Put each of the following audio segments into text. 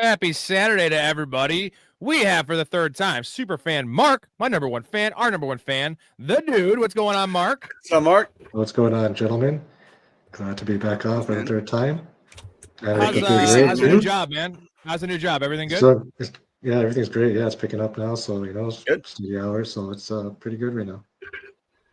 Happy Saturday to everybody. We have for the third time super fan Mark, my number one fan, our number one fan, the dude. What's going on, Mark? What's up, Mark? What's going on, gentlemen? Glad to be back on for the third time. How's the new job, man? How's the new job? Everything good? So, everything's great. Yeah, it's picking up now. So, Good. studio hours. So it's pretty good right now.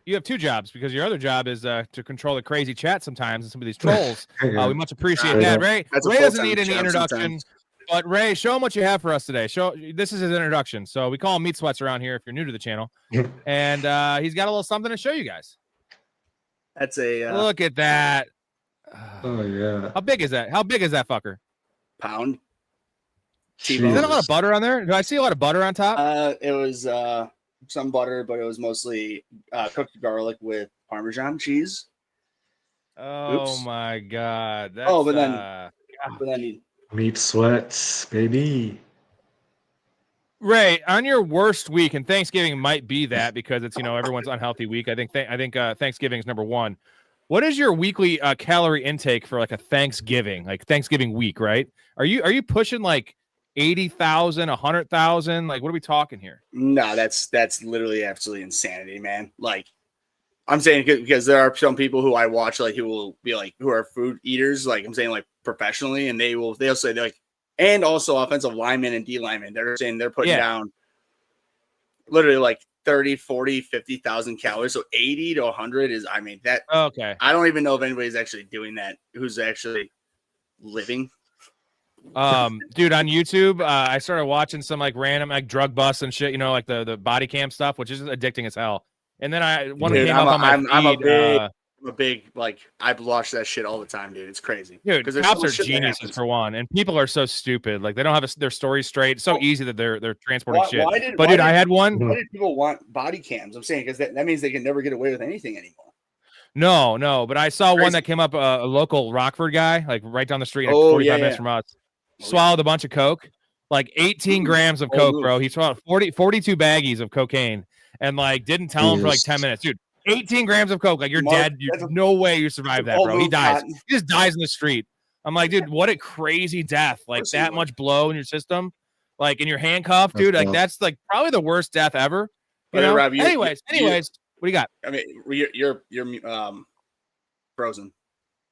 You have two jobs because your other job is to control the crazy chat sometimes and some of these trolls. Yeah. We much appreciate that, Ray. Ray doesn't need any introduction, sometimes. but Ray, show him what you have for us today. This is his introduction. So we call him Meat Sweats around here if you're new to the channel, and he's got a little something to show you guys. That's a look at that. Oh yeah. How big is that? How big is that fucker? pound. Is that a lot of butter on there? Do I see a lot of butter on top? It was some butter, but it was mostly cooked garlic with Parmesan cheese. Oh Oops. my God! That's, but then Meat Sweats, baby. Ray, on your worst week, and Thanksgiving might be that because it's everyone's unhealthy week. I think Thanksgiving is number one. What is your weekly calorie intake for like a Thanksgiving week? Right? Are you pushing like 80,000, 100,000? Like, what are we talking here? No, that's literally absolutely insanity, man. Like, I'm saying because there are some people who I watch like who will be like who are food eaters. Like I'm saying like professionally, and they'll say they're like, and also offensive linemen and D linemen. They're saying they're putting down literally like 30, 40, 50,000 calories. So 80 to 100 is, I mean, that. Okay. I don't even know if anybody's actually doing that who's actually living. Dude, on YouTube, I started watching some like random like drug busts and shit, like the body cam stuff, which is addicting as hell. And then I'm a big like I've watched that shit all the time, dude. It's crazy. Dude, cops are geniuses for one, and people are so stupid. Like they don't have their story straight. It's so easy that they're transporting shit. I had one. Why did people want body cams? I'm saying because that means they can never get away with anything anymore. No, but I saw one that came up a local Rockford guy, like right down the street, like 45 minutes from us. Swallowed a bunch of coke, like 18 grams of coke, bro. He swallowed 42 baggies of cocaine, and like didn't tell him for like 10 minutes, dude. 18 grams of coke, like you're dead. No way you survive that, bro. He dies. He just dies in the street. I'm like, dude, what a crazy death! Like that much blow in your system, like in your handcuff, dude. Like that's like probably the worst death ever. Rob, anyways, what do you got? I mean, you're frozen.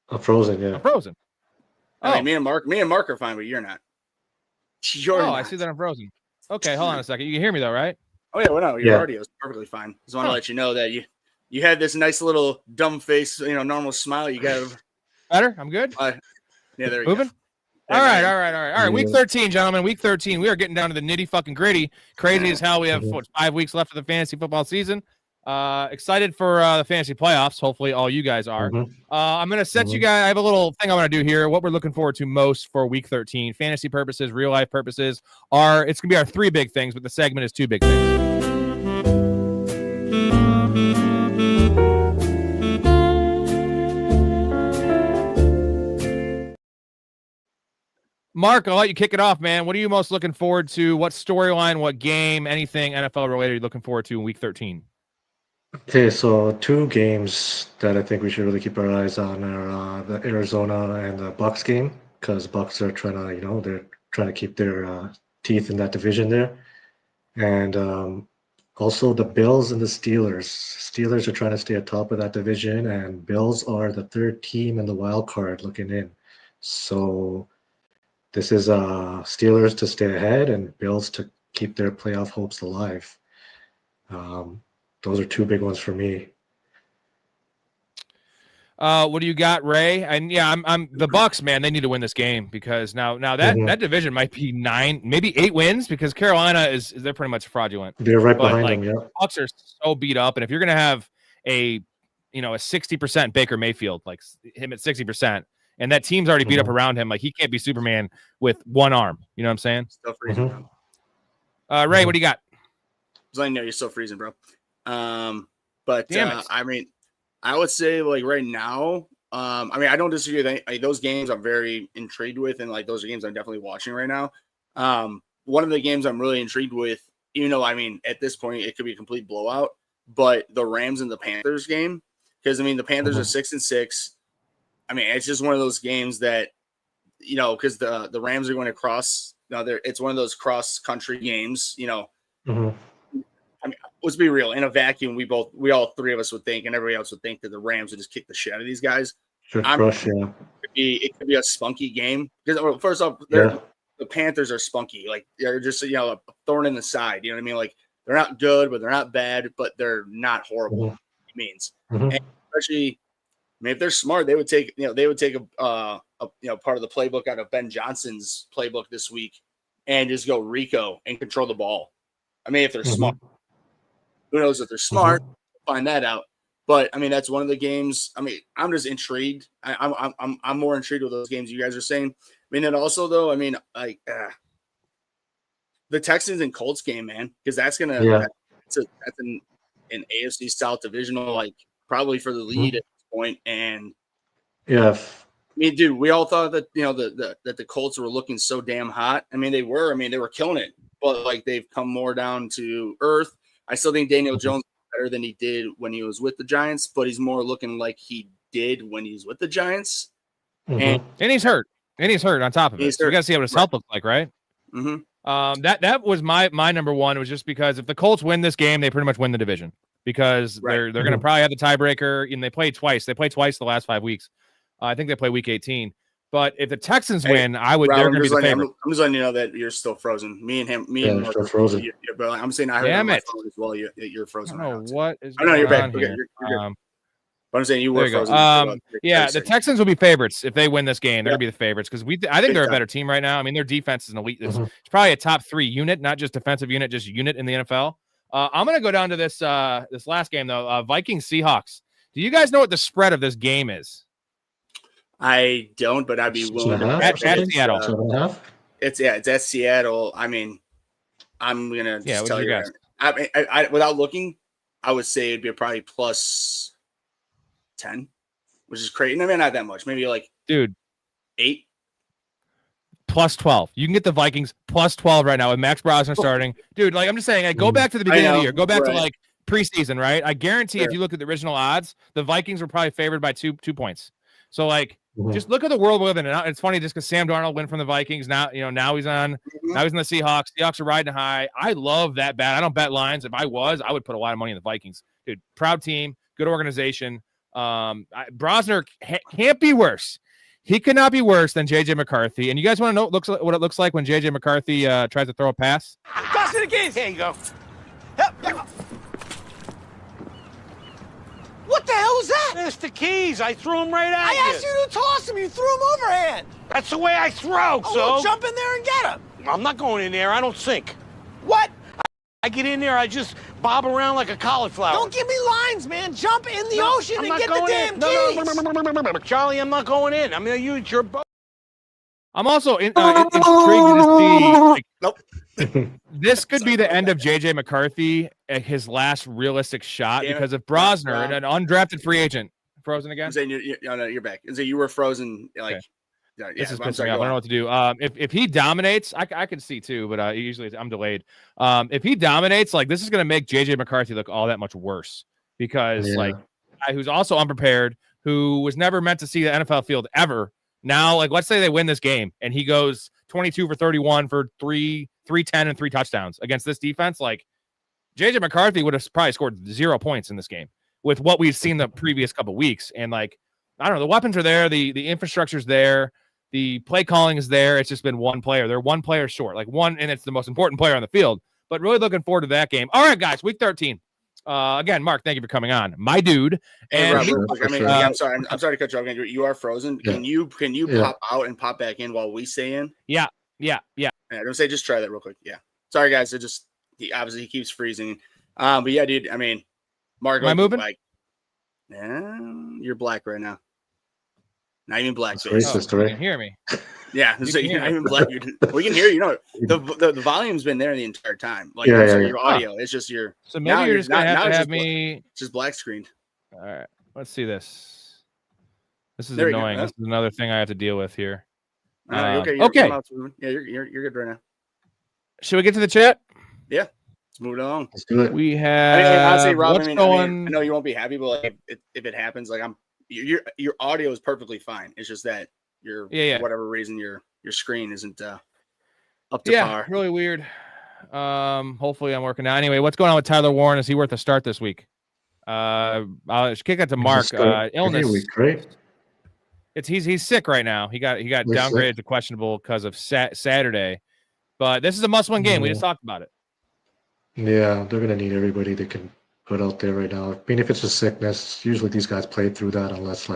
I'm frozen, yeah. I'm frozen. I mean, me and Mark are fine, but you're not. I see that I'm frozen. Okay, hold on a second. You can hear me though, right? Oh yeah, well no, your audio is perfectly fine. Just want to let you know that you had this nice little dumb face, normal smile. You got better. I'm good. Yeah, there we Moving. go. All right. Week 13, gentlemen. Week 13. We are getting down to the nitty fucking gritty. Crazy as hell. We have 5 weeks left of the fantasy football season. Excited for the fantasy playoffs. Hopefully, all you guys are. I'm gonna set you guys. I have a little thing I want to do here. What we're looking forward to most for Week 13, fantasy purposes, real life purposes, it's gonna be our 3 big things, but the segment is 2 big things. Mark, I'll let you kick it off, man. What are you most looking forward to? What storyline, what game, anything NFL related you're looking forward to in Week 13? Okay, so 2 games that I think we should really keep our eyes on are the Arizona and the Bucks game, because Bucks are trying to, they're trying to keep their teeth in that division there, and also the Bills and the Steelers. Steelers are trying to stay atop of that division, and Bills are the 3rd team in the wild card looking in. So this is Steelers to stay ahead and Bills to keep their playoff hopes alive. Those are 2 big ones for me. What do you got, Ray? And yeah, I'm the Bucks, man. They need to win this game because now that division might be 9, maybe 8 wins because Carolina they're pretty much fraudulent. They're right behind them. Yeah, Bucks are so beat up, and if you're gonna have a 60% Baker Mayfield, like him at 60%, and that team's already beat up around him, like he can't be Superman with one arm. You know what I'm saying? Still freezing. Ray, what do you got? I know you're still freezing, bro. But I mean, I would say like right now, I mean, I don't disagree with any, those games I'm very intrigued with, and like those are games I'm definitely watching right now. One of the games I'm really intrigued with, even though I mean at this point it could be a complete blowout, but the Rams and the Panthers game, because I mean the Panthers are 6-6. I mean, it's just one of those games that you know, because the Rams are going to cross. You know, it's one of those cross country games. You know, I mean, let's be real. In a vacuum, we all three of us would think, and everybody else would think that the Rams would just kick the shit out of these guys. It could be a spunky game because first off, the Panthers are spunky. Like they're just a thorn in the side. You know what I mean? Like they're not good, but they're not bad, but they're not horrible. It means, and especially, I mean, if they're smart, they would take a part of the playbook out of Ben Johnson's playbook this week and just go Rico and control the ball. I mean, if they're smart, who knows if they're smart? Find that out. But I mean, that's one of the games. I mean, I'm just intrigued. I'm more intrigued with those games you guys are saying. I mean, and also though, I mean, like the Texans and Colts game, man, because that's that's an AFC South divisional, like probably for the lead at this point. And I mean, dude, we all thought that that the Colts were looking so damn hot. I mean, they were. I mean, they were killing it, but like they've come more down to earth. I still think Daniel Jones better than he did when he was with the Giants, but he's more looking like he did when he's with the Giants. And he's hurt. And he's hurt on top of it. So we got to see what his health looks like, right? That was my number one. It was just because if the Colts win this game, they pretty much win the division because they're going to probably have the tiebreaker. And they played twice. They played twice the last 5 weeks. I think they play week 18. But if the Texans win, they're going to be the favorite. I'm just letting you know that you're still frozen. Me and Mark still frozen. But I'm saying I heard on my phone as well. You're frozen. I don't know what is. I know you're back. Here. You're good. But I'm saying you were frozen. The Texans will be favorites if they win this game. They're going to be the favorites because I think they're a better team right now. I mean, their defense is an elite. It's probably a top 3 unit, not just defensive unit, just unit in the NFL. I'm going to go down to this last game though. Vikings Seahawks. Do you guys know what the spread of this game is? I don't, but I'd be willing to at Seattle. It's at Seattle. I mean, I'm gonna just tell you guys. I without looking, I would say it'd be probably plus 10, which is crazy. I mean, not that much. Maybe like 8. Plus 12. You can get the Vikings plus 12 right now with Max Brosnan starting. Dude, like I'm just saying, like, go back to the beginning of the year. Go back to like preseason, right? I guarantee if you look at the original odds, the Vikings were probably favored by 2 points. So like just look at the world we live in. And it's funny just because Sam Darnold went from the Vikings. Now he's on now he's in the Seahawks. Seahawks are riding high. I love that bet. I don't bet lines. If I would put a lot of money in the Vikings. Dude, proud team, good organization. Brosner can't be worse. He could not be worse than JJ McCarthy. And you guys want to know what it looks like when JJ McCarthy tries to throw a pass? Pass to the keys. Here you go. What the hell was that? It's the keys. I threw them right at you. I asked you to toss them. You threw them overhand. That's the way I throw, so. Well, jump in there and get them. I'm not going in there. I don't sink. What? I get in there. I just bob around like a cauliflower. Don't give me lines, man. Jump in the ocean and get the damn keys. No, Charlie, I'm not going in. I'm going to use your boat. I'm also intrigued to see. Nope. This could be the end of JJ McCarthy at his last realistic shot because if Brosner, an undrafted free agent, frozen again. I'm saying you're back. So you were frozen. Like, this is pissing me off. I don't know what to do. If he dominates, I can see too, but usually I'm delayed. If he dominates, like this is going to make JJ McCarthy look all that much worse because like a guy who's also unprepared, who was never meant to see the NFL field ever. Now, like let's say they win this game and he goes 22 for 31 for 310 and 3 touchdowns against this defense. Like JJ McCarthy would have probably scored 0 points in this game with what we've seen the previous couple of weeks. And like, I don't know, the weapons are there. The infrastructure's there. The play calling is there. It's just been one player. They're one player short, like one, and it's the most important player on the field, but really looking forward to that game. All right, guys, week 13. Again, Mark, thank you for coming on, my dude. And I'm sorry to cut you off. You are frozen. Can you pop out and pop back in while we stay in? Yeah. Don't say just try that real quick. Yeah. Sorry, guys. He keeps freezing. But yeah, dude. I mean, Mark, am I moving? Like, you're black right now. Not even black. That's racist, right? You can hear me. Yeah, so you're not even black. We can hear you. Know the volume's been there the entire time. Like your audio, it's just your. So maybe you're just gonna have me. It's just black screened. All right, let's see this. This is annoying. This is another thing I have to deal with here. Okay. Yeah, you're good right now. Should we get to the chat? Yeah, let's move it along. Let's do it. We have. I'd say, Rob. I know you won't be happy, but like if it happens, like your audio is perfectly fine. It's just that whatever reason your screen isn't up to par. Really weird. Hopefully I'm working out. Anyway, what's going on with Tyler Warren? Is he worth a start this week? I'll kick it to Mark. Illness. Week, right? He's sick right now. He got downgraded to questionable because of Saturday. But this is a must-win game. We just talked about it. Yeah, they're gonna need everybody they can put out there right now. I mean, if it's a sickness, usually these guys play through that unless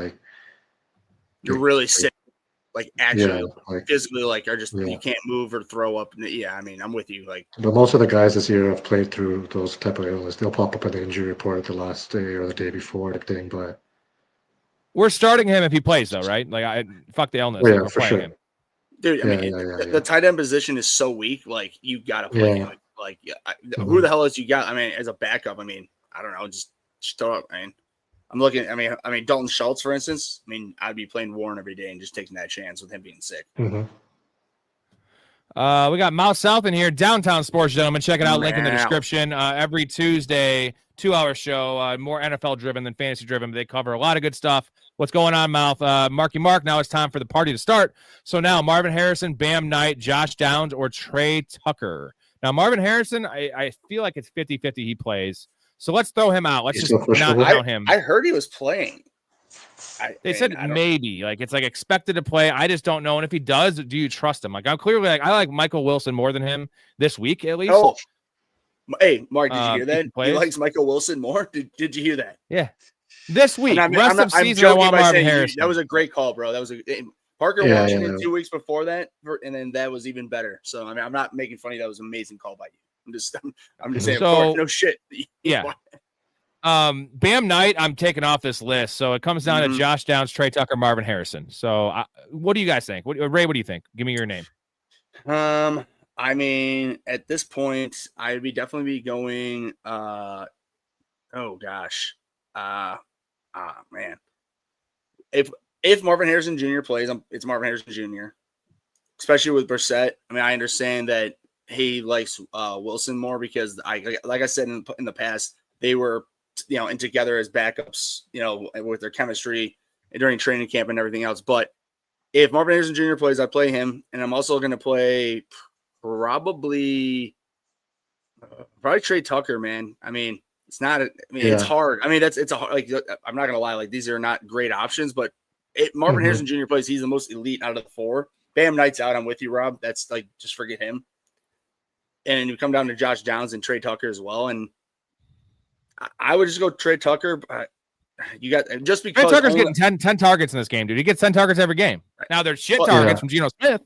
you're really sick, actually physically, are just you can't move or throw up. Yeah, I mean, I'm with you. But most of the guys this year have played through those type of illness. They'll pop up in the injury report the last day or the day before the thing. But we're starting him if he plays, though, right? Fuck the illness. Yeah, for sure. Him. Dude, the tight end position is so weak. You gotta play him. Who the hell else you got? I mean, as a backup, I mean, I don't know, just throw up. I mean, I'm looking. I mean, Dalton Schultz, for instance. I mean, I'd be playing Warren every day and just taking that chance with him being sick. Mm-hmm. We got Mouth South in here, Downtown Sports, gentlemen. Check it out. Link in the description. Every Tuesday, 2-hour show, more NFL driven than fantasy driven. But they cover a lot of good stuff. What's going on, Mouth? Marky Mark. Now it's time for the party to start. So now Marvin Harrison, Bam Knight, Josh Downs, or Trey Tucker. Now Marvin Harrison, I feel like it's 50-50 he plays. So let's throw him out. Let's just not count him. I heard he was playing. They said maybe. It's expected to play. I just don't know. And if he does, do you trust him? I'm clearly I like Michael Wilson more than him this week at least. Oh. Hey, Mark, did you hear that? He likes Michael Wilson more? Did you hear that? Yeah. This week, I'm season, I want Marvin Harrison. That was a great call, bro. That was Parker Washington 2 weeks before that, and then that was even better. So I mean, I'm not making fun of you. That was an amazing call by you. I'm just saying. So, no shit. Yeah. Bam Knight, I'm taking off this list. So it comes down to Josh Downs, Trey Tucker, Marvin Harrison. So what do you guys think? Ray, what do you think? Give me your name. I mean, at this point, I'd be definitely be going. Oh gosh. Man. If Marvin Harrison Jr. plays, it's Marvin Harrison Jr. Especially with Brissett. I mean, I understand that he likes Wilson more because like I said in the past, they were in together as backups, with their chemistry during training camp and everything else. But if Marvin Harrison Jr. plays, I play him, and I'm also going to play probably Trey Tucker, man. I mean, it's not. It's hard. I mean, it's a I'm not going to lie. These are not great options, but Marvin Harrison Jr. plays, he's the most elite out of the four. Bam Knight's out. I'm with you, Rob. That's just forget him. And you come down to Josh Downs and Trey Tucker as well. And I would just go Trey Tucker. You got just because Trey Tucker's getting 10 targets in this game, dude. He gets 10 targets every game. Now there's shit targets from Geno Smith.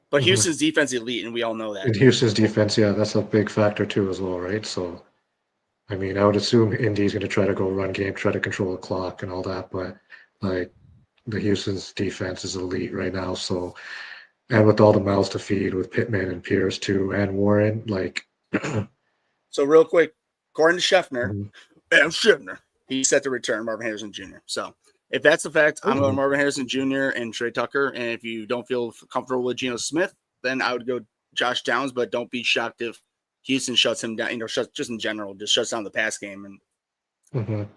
But Houston's defense elite, and we all know that. And Houston's defense, that's a big factor too as well, right? So, I mean, I would assume Indy's going to try to go run game, try to control the clock and all that. But the Houston's defense is elite right now. So, and with all the mouths to feed with Pittman and Pierce too, and Warren, So real quick, according to Scheffner, Bam Scheffner, he's set to return Marvin Harrison Jr. So if that's the fact, I'm going Marvin Harrison Jr. and Trey Tucker. And if you don't feel comfortable with Geno Smith, then I would go Josh Downs. But don't be shocked if Houston shuts him down. Just in general, just shuts down the pass game. And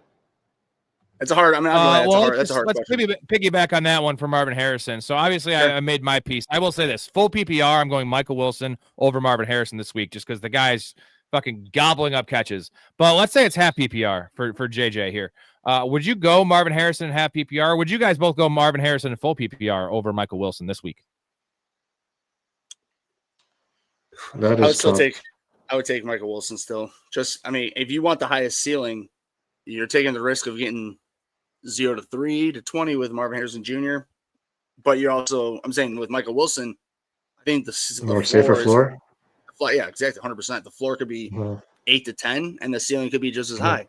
it's a hard. I mean, that's a hard question. Let's piggyback on that one for Marvin Harrison. So obviously, I made my piece. I will say this: full PPR, I'm going Michael Wilson over Marvin Harrison this week, just because the guy's fucking gobbling up catches. But let's say it's half PPR for JJ here. Would you go Marvin Harrison half PPR? Or would you guys both go Marvin Harrison full PPR over Michael Wilson this week? I would take Michael Wilson still. If you want the highest ceiling, you're taking the risk of getting 0 to 3 to 20 with Marvin Harrison Jr. But you're also, I'm saying with Michael Wilson, I think the safer floor. Yeah, exactly, 100%. The floor could be 8 to 10, and the ceiling could be just as high.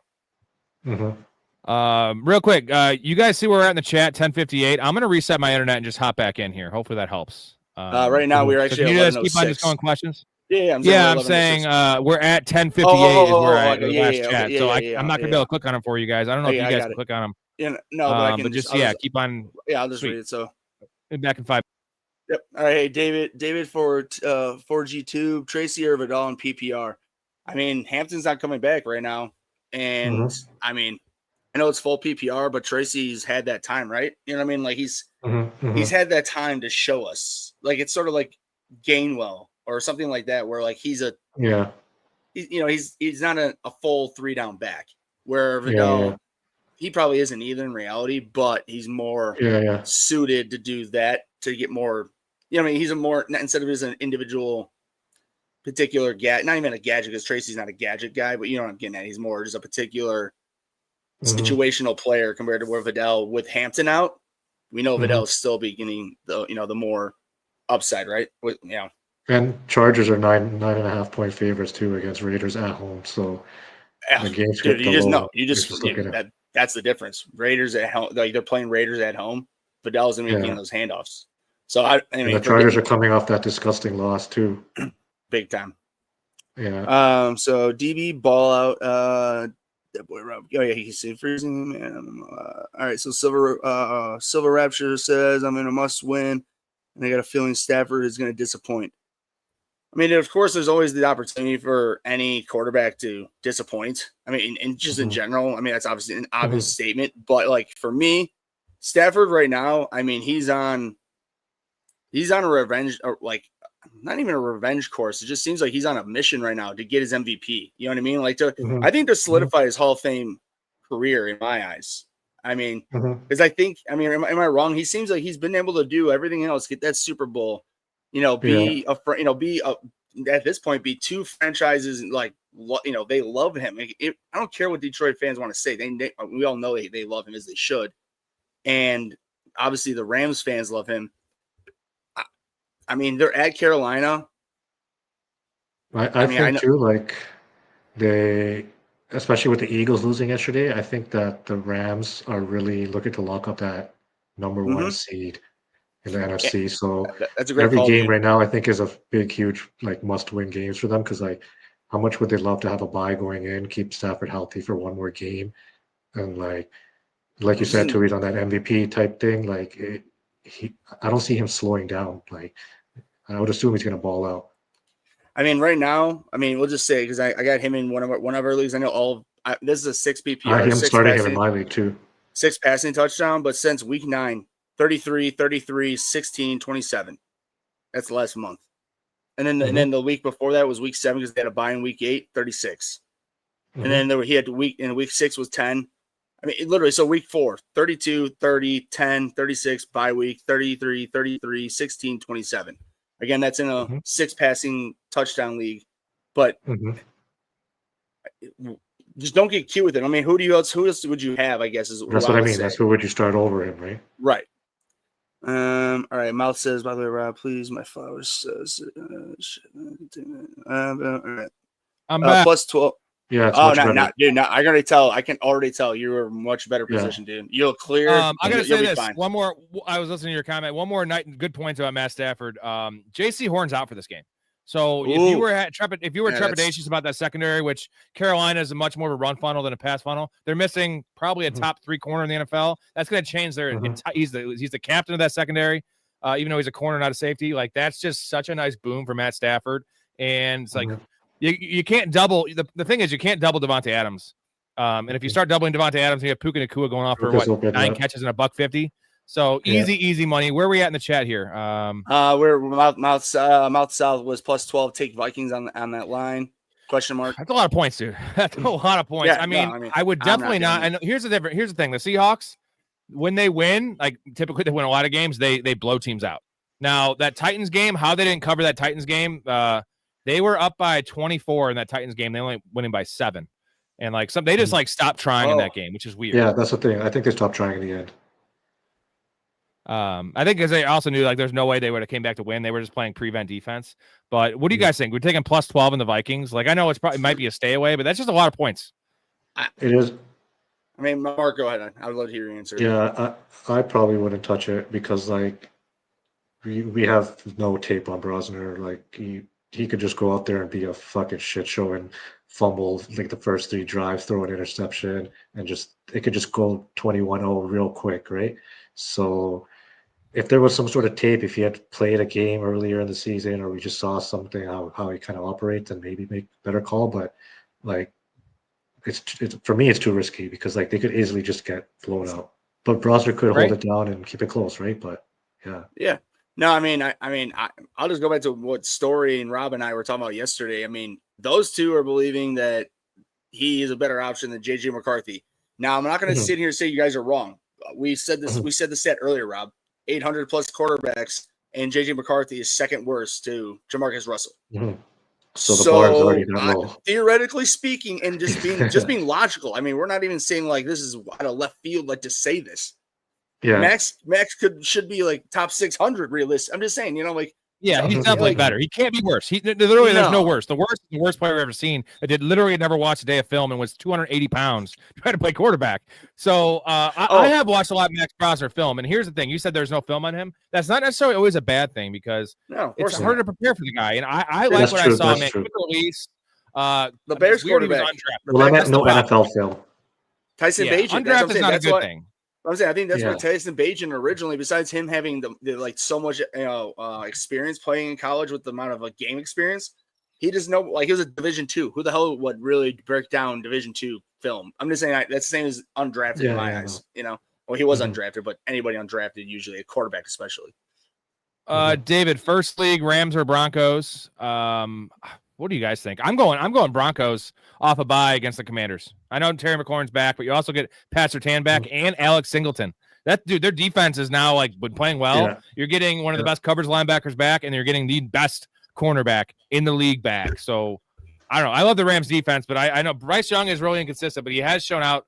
Real quick, you guys see where we're at in the chat? 10:58. I'm going to reset my internet and just hop back in here. Hopefully that helps. Right now we're actually. Can you guys keep on just going questions? Yeah, I'm saying we're at 10:58 is where I last chat. So I'm not gonna be able to click on them for you guys. I don't know if you guys can click on them. Yeah, no, but I can keep on. Yeah, I'll just read it. So back in 5. Yep. All right, hey, David for 4G Tube, Tracy or Vidal and PPR. I mean, Hampton's not coming back right now, and I mean, I know it's full PPR, but Tracy's had that time, right? You know what I mean? Like he's Mm-hmm. had that time to show us. Like it's sort of like Gainwell or something like that, where like he's not a full 3-down back. Where Vidal, he probably isn't either in reality, but he's more suited to do that, to get more. You know what I mean? He's a more, instead of as an individual particular not even a gadget, because Tracy's not a gadget guy, but you know what I'm getting at. He's more just a particular situational player compared to where Vidal, with Hampton out, we know Vidal's still beginning the more upside, right? And Chargers are 9.5 point favorites too against Raiders at home. So the game script that's the difference. Raiders at home, like they're playing Raiders at home. Vidal's gonna be getting those handoffs. So I mean, the Chargers are coming off that disgusting loss too, big time. Yeah. So DB ball out. That boy Rob. Oh yeah, he's freezing, man. All right. So Silver Rapture says I'm in a must win, and I got a feeling Stafford is going to disappoint. I mean, of course, there's always the opportunity for any quarterback to disappoint. I mean, and just in general, I mean, that's obviously an obvious statement. But like for me, Stafford right now, I mean, he's on a revenge, or like not even a revenge course. It just seems like he's on a mission right now to get his MVP. You know what I mean? Like I think to solidify his Hall of Fame career in my eyes. I mean, because I think, I mean, am I wrong? He seems like he's been able to do everything else, get that Super Bowl, at this point, be two franchises, like, they love him. I don't care what Detroit fans want to say. We all know they love him, as they should. And obviously the Rams fans love him. I mean, they're at Carolina. I think too, like especially with the Eagles losing yesterday, I think that the Rams are really looking to lock up that number one seed in the NFC. So that's a great every call, game dude. right now, I think, is a big, huge, like, must-win games for them, because like, how much would they love to have a bye going in, keep Stafford healthy for one more game, and like you said, too, he's on that MVP type thing. Like I don't see him slowing down. Like I would assume he's going to ball out. I mean, right now, we'll just say, because I got him in one of our leagues. I know this is a 6 PPR. Starting him in my league too. 6 passing touchdown, but since week 9, 33, 33, 16, 27. That's the last month. And then the week before that was week 7, because they had a bye in week 8, 36. And then he had week 6 was 10. I mean, literally, so week 4, 32, 30, 10, 36, bye week, 33, 33, 16, 27. Again, that's in a 6 passing touchdown league, but just don't get cute with it. I mean, who else would you have? I guess is that's what I mean. That's who would you start over him, right? Right. All right. Mouth says, by the way, Rob, please, my flowers says, all right. I'm back. Plus 12. Yeah. Oh, not dude. No, I can already tell you were much better position, dude. You'll clear. I gotta say this. One more. I was listening to your comment. One more night. Good points about Matt Stafford. J.C. Horn's out for this game. So if you were trepidatious about that secondary, which Carolina is much more of a run funnel than a pass funnel, they're missing probably a top 3 corner in the NFL. That's going to change their. He's the captain of that secondary, even though he's a corner, not a safety. Like that's just such a nice boom for Matt Stafford, and it's like. You can't double the thing is you can't double Devontae Adams, and if you start doubling Devontae Adams, you have Puka Nacua going off for 9 catches and $150. So easy money. Where are we at in the chat here? We're Mouth South was plus 12. Take Vikings on that line? Question mark. That's a lot of points, dude. That's a lot of points. Yeah, I would definitely not. And here's the difference. Here's the thing: the Seahawks, when they win, like typically they win a lot of games, they blow teams out. Now that Titans game, how they didn't cover that Titans game. They were up by 24 in that Titans game. They only winning by 7. And they just stopped trying in that game, which is weird. Yeah, that's the thing. I think they stopped trying in the end. I think because they also knew there's no way they would have came back to win. They were just playing prevent defense. But what do you guys think? We're taking plus 12 in the Vikings. I know it might be a stay away, but that's just a lot of points. It is. I mean, Mark, go ahead. I would love to hear your answer. Yeah, I probably wouldn't touch it because we have no tape on Brosner. He could just go out there and be a fucking shit show and fumble the first 3 drives, throw an interception, and it could just go 21-0 real quick, right? So if there was some sort of tape, if he had played a game earlier in the season, or we just saw something how he kind of operates, then maybe make a better call. But it's for me, it's too risky because like they could easily just get blown out. But Browser could hold it down and keep it close, right? But yeah. No, I'll just go back to what Storey and Rob and I were talking about yesterday. I mean, those two are believing that he is a better option than JJ McCarthy. Now, I'm not going to sit here and say you guys are wrong. We said this. We said the stat earlier, Rob. 800 plus quarterbacks, and JJ McCarthy is second worst to Jamarcus Russell. So the bar is already that low. Theoretically speaking, and just being logical. I mean, we're not even saying like this is out of left field, like to say this. Yeah, Max should be like top 600 realistic. I'm just saying, like. Yeah, he's definitely better. He can't be worse. Literally, there's no worse. The worst is the worst player I've ever seen. I did literally never watch a day of film and was 280 pounds trying to play quarterback. So I have watched a lot of Max Crosser film. And here's the thing: you said there's no film on him. That's not necessarily always a bad thing because it's harder to prepare for the guy. And I like what I saw. Man, quick release. The Bears quarterback. Well, I meant no NFL film. Tyson Bagent. Undrafted is not a good thing. I think that's what Tyson Bagent originally, besides him having the like so much experience playing in college with the amount of game experience, he doesn't know he was a Division II. Who the hell would really break down Division II film? I'm just saying that's the same as undrafted in my eyes. Well, he was undrafted, but anybody undrafted, usually a quarterback, especially. David, first league, Rams or Broncos? What do you guys think? I'm going Broncos off a bye against the Commanders. I know Terry McLaurin's back, but you also get Pat Surtain back and Alex Singleton. That dude, their defense is now been playing well. Yeah. You're getting one of the best coverage linebackers back, and you're getting the best cornerback in the league back. So I don't know. I love the Rams defense, but I know Bryce Young is really inconsistent, but he has shown out,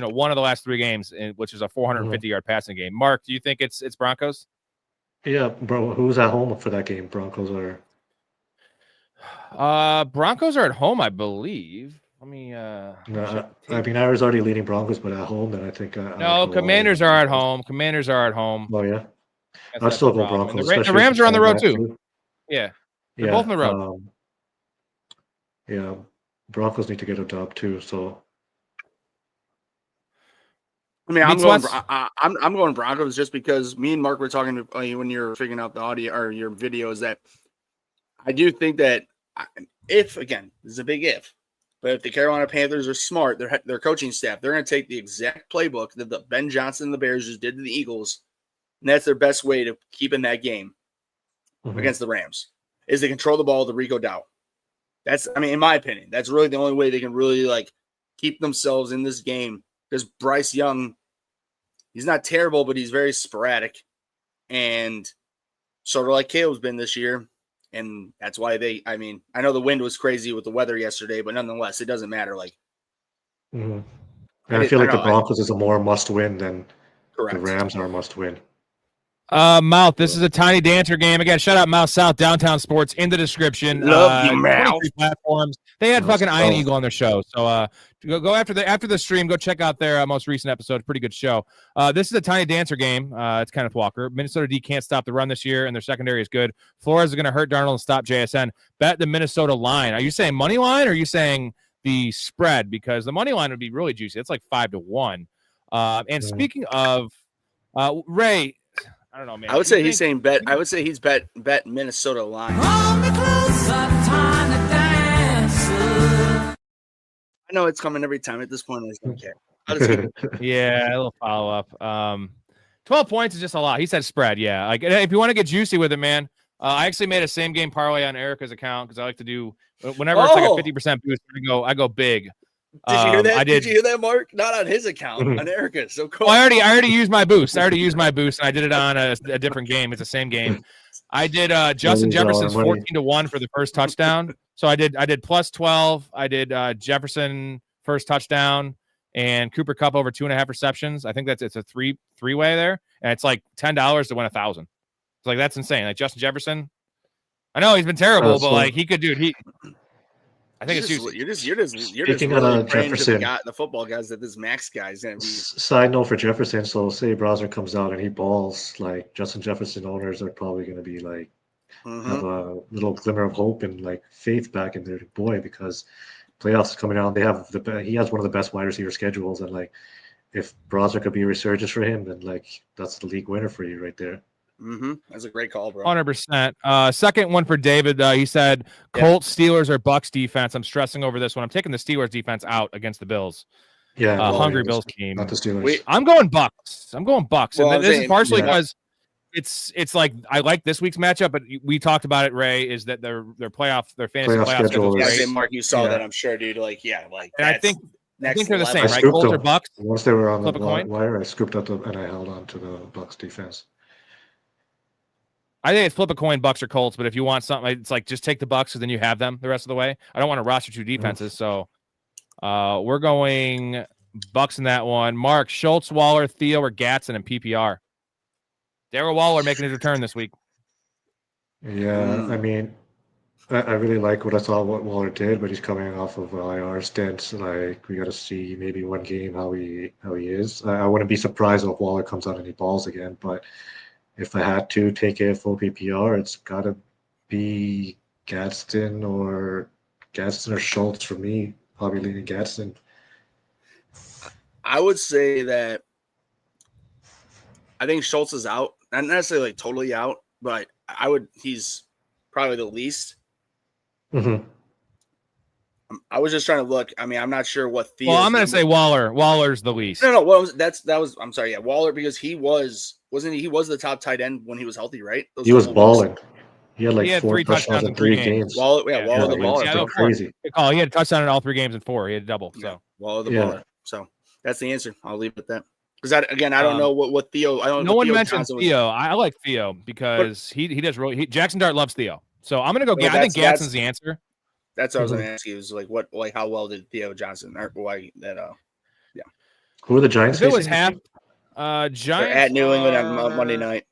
one of the last 3 games, which is a 450-yard passing game. Mark, do you think it's Broncos? Yeah, bro. Who's at home for that game? Broncos or? Broncos are at home, I believe. Let me. No, I mean, I was already leading Broncos, but at home, then I think. No, Commanders are at home. Commanders are at home. Oh yeah, I'll still go Broncos. The Rams are on the road too. Yeah, they're both on the road. Yeah, Broncos need to get a dub too. So. I mean, I'm going Broncos just because me and Mark were talking when you were figuring out the audio or your videos that I do think that if this is a big if, but if the Carolina Panthers are smart, their coaching staff, they're going to take the exact playbook that the Ben Johnson and the Bears just did to the Eagles, and that's their best way to keep in that game against the Rams is to control the ball with the Rico Dow. In my opinion, that's really the only way they can really keep themselves in this game because Bryce Young, he's not terrible, but he's very sporadic, and sort of like Caleb's been this year. And that's why I know the wind was crazy with the weather yesterday, but nonetheless, it doesn't matter. And I feel like the Broncos is a more must-win than the Rams are a must-win. Mouth, this is a Tiny Dancer game. Again, shout out Mouth South Downtown Sports in the description. Love you, Mouth. Platforms. They had fucking Iron Eagle on their show. So go after the stream. Go check out their most recent episode. Pretty good show. This is a Tiny Dancer game. It's Kenneth Walker. Minnesota D can't stop the run this year, and their secondary is good. Flores is going to hurt Darnold and stop JSN. Bet the Minnesota line. Are you saying money line, or are you saying the spread? Because the money line would be really juicy. It's like 5-1. And speaking of Ray. I don't know, man. I would say he's saying bet. I would say he's bet Minnesota line. I know it's coming every time at this point. I don't care. Yeah, a little follow up. 12 points is just a lot. He said spread. Yeah, if you want to get juicy with it, man. I actually made a same game parlay on Erica's account because I like to do whenever it's like a 50% boost. I go big. Did you hear that? Did you hear that, Mark? Not on his account, on Erica's. So cool. Well, I already used my boost. And I did it on a different game. It's the same game. I did Justin Jefferson's 14-1 for the first touchdown. So I did plus 12. I did Jefferson first touchdown and Cooper Kupp over 2.5 receptions. I think it's a three-way there, and it's like $10 to win 1,000. It's like that's insane. Like Justin Jefferson, I know he's been terrible, but he could do it. I think you're just really praying to the football guys that this Max guy is going to be. Side note for Jefferson, so say Browser comes out and he balls, like Justin Jefferson owners are probably going to be like have a little glimmer of hope and faith back in their boy because playoffs coming out. He has one of the best wide receiver schedules, and if Browser could be a resurgence for him, then that's the league winner for you right there. Mm-hmm. That's a great call, bro. 100%. Second one for David. He said Colts, Steelers, or Bucks defense. I'm stressing over this one. I'm taking the Steelers defense out against the Bills. Yeah, hungry Bills team. Not the Steelers. I'm going Bucks. Well, and this is partially because it's like I like this week's matchup, but we talked about it. Ray is that their fantasy playoff schedule is great. Mark, you saw that, I'm sure, dude. Like, and I think they're the same, right? Colts or Bucks. Once they were on the wire, I scooped up and I held on to the Bucks defense. I think it's flip a coin, Bucks or Colts. But if you want something, it's like just take the Bucks, because then you have them the rest of the way. I don't want to roster two defenses, so we're going Bucks in that one. Mark, Schultz, Waller, Theo, or Gatson in PPR. Darryl Waller making his return this week. Yeah, I mean, I really like what I saw what Waller did, but he's coming off of IR stint. Like, we got to see maybe one game how he is. I wouldn't be surprised if Waller comes out and he balls again, but if I had to take a full PPR, it's got to be Gadsden or Schultz for me. Probably leaning Gadsden. I would say that I think Schultz is out. Not necessarily like totally out, but he's probably the least. Mm-hmm. I was just trying to look. I mean, I'm not sure what Theo. Well, I'm going to say Waller. Waller's the least. No. Well, I'm sorry. Yeah, Waller, because he wasn't he? He was the top tight end when he was healthy, right? He was balling. He had 4 touchdowns in 3 games. Waller the baller. Yeah, crazy. Oh, he had a touchdown in all 3 games and 4. He had a double. So Waller the baller. So that's the answer. I'll leave it at that. Because I don't know what Theo. I don't. No one mentioned Theo. I like Theo because he does really. Jackson Dart loves Theo, so I'm gonna go. I think Gadsden's the answer. That's what I was gonna ask you. Is like how well did Theo Johnson or why that? Yeah. Who are the Giants? If it was half. Giants they're at New England on Monday night.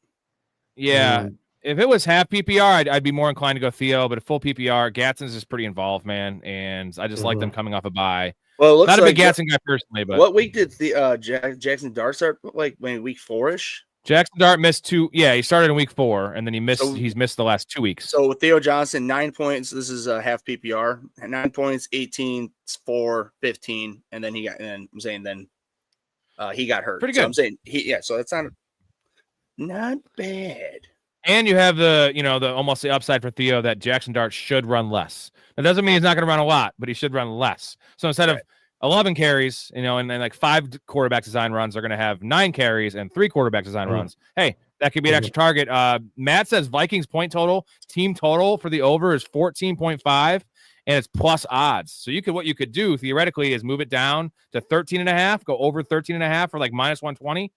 Yeah. If it was half PPR, I'd be more inclined to go Theo, but a full PPR, Gadsden's is pretty involved, man, and I just like them coming off a bye. Well, it looks not a like big Gadsden guy personally, but what week did the Jackson Dart start? Like week 4-ish. Jackson Dart missed 2. Yeah, he started in week 4, and then he's missed the last 2 weeks. So Theo Johnson, 9 points. This is a half PPR. 9 points, 18, 4, 15, and then he got hurt. Pretty good. So I'm saying so that's not bad. And you have the almost the upside for Theo that Jackson Dart should run less. That doesn't mean he's not going to run a lot, but he should run less. So instead of 11 carries, and then like 5 quarterback design runs, they're going to have 9 carries and 3 quarterback design runs. Hey, that could be an extra target. Matt says Vikings team total for the over is 14.5, and it's plus odds. So what you could do theoretically is move it down to 13.5, go over 13.5 for like minus 120.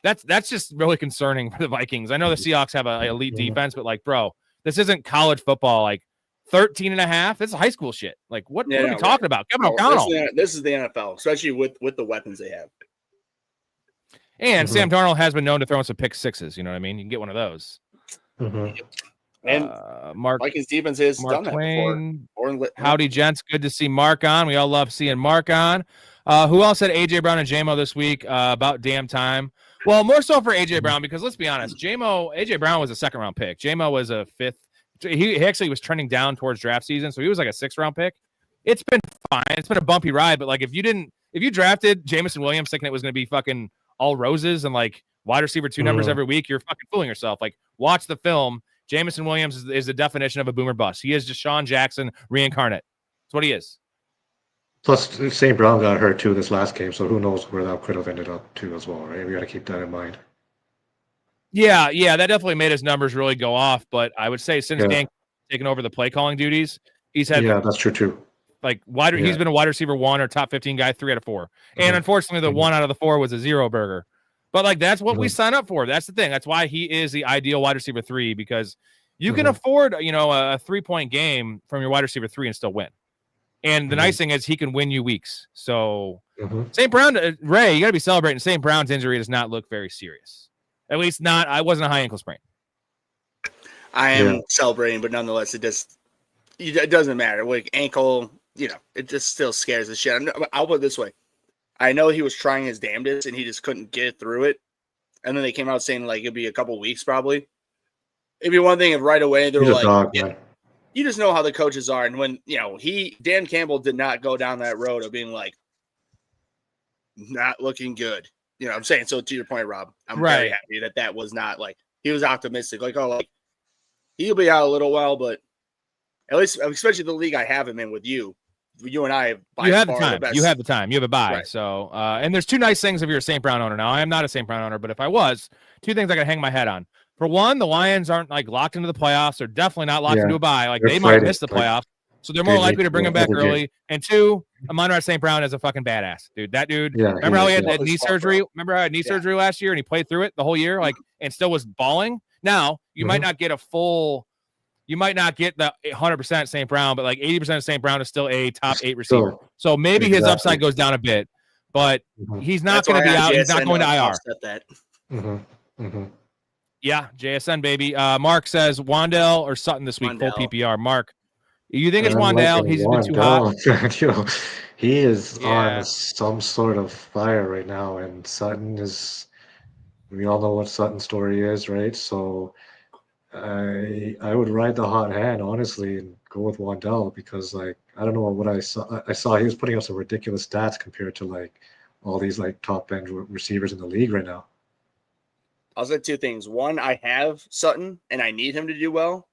That's just really concerning for the Vikings. I know the Seahawks have an elite defense, but like, bro, this isn't college football. Like 13.5, this is high school shit. Like, what are we talking about? Kevin O'Connell. This is the NFL, especially with the weapons they have. And Sam Darnold has been known to throw in some pick sixes. You know what I mean? You can get one of those. And Vikings defense has done that before. Howdy, gents. Good to see Mark on. We all love seeing Mark on. Who else had AJ Brown and JMO this week? About damn time. Well, more so for AJ Brown, because let's be honest, AJ Brown was a 2nd-round pick. JMO was a 5th. He actually was trending down towards draft season, so he was like a 6th-round pick. It's been fine. It's been a bumpy ride, but like if you drafted Jameson Williams thinking it was going to be fucking all roses and like wide receiver 2 numbers every week, you're fucking fooling yourself. Like, watch the film. Jameson Williams is the definition of a boomer bust. He is Deshaun Jackson reincarnate. That's what he is. Plus, St. Brown got hurt too this last game, so who knows where that could have ended up too as well, right? We got to keep that in mind. Yeah, that definitely made his numbers really go off. But I would say since Dan taken over the play calling duties, he's had that's true too. Like he's been a wide receiver 1 or top 15 guy 3 out of 4, and unfortunately the 1 out of the 4 was a zero burger. But like that's what we sign up for. That's the thing. That's why he is the ideal wide receiver 3, because you can afford a 3-point game from your wide receiver 3 and still win. And the nice thing is he can win you weeks. So St. Brown, Ray, you got to be celebrating. St. Brown's injury does not look very serious. At least not. I wasn't a high ankle sprain. I am celebrating, but nonetheless, it doesn't matter. Like ankle, it just still scares the shit. I'll put it this way: I know he was trying his damnedest, and he just couldn't get through it. And then they came out saying like it'd be a couple weeks, probably. It'd be one thing if right away they were like, you just know how the coaches are, and when Dan Campbell did not go down that road of being like not looking good. You know what I'm saying? So to your point, Rob, I'm very happy that was not like he was optimistic, like, oh, like he'll be out a little while, but at least, especially the league I have him in with you and I have by you have far the time. the best. You have the time. You have a bye. Right. So, and there's two nice things if you're a St. Brown owner. Now, I am not a St. Brown owner, but if I was, two things I could hang my head on. For one, the Lions aren't like locked into the playoffs. They're definitely not locked into a bye. Like they might miss the playoffs. So they're more likely to bring him back early. And two, Amon-Ra St. Brown is a fucking badass, dude. That dude. Remember how he had that knee surgery? Remember how he had knee surgery last year and he played through it the whole year, like, and still was balling? Now, you might not get a full, you might not get the 100% St. Brown, but like 80% of St. Brown is still a top 8 receiver. So maybe his upside goes down a bit, but he's not going to be out. He's not going to IR. Yeah, JSN, baby. Mark says Wan'Dale or Sutton this week, full PPR. Mark, you think it's Wan'Dale? He's been too hot. He is on some sort of fire right now, and Sutton is. We all know what Sutton's story is, right? So I would ride the hot hand, honestly, and go with Wan'Dale because, like, I don't know what I saw. I saw he was putting up some ridiculous stats compared to like all these like top end receivers in the league right now. I'll say two things. One, I have Sutton and I need him to do well,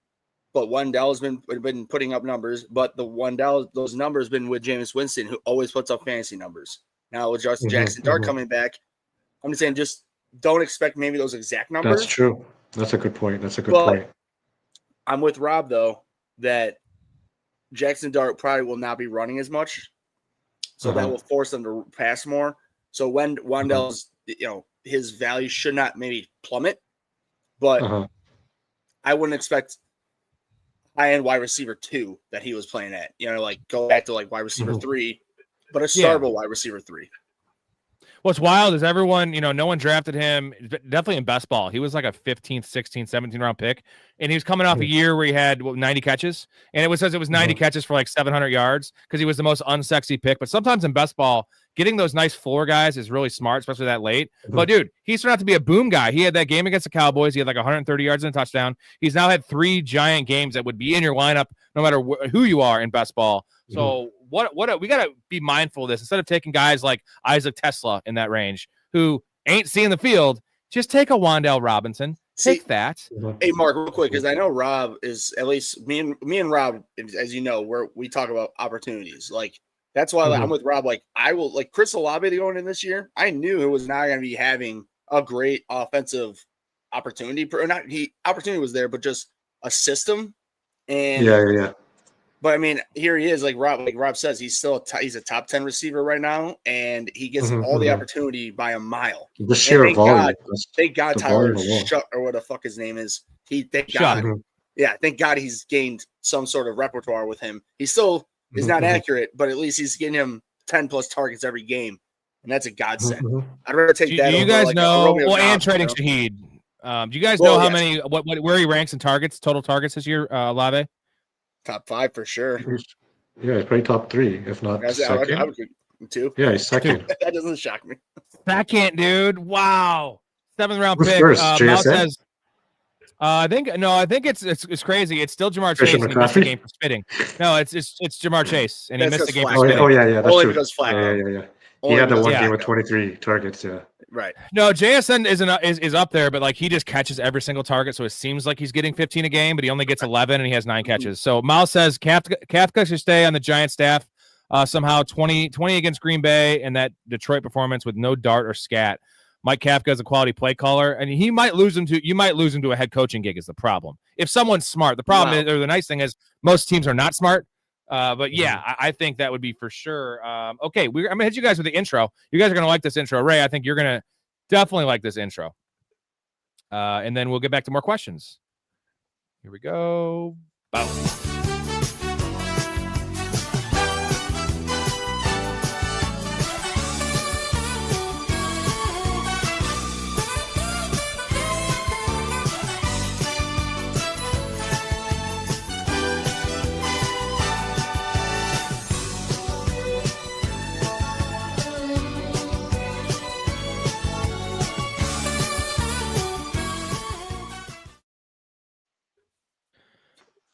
but Wan'Dale's been putting up numbers. But the Wan'Dale, those numbers been with Jameis Winston, who always puts up fantasy numbers. Now with Justin Jackson Dart coming back, I'm just saying, just don't expect maybe those exact numbers. That's true. That's a good point. That's a good point. I'm with Rob though that Jackson Dart probably will not be running as much, so that will force them to pass more. So when Wan'Dale's, his value should not maybe plummet, but I wouldn't expect high-end wide receiver 2 that he was playing at. Like go back to like wide receiver 3, but a startable wide receiver 3. What's wild is everyone, no one drafted him, definitely in best ball. He was like a 15th, 16th, 17th round pick. And he was coming off a year where he had 90 catches. And it says it was 90 catches for like 700 yards because he was the most unsexy pick. But sometimes in best ball, getting those nice floor guys is really smart, especially that late. But dude, he's turned out to be a boom guy. He had that game against the Cowboys. He had like 130 yards and a touchdown. He's now had 3 giant games that would be in your lineup no matter who you are in best ball. So what we got to be mindful of this. Instead of taking guys like Isaac Tesla in that range who ain't seeing the field, just take a Wan'Dale Robinson. Take that. Hey, Mark, real quick, because I know Rob is, at least me and Rob, as you know, we talk about opportunities. Like, that's why I'm with Rob. Like, I will, like, Chris Olave going in this year, I knew it was not going to be having a great offensive opportunity. Opportunity was there, but just a system. And yeah. But I mean, here he is, like Rob says, he's still he's a top 10 receiver right now, and he gets all the opportunity by a mile. The sheer volume. Thank God Tyler Shutt, or what the fuck his name is. Thank God he's gained some sort of repertoire with him. He still is not accurate, but at least he's getting him 10 plus targets every game, and that's a godsend. I'd rather take that. Do you guys know? Well, and trading Shaheed. Do you guys know how many? Where he ranks in targets, total targets this year, Olave? Top 5 for sure. Yeah, he's probably top 3, if not second. I would 2. Yeah, he's second. That doesn't shock me. Second, dude. Wow. 7th round pick. First, Mouse says, I think it's crazy. It's still Jamar Chase. And he missed the game for spitting. No, it's Jamar Chase, and he missed the game for spitting. Oh yeah, that's only true. Because Flacco. Yeah. He had the one game with 23 targets. Yeah. Right. No, JSN is up there, but like he just catches every single target, so it seems like he's getting 15 a game, but he only gets 11 and he has 9 catches. So Miles says Kafka should stay on the Giants staff. Somehow 20 against Green Bay and that Detroit performance with no dart or scat. Mike Kafka is a quality play caller, and you might lose him to a head coaching gig is the problem. If someone's smart, the problem is, or the nice thing is, most teams are not smart. But yeah, I think that would be for sure. Okay, I'm gonna hit you guys with the intro. You guys are gonna like this intro, Ray. I think you're gonna definitely like this intro. And then we'll get back to more questions. Here we go. Boom.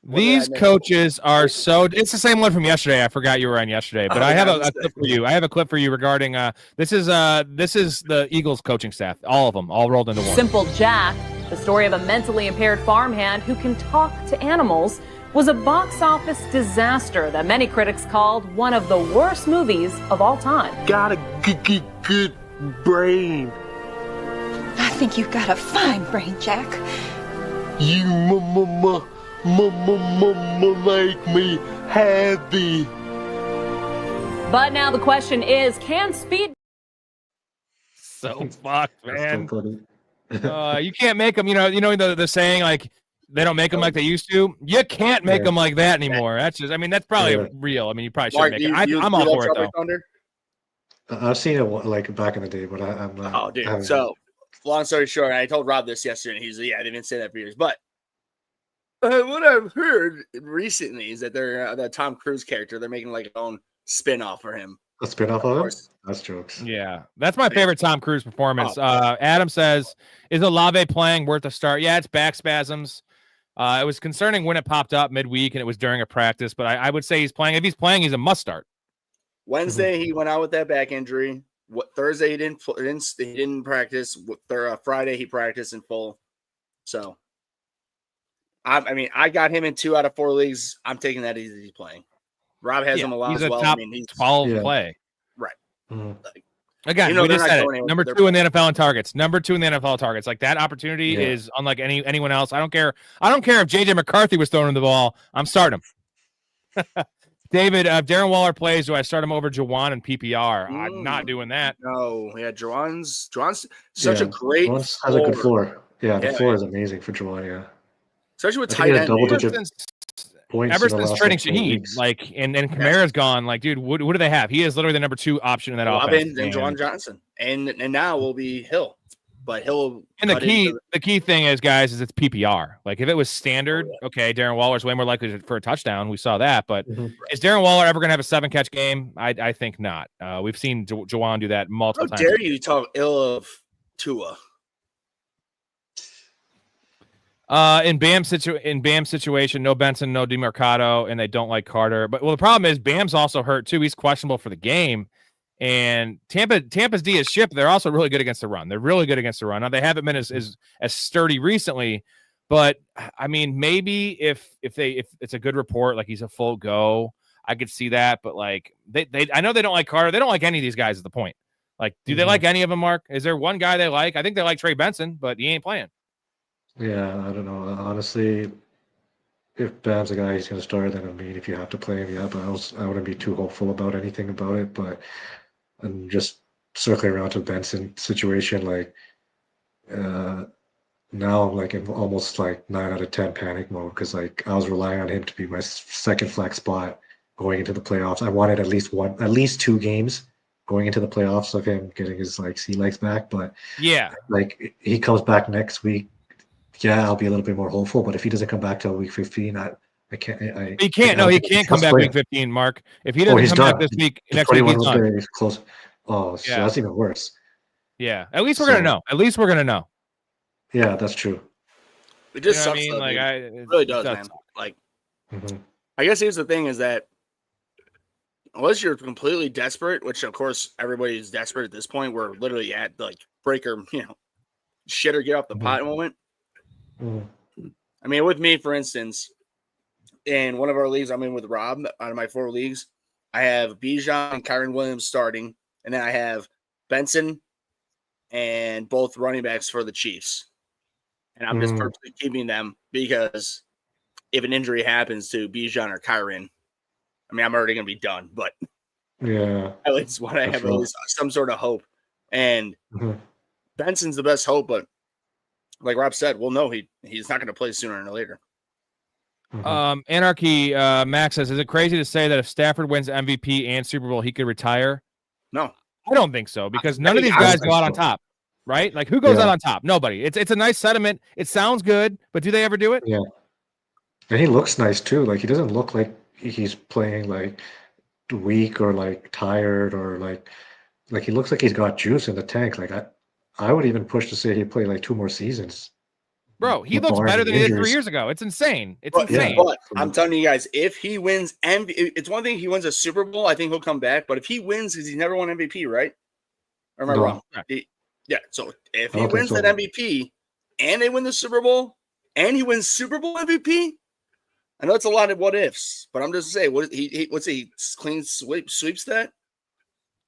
These coaches are so. It's the same one from yesterday. I forgot you were on yesterday, but I have a clip for you. I have a clip for you regarding. This is the Eagles coaching staff. All of them, all rolled into one. Simple Jack The story of a mentally impaired farmhand who can talk to animals was a box office disaster that many critics called one of the worst movies of all time. Got a good brain. I think you've got a fine brain, Jack. You make me happy. But now the question is, can Speed... So fucked, man. So funny. You can't make them, you know the saying, like, they don't make them like they used to. You can't make them like that anymore. That's just, I mean, that's probably real. I mean, you probably shouldn't make it. I'm all for it, though. Thunder? I've seen it like back in the day, but I'm not. Oh, dude. So, long story short, I told Rob this yesterday, and he's like, yeah, they've been saying that for years. But what I've heard recently is that they're the Tom Cruise character, they're making like their own spin-off for him. A spin-off of him? That's jokes. Yeah, that's my favorite Tom Cruise performance. Adam says, is Olave playing worth a start? Yeah, it's back spasms. It was concerning when it popped up midweek and it was during a practice, but I would say he's playing. If he's playing, he's a must start. Wednesday, he went out with that back injury. Thursday, he didn't practice. Friday, he practiced in full. So, I mean, I got him in 2 out of 4 leagues. I'm taking that as he's playing. Rob has him a lot as well. Top I mean, he's 12 play. Right. Mm-hmm. Again, we just said it. Number 2 in the NFL in targets. Number 2 in the NFL targets. Like, that opportunity is unlike anyone else. I don't care. I don't care if JJ McCarthy was throwing the ball. I'm starting him. David, if Darren Waller plays, do I start him over Juwan and PPR? I'm not doing that. No, yeah, Juwan's such a great. Juwan has a good floor. Yeah, the floor is amazing for Juwan. Yeah, especially with tight end. Ever since trading Shaheed, like, and Kamara's gone, like, dude, what do they have? He is literally the number 2 option in that offense. And Juwan Johnson, and now will be Hill, but Hill. And the key thing is, guys, is it's PPR. Like, if it was standard, okay, Darren Waller's way more likely for a touchdown. We saw that, but is Darren Waller ever going to have a 7-catch game? I think not. We've seen Juwan do that multiple times. How dare you talk ill of Tua? In Bam's situation, no Benson, no DeMarcado, and they don't like Carter. But the problem is Bam's also hurt too. He's questionable for the game. And Tampa's D is shipped. They're also really good against the run. They're really good against the run. Now they haven't been as sturdy recently, but I mean, maybe if it's a good report, like he's a full go, I could see that. But like I know they don't like Carter. They don't like any of these guys. Is the point? Like, do they like any of them? Mark, is there one guy they like? I think they like Trey Benson, but he ain't playing. Yeah, I don't know. Honestly, if Bam's a guy he's going to start, then I mean, if you have to play him, yeah. But I wouldn't be too hopeful about anything about it. But I'm just circling around to the Benson situation. Like, now I'm like in almost like 9 out of 10 panic mode because like I was relying on him to be my second flex spot going into the playoffs. I wanted at least 2 games going into the playoffs of him getting his like sea legs back. But yeah, like he comes back next week. Yeah, I'll be a little bit more hopeful, but if he doesn't come back till week 15, I can't. He can't. No, he can't come back week 15, Mark. If he doesn't come back this week, next week he's done. He's close. Oh, yeah. That's even worse. Yeah, at least we're gonna know. At least we're gonna know. Yeah, that's true. It just sucks. I mean, like, it really does, man. Like, I guess here's the thing: is that unless you're completely desperate, which of course everybody is desperate at this point, we're literally at like breaker, shit or get off the pot moment. I mean, with me, for instance, in one of our leagues I'm in with Rob, out of my 4 leagues, I have Bijan and Kyron Williams starting, and then I have Benson and both running backs for the Chiefs. And I'm just purposely keeping them because if an injury happens to Bijan or Kyron, I mean, I'm already going to be done, but yeah, at least when I have at least some sort of hope. And Benson's the best hope, but like Rob said, well, no, he's not going to play sooner or later. Anarchy Max says, is it crazy to say that if Stafford wins MVP and Super Bowl, he could retire? No, I don't think so because none of these guys go out on top, right? Like who goes out on top? Nobody. It's a nice sentiment. It sounds good, but do they ever do it? Yeah, and he looks nice too. Like he doesn't look like he's playing like weak or like tired or like he looks like he's got juice in the tank. Like I would even push to say he'd play like 2 more seasons. Bro, he looks better than he did 3 years ago. It's insane. It's insane. But I'm telling you guys, if he wins it's one thing if he wins a Super Bowl, I think he'll come back. But if he wins, because he never won MVP, right? Or am I wrong? Yeah. So if he wins that MVP, and they win the Super Bowl, and he wins Super Bowl MVP. I know it's a lot of what ifs, but I'm just saying, what's he clean sweeps that?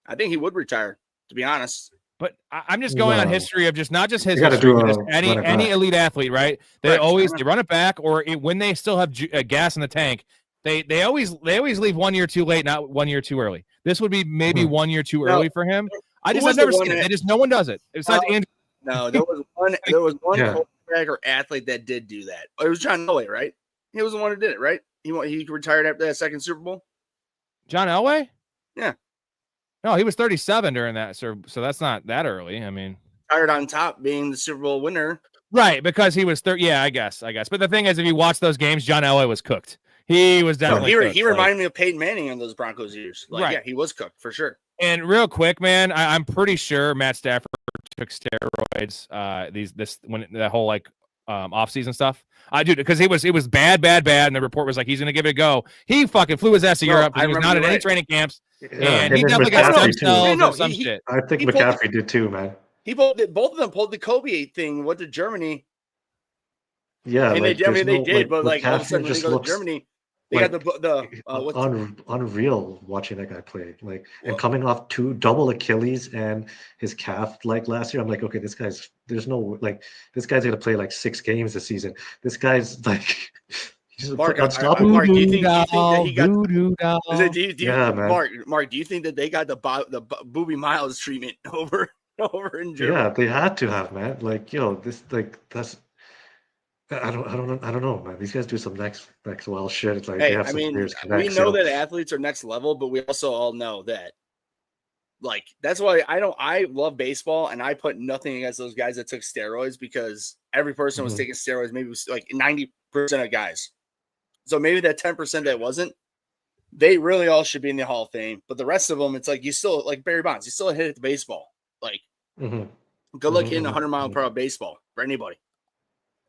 I think he would retire, to be honest. But I'm just going on history of not just his history, but just any elite athlete, right? They run it back, or when they still have gas in the tank, they always leave 1 year too late, not 1 year too early. This would be maybe 1 year too early for him. I've never seen it. No one does it. Besides Andrew. No, there was one quarterback or athlete that did do that. It was John Elway, right? He was the one who did it, right? He retired after that second Super Bowl. John Elway? Yeah. No, he was 37 during that, so that's not that early. I mean, retired on top, being the Super Bowl winner. Right, because he was 30. Yeah, I guess. But the thing is, if you watch those games, John Elway was cooked. He was definitely cooked. He reminded me of Peyton Manning in those Broncos years. Right. Yeah, he was cooked for sure. And real quick, man, I'm pretty sure Matt Stafford took steroids. When that whole offseason stuff. Dude, because it was bad, and the report was like he's gonna give it a go. He fucking flew his ass to Europe. He was not at any training camps, and he definitely got stem cells or some shit. I think McCaffrey did too, man. Both of them pulled the Kobe thing. Went to Germany. Yeah, and they did, but all of a sudden when they go to Germany, they got the unreal watching that guy play. And coming off 2 double Achilles and his calf last year, I'm like, okay, this guy's gonna play 6 games this season. This guy's Mark, Mark, do you think that he got Mark, do you think that they got the Booby Miles treatment over in Germany? Yeah, they had to have, man. That's I don't know, man. These guys do some next level shit. It's they have some serious connects. We know that athletes are next level, but we also all know that that's why I love baseball, and I put nothing against those guys that took steroids, because every person was taking steroids. Maybe it was 90% of guys. So maybe that 10% that wasn't, they really all should be in the Hall of Fame. But the rest of them, it's you still Barry Bonds, you still hit at the baseball. Good luck hitting 100-mile-per-hour baseball for anybody.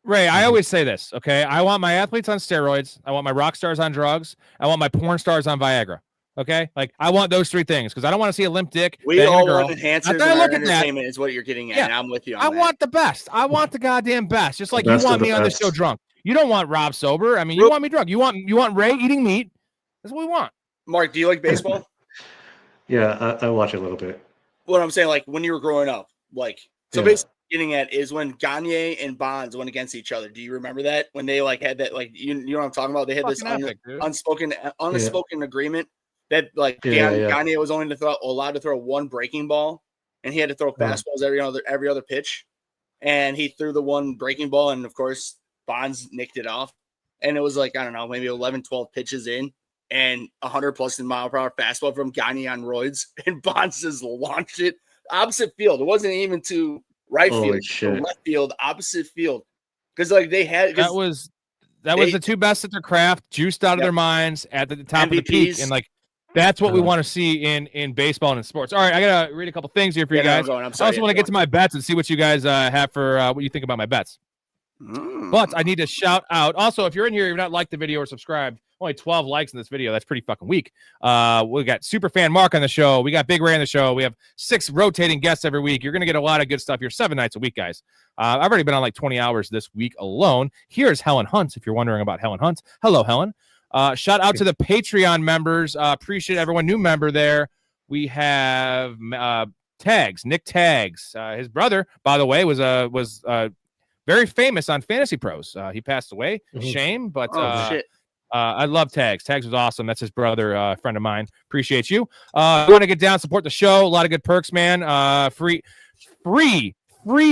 Ray, I always say this, okay? I want my athletes on steroids. I want my rock stars on drugs. I want my porn stars on Viagra. Okay? I want those 3 things, because I don't want to see a limp dick. We all want enhancers in our entertainment is what you're getting at. Yeah. And I'm with you on that. I want the best. I want the goddamn best. Just like you want me on the show drunk. You don't want Rob sober. I mean, you want me drunk. You want Ray eating meat. That's what we want. Mark, do you like baseball? Yeah, I watch a little bit. What I'm saying, when you were growing up, basically getting at is when Gagne and Bonds went against each other. Do you remember that? When they had that, you know what I'm talking about? They had this unspoken agreement that Gagne was only allowed to throw 1 breaking ball, and he had to throw fastballs every other pitch. And he threw the 1 breaking ball, and of course Bonds nicked it off. And it was I don't know, maybe 11, 12 pitches in, and 100+ mile-per-hour fastball from Gagne on roids, and Bonds just launched it opposite field. It wasn't even to right field, to left field, opposite field, because they had that was the 2 best at their craft, juiced out of their minds at the top of the peak, and that's what we want to see in baseball and in sports. All right, I gotta read a couple things here for you guys. I also want to get to my bets and see what you guys have for what you think about my bets. But I need to shout out. Also, if you're in here, you've not liked the video or subscribed, only 12 likes in this video. That's pretty fucking weak. We got Superfan Mark on the show. We got Big Ray on the show. We have 6 rotating guests every week. You're going to get a lot of good stuff here 7 nights a week, guys. I've already been on 20 hours this week alone. Here's Helen Hunt, if you're wondering about Helen Hunt. Hello, Helen. Shout out to the Patreon members. Appreciate everyone. New member there. We have Tags, Nick Tags. His brother, by the way, was very famous on Fantasy Pros. He passed away. Shame, but shit. I love Tags. Tags was awesome. That's his brother, friend of mine. Appreciate you. Want to get down, support the show. A lot of good perks, man. Free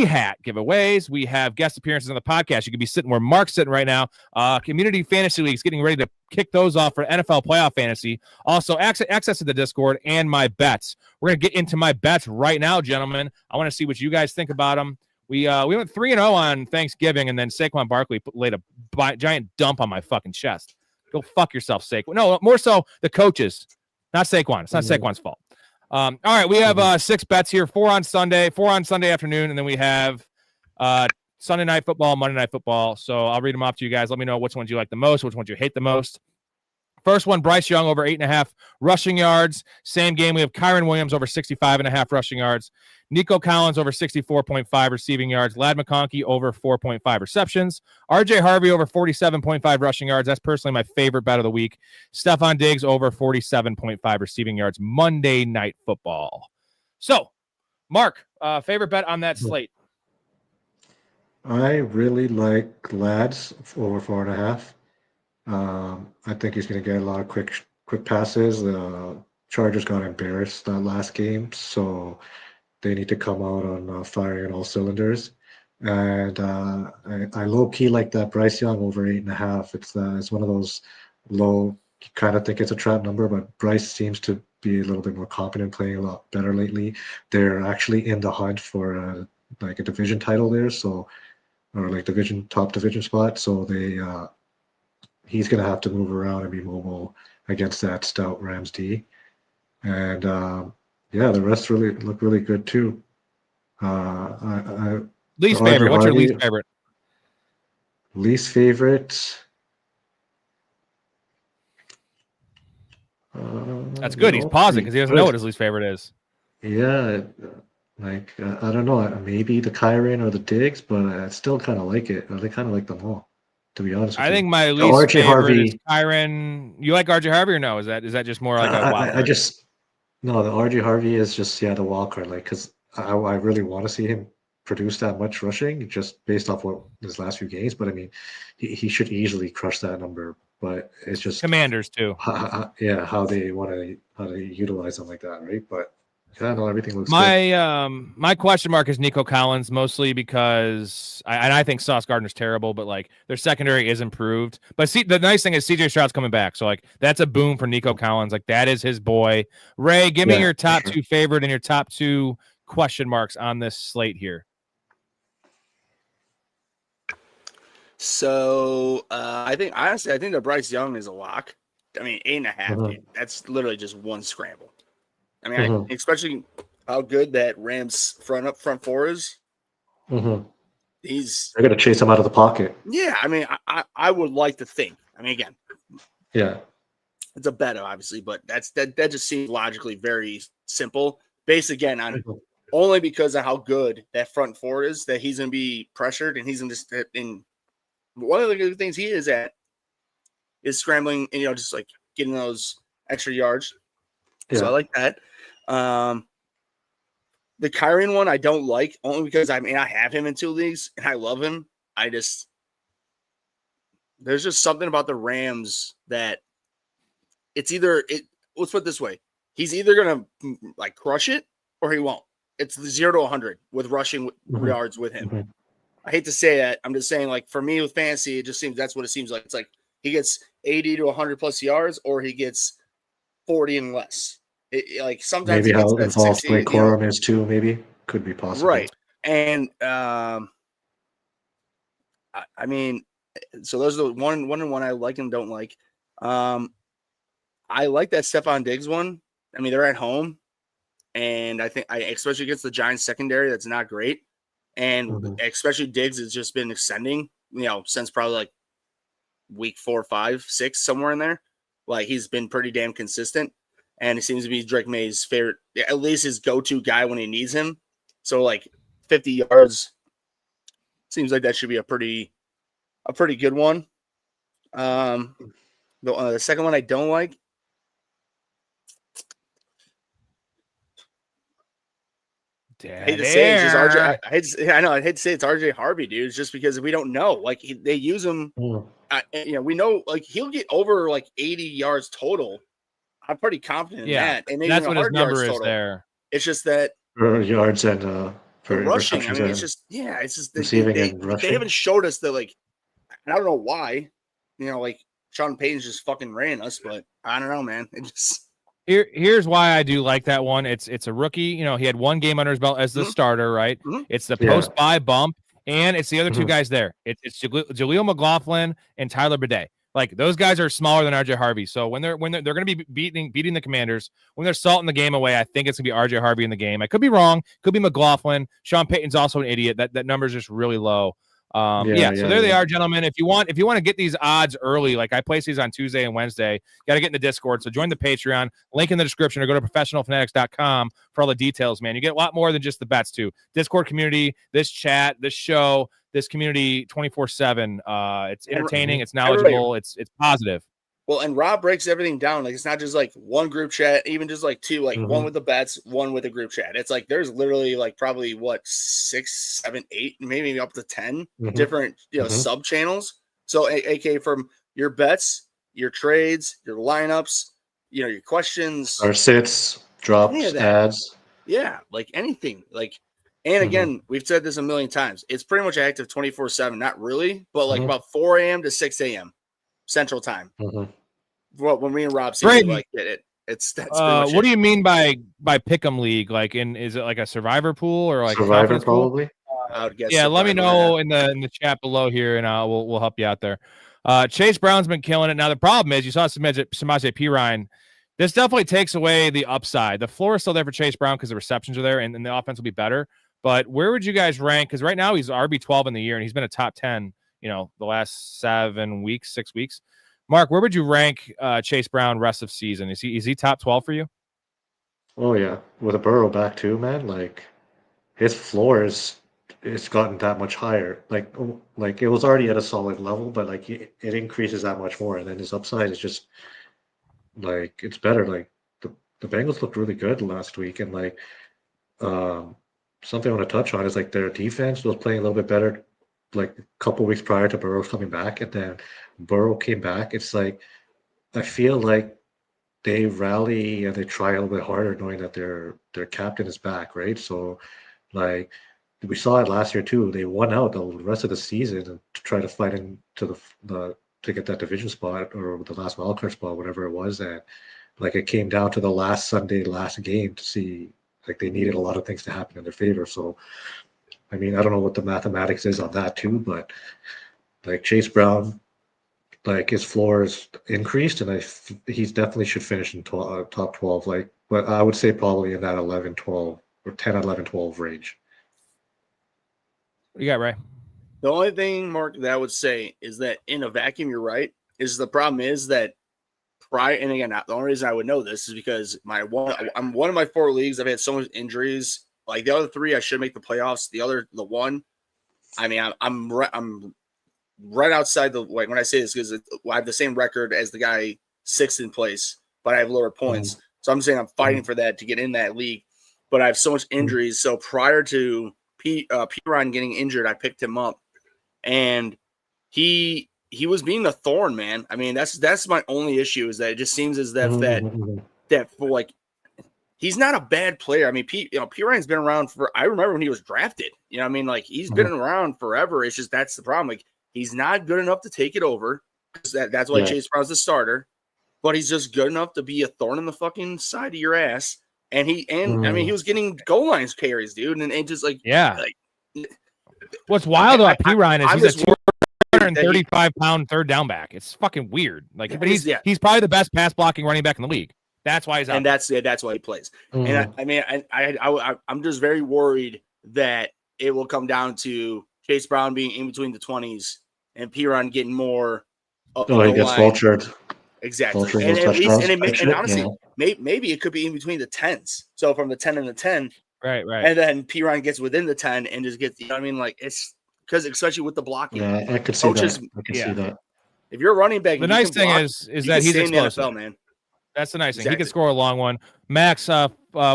hat giveaways. We have guest appearances on the podcast. You could be sitting where Mark's sitting right now. Community fantasy leagues getting ready to kick those off for NFL playoff fantasy. Also, access to the Discord and my bets. We're going to get into my bets right now, gentlemen. I want to see what you guys think about them. We went 3-0 on Thanksgiving, and then Saquon Barkley laid a giant dump on my fucking chest. Go fuck yourself, Saquon. No, more so the coaches, not Saquon. It's not Saquon's fault. All right, we have 6 bets here, 4 on Sunday afternoon, and then we have Sunday night football, Monday night football. So I'll read them off to you guys. Let me know which ones you like the most, which ones you hate the most. First one, Bryce Young over 8.5 rushing yards. Same game, we have Kyron Williams over 65.5 rushing yards. Nico Collins over 64.5 receiving yards. Ladd McConkey over 4.5 receptions. RJ Harvey over 47.5 rushing yards. That's personally my favorite bet of the week. Stephon Diggs over 47.5 receiving yards. Monday Night Football. So, Mark, favorite bet on that slate? I really like Ladd's over 4.5. I think he's going to get a lot of quick passes. The Chargers got embarrassed that last game, so they need to come out on firing on all cylinders. And I low key like that Bryce Young over 8.5. It's one of those low. You kind of think it's a trap number, but Bryce seems to be a little bit more confident, playing a lot better lately. They're actually in the hunt for like a division title there, so or like top division spot. So he's going to have to move around and be mobile against that stout Rams D. And the rest really look really good too. Least favorite. What's your least favorite? Least favorite. That's good. He's pausing because he doesn't know what his least favorite is. Yeah, like I don't know, maybe the Kyron or the Diggs, but I still kind of like it. I kind of like them all, to be honest. I think my least favorite is Kyron. You like RJ Harvey or no? Is that just more like a wild card? No, the RJ Harvey is just the wild card. Like, because I really want to see him produce that much rushing just based off what his last few games. But I mean, he should easily crush that number. But it's just Commanders too. How they want to utilize them like that, right? But yeah, no, everything looks good. My question mark is Nico Collins, mostly because I think Sauce Gardner's terrible, but like their secondary is improved. But see, the nice thing is CJ Stroud's coming back, so like that's a boom for Nico Collins. Like that is his boy. Ray, give me your top two favorite and your top two question marks on this slate here. So I think that Bryce Young is a lock. I mean, 8.5. Dude, that's literally just one scramble. I mean, especially how good that Rams front four is. They're going to chase him out of the pocket. Yeah, I mean, I would like to think. I mean, again, it's a bet, obviously, but that just seems logically very simple. Based again on only because of how good that front four is, that he's going to be pressured, and he's going to in one of the good things he is at is scrambling and just like getting those extra yards. Yeah. So I like that. The Kyron one I don't like, only because I have him in 2 leagues and I love him. There's just something about the Rams that let's put it this way. He's either gonna like crush it or he won't. It's the 0 to 100 with rushing yards with him. I hate to say that. I'm just saying, like, for me with fantasy, it just seems that's what it seems like. It's like he gets 80 to 100 plus yards or he gets 40 and less. Like sometimes maybe how involved Blake Corum is too. Maybe could be possible, right? And I mean, so those are the one and one I like and don't like. I like that Stephon Diggs one. I mean, they're at home, and I think especially against the Giants secondary, that's not great. And especially Diggs has just been ascending, since probably like week 4, 5, 6, somewhere in there. Like he's been pretty damn consistent. And it seems to be Drake May's favorite, at least his go-to guy when he needs him. So like 50 yards seems like that should be a pretty good one. The second one I don't like. I hate to say it's just RJ. I hate to say it's RJ Harvey, dude. It's just because we don't know. Like they use him. We know like he'll get over like 80 yards total. I'm pretty confident in that. And that's what his number is there. It's just that yards and for rushing. I mean, it's just receiving and rushing. They haven't showed us that, like, I don't know why. Like Sean Payton's just fucking ran us, but I don't know, man. It just here's why I do like that one. It's a rookie. He had 1 game under his belt as the starter, right? It's the post-bye bump, and it's the other 2 guys there. It's Jaleel McLaughlin and Tyler Bidet. Like those guys are smaller than RJ Harvey. So when they're going to be beating the Commanders, when they're salting the game away, I think it's going to be RJ Harvey in the game. I could be wrong. Could be McLaughlin. Sean Payton's also an idiot. That number is just really low. So there they are, gentlemen. If you want to get these odds early, like I place these on Tuesday and Wednesday, got to get in the Discord. So join the Patreon, link in the description, or go to professionalfanatics.com for all the details, man. You get a lot more than just the bets too. Discord community, this chat, this show, this community 24/7. It's entertaining, it's knowledgeable, it's positive. Well, and Rob breaks everything down. Like, it's not just like one group chat, even just like two, like one with the bets, one with a group chat. It's like there's literally like probably 6, 7, 8, maybe up to 10 different sub channels. So, AK, from your bets, your trades, your lineups, your questions, our sits, drops, ads. Yeah, like anything. Like, and again, we've said this a million times. It's pretty much active 24/7. Not really, but like about 4 a.m. to 6 a.m. Central Time. Well, when me and Rob see it, like that's pretty much what do you mean by Pick'em League? Like, is it like a survivor pool or like survivor probably? I would guess. Yeah, let me know in the chat below here, and we'll help you out there. Chase Brown's been killing it. Now the problem is, you saw Samaje Perine. This definitely takes away the upside. The floor is still there for Chase Brown because the receptions are there, and the offense will be better. But where would you guys rank? Because right now he's RB12 in the year, and he's been a top 10. The last 6 weeks. Mark, where would you rank Chase Brown rest of season? Is he top 12 for you? Oh yeah, with a Burrow back too, man. Like his floor it's gotten that much higher. Like it was already at a solid level, but like it increases that much more, and then his upside is just like it's better. Like the Bengals looked really good last week, and like something I want to touch on is like their defense was playing a little bit better. Like a couple weeks prior to Burrow coming back, and then Burrow came back. It's like I feel like they rally and they try a little bit harder, knowing that their captain is back, right? So, like we saw it last year too. They won out the rest of the season to try to fight into the to get that division spot or the last wildcard spot, whatever it was, and like it came down to the last game to see like they needed a lot of things to happen in their favor. So. I mean, I don't know what the mathematics is on that too, but like Chase Brown, like his floor is increased, and he's definitely should finish in top 12. Like, but I would say probably in that 11, 12 or 10, 11, 12 range. What you got, Ray? The only thing, Mark, that I would say is that in a vacuum, you're right. Is the problem is that and again, the only reason I would know this is because I'm one of my 4 leagues. I've had so much injuries. Like the other 3, I should make the playoffs. The one, I mean, I'm right outside the like when I say this because I have the same record as the guy 6th in place, but I have lower points. So I'm saying I'm fighting for that to get in that league. But I have so much injuries. So prior to Perine getting injured, I picked him up, and he was being a thorn, man. I mean, that's my only issue is that it just seems as if that for like. He's not a bad player. I mean, Perine's been around I remember when he was drafted. You know what I mean? Like, he's been around forever. It's just that's the problem. Like, he's not good enough to take it over. That's why Chase Brown's the starter. But he's just good enough to be a thorn in the fucking side of your ass. And I mean, he was getting goal lines carries, dude. And just like, what's wild about Perine is he's a 235-pound third down back. It's fucking weird. Like, but he's probably the best pass blocking running back in the league. That's why he's out. And that's why he plays. And I mean, I'm just very worried that it will come down to Chase Brown being in between the 20s and Perine getting more. He gets vultured. Exactly. And honestly, maybe it could be in between the 10s. So from the 10 and the 10. Right. And then Perine gets within the 10 and just gets, you know what I mean? Like, it's because especially with the blocking. Yeah, I could see that. I could see that. If you're a running back, the nice thing is that he's explosive. NFL, man. That's the nice thing. He can score a long one. Max,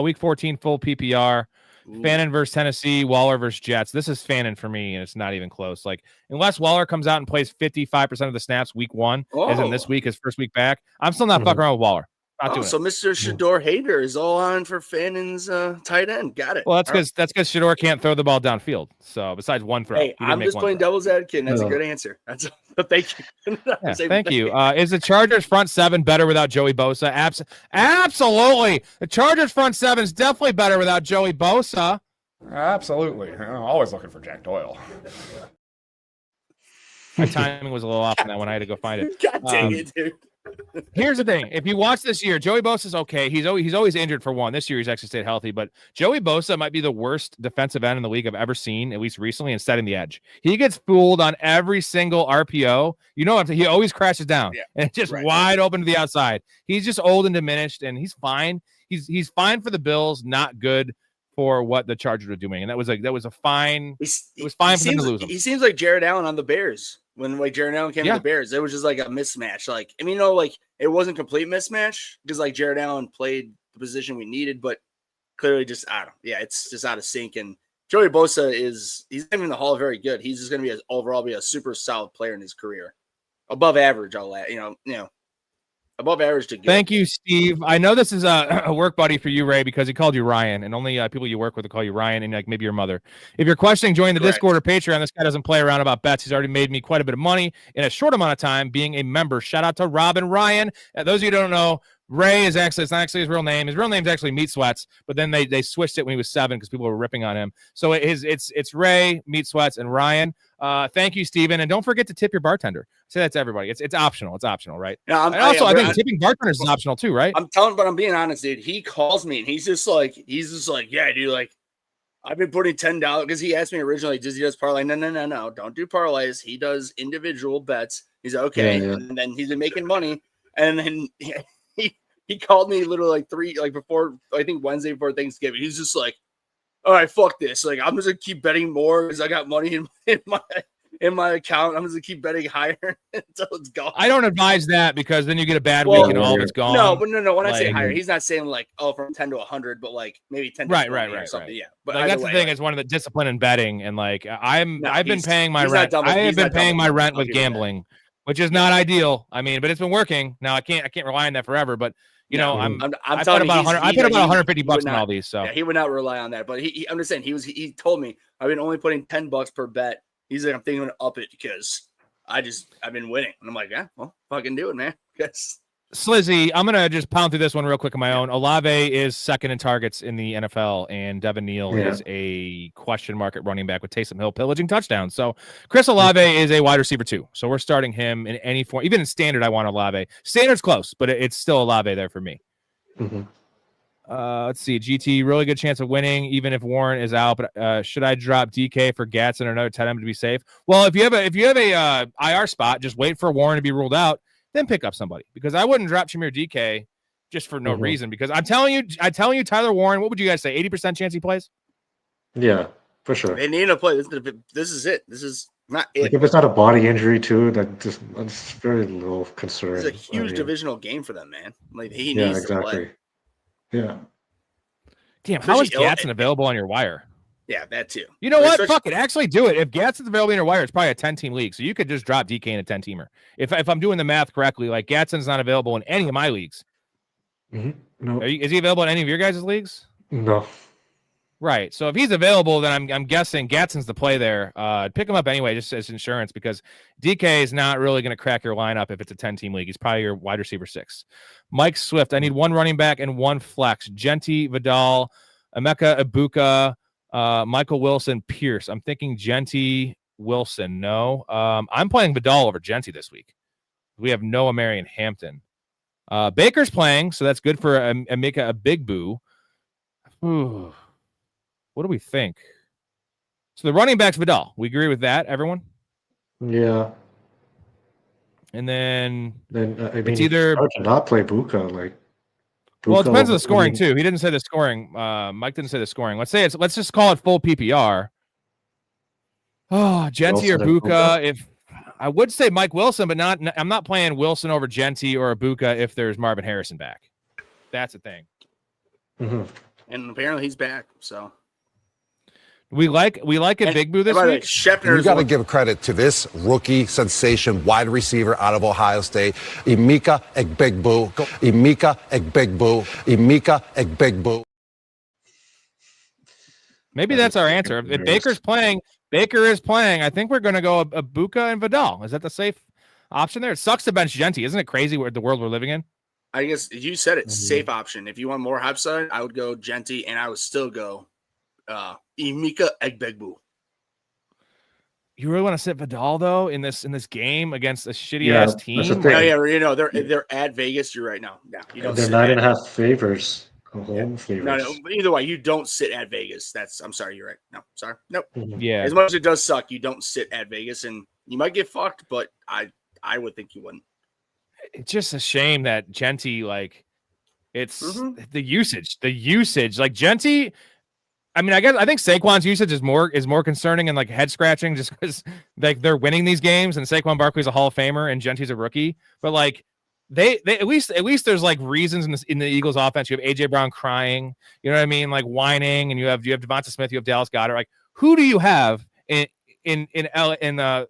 week 14, full PPR. Ooh. Fannin versus Tennessee, Waller versus Jets. This is Fannin for me, and it's not even close. Like, unless Waller comes out and plays 55% of the snaps week 1, as in this week, his first week back, I'm still not fucking around with Waller. So Mr. Shador Hader is all on for Fannin's tight end. Got it. Well, that's because Shador can't throw the ball downfield. So besides one throw, hey, I'm just playing devil's advocate. And that's a good answer. That's thank you. Thank you. Is the Chargers front 7 better without Joey Bosa? Absolutely. The Chargers front 7 is definitely better without Joey Bosa. Absolutely. I'm always looking for Jack Doyle. My timing was a little off on that one. I had to go find it. God dang it, dude. Here's the thing: if you watch this year, Joey Bosa's okay. He's always injured for one. This year, he's actually stayed healthy. But Joey Bosa might be the worst defensive end in the league I've ever seen, at least recently, in setting the edge. He gets fooled on every single RPO. You know, he always crashes down, and it's just wide open to the outside. He's just old and diminished, and he's fine. He's fine for the Bills, not good for what the Chargers were doing, and that was a fine. It was fine for them to lose him. He seems like Jared Allen on the Bears. When like Jared Allen came to the Bears, it was just like a mismatch. Like, I mean, like it wasn't complete mismatch because like Jared Allen played the position we needed, but clearly just I don't know. Yeah, it's just out of sync. And Joey Bosa he's not even in the Hall very good. He's just going to be overall a super solid player in his career, above average. Above average to good. Thank you, Steve. I know this is a work buddy for you, Ray, because he called you Ryan, and only people you work with will call you Ryan, and like maybe your mother. If you're questioning joining the Discord or Patreon, this guy doesn't play around about bets. He's already made me quite a bit of money in a short amount of time being a member. Shout out to Rob and Ryan. Those of you who don't know, Ray is it's not actually his real name. His real name is actually Meat Sweats, but then they switched it when he was 7 because people were ripping on him. So it's Ray, Meat Sweats, and Ryan. Thank you, Steven. And don't forget to tip your bartender. Say that to everybody. It's optional. It's optional, right? Yeah, I think tipping bartenders is optional too, right? I'm being honest, dude. He calls me and he's just like, yeah, dude, like I've been putting $10 because he asked me originally, does he does parlay? No, don't do parlays. He does individual bets. He's like, okay. Yeah. And then he's been making money. And then he called me literally before, I think Wednesday before Thanksgiving. He's just like, all right, fuck this. Like, I'm just gonna keep betting more because I got money in my account. I'm just gonna keep betting higher until it's gone. I don't advise that because then you get a bad week and all of it's gone. No, but no. When I say higher, he's not saying like, from 10 to 100, but like maybe 10 to 20 or something. Right. Yeah, but like, that's the thing. It's one of the discipline in betting, and like I've been paying my rent. I have been paying my rent with gambling, which is not ideal. I mean, but it's been working. Now I can't rely on that forever, but. I put about $150 on all these. So he would not rely on that. But I'm just saying he told me I've been only putting $10 per bet. He's like, I'm thinking to up it because I've been winning. And I'm like, yeah, well, fucking do it, man. Because Slizzy, I'm gonna just pound through this one real quick on my own. Olave is second in targets in the NFL, and Devin Neal is a question mark at running back with Taysom Hill pillaging touchdowns. So Chris Olave is a wide receiver too. So we're starting him in any form, even in standard. I want Olave. Standard's close, but it's still Olave there for me. Mm-hmm. Let's see. GT, really good chance of winning, even if Warren is out. But should I drop DK for Gatson or another tight end to be safe? Well, if you have a IR spot, just wait for Warren to be ruled out. Then pick up somebody, because I wouldn't drop Shamir DK just for no reason. Because I'm telling you, Tyler Warren, what would you guys say? 80% chance he plays? Yeah, for sure. They need to play. This is it. This is not it. Like if it's not a body injury too, that's very little concern. It's a huge divisional game for them, man. Like he needs to play. Yeah. Damn, how is Gatson available on your wire? Yeah, that too. You know what? Fuck it. Actually do it. If Gatson's available in your wire, it's probably a 10-team league. So you could just drop DK in a 10-teamer. If I'm doing the math correctly, like Gatson's not available in any of my leagues. Mm-hmm. No. Is he available in any of your guys' leagues? No. Right. So if he's available, then I'm guessing Gatson's the play there. Pick him up anyway, just as insurance, because DK is not really going to crack your lineup if it's a 10-team league. He's probably your wide receiver 6. Mike Swift. I need one running back and one flex. Genty, Vidal, Emeka Ibuka, Michael Wilson, Pierce. I'm thinking Genty, Wilson. No. I'm playing Vidal over Genty this week. We have Noah Marion Hampton. Baker's playing, so that's good for Emeka Abigbu. What do we think? So the running back's Vidal. We agree with that, everyone? Yeah. And then it's either hard to not play Buka. Like, well, it depends on the scoring too. He didn't say the scoring. Mike didn't say the scoring. Let's just call it full PPR. Oh, Genty or Buka. If I would say Mike Wilson, but I'm not playing Wilson over Genty or Ibuka if there's Marvin Harrison back. That's the thing. Mm-hmm. And apparently he's back. So we like a Big Boo this week. You got to give credit to this rookie sensation wide receiver out of Ohio State, Emeka Egbegboo. Emeka Egbegboo. Emeka Egbegboo. Maybe that's our answer. If Baker is playing. I think we're going to go Ibuka and Vidal. Is that the safe option there? It sucks to bench Genty. Isn't it crazy the world we're living in? I guess you said it. Safe option. If you want more upside, I would go Genty, and I would still go Emeka Egbegboo. You really want to sit Vidal though in this game against a shitty ass team? No, yeah, they're at Vegas. You're right now. No, you don't. They're 9.5 favors. Home favors. No. Either way, you don't sit at Vegas. I'm sorry. You're right. No, sorry. Nope. Yeah. As much as it does suck, you don't sit at Vegas, and you might get fucked, but I would think you wouldn't. It's just a shame that Genty, like, it's the usage. Like Genty, I mean, I think Saquon's usage is more concerning and like head scratching, just because like they're winning these games, and Saquon Barkley's a Hall of Famer and Genty's a rookie. But like they at least there's like reasons in the Eagles offense. You have AJ Brown crying, you know what I mean, like whining, and you have Devonta Smith, you have Dallas Goedert. Like, who do you have in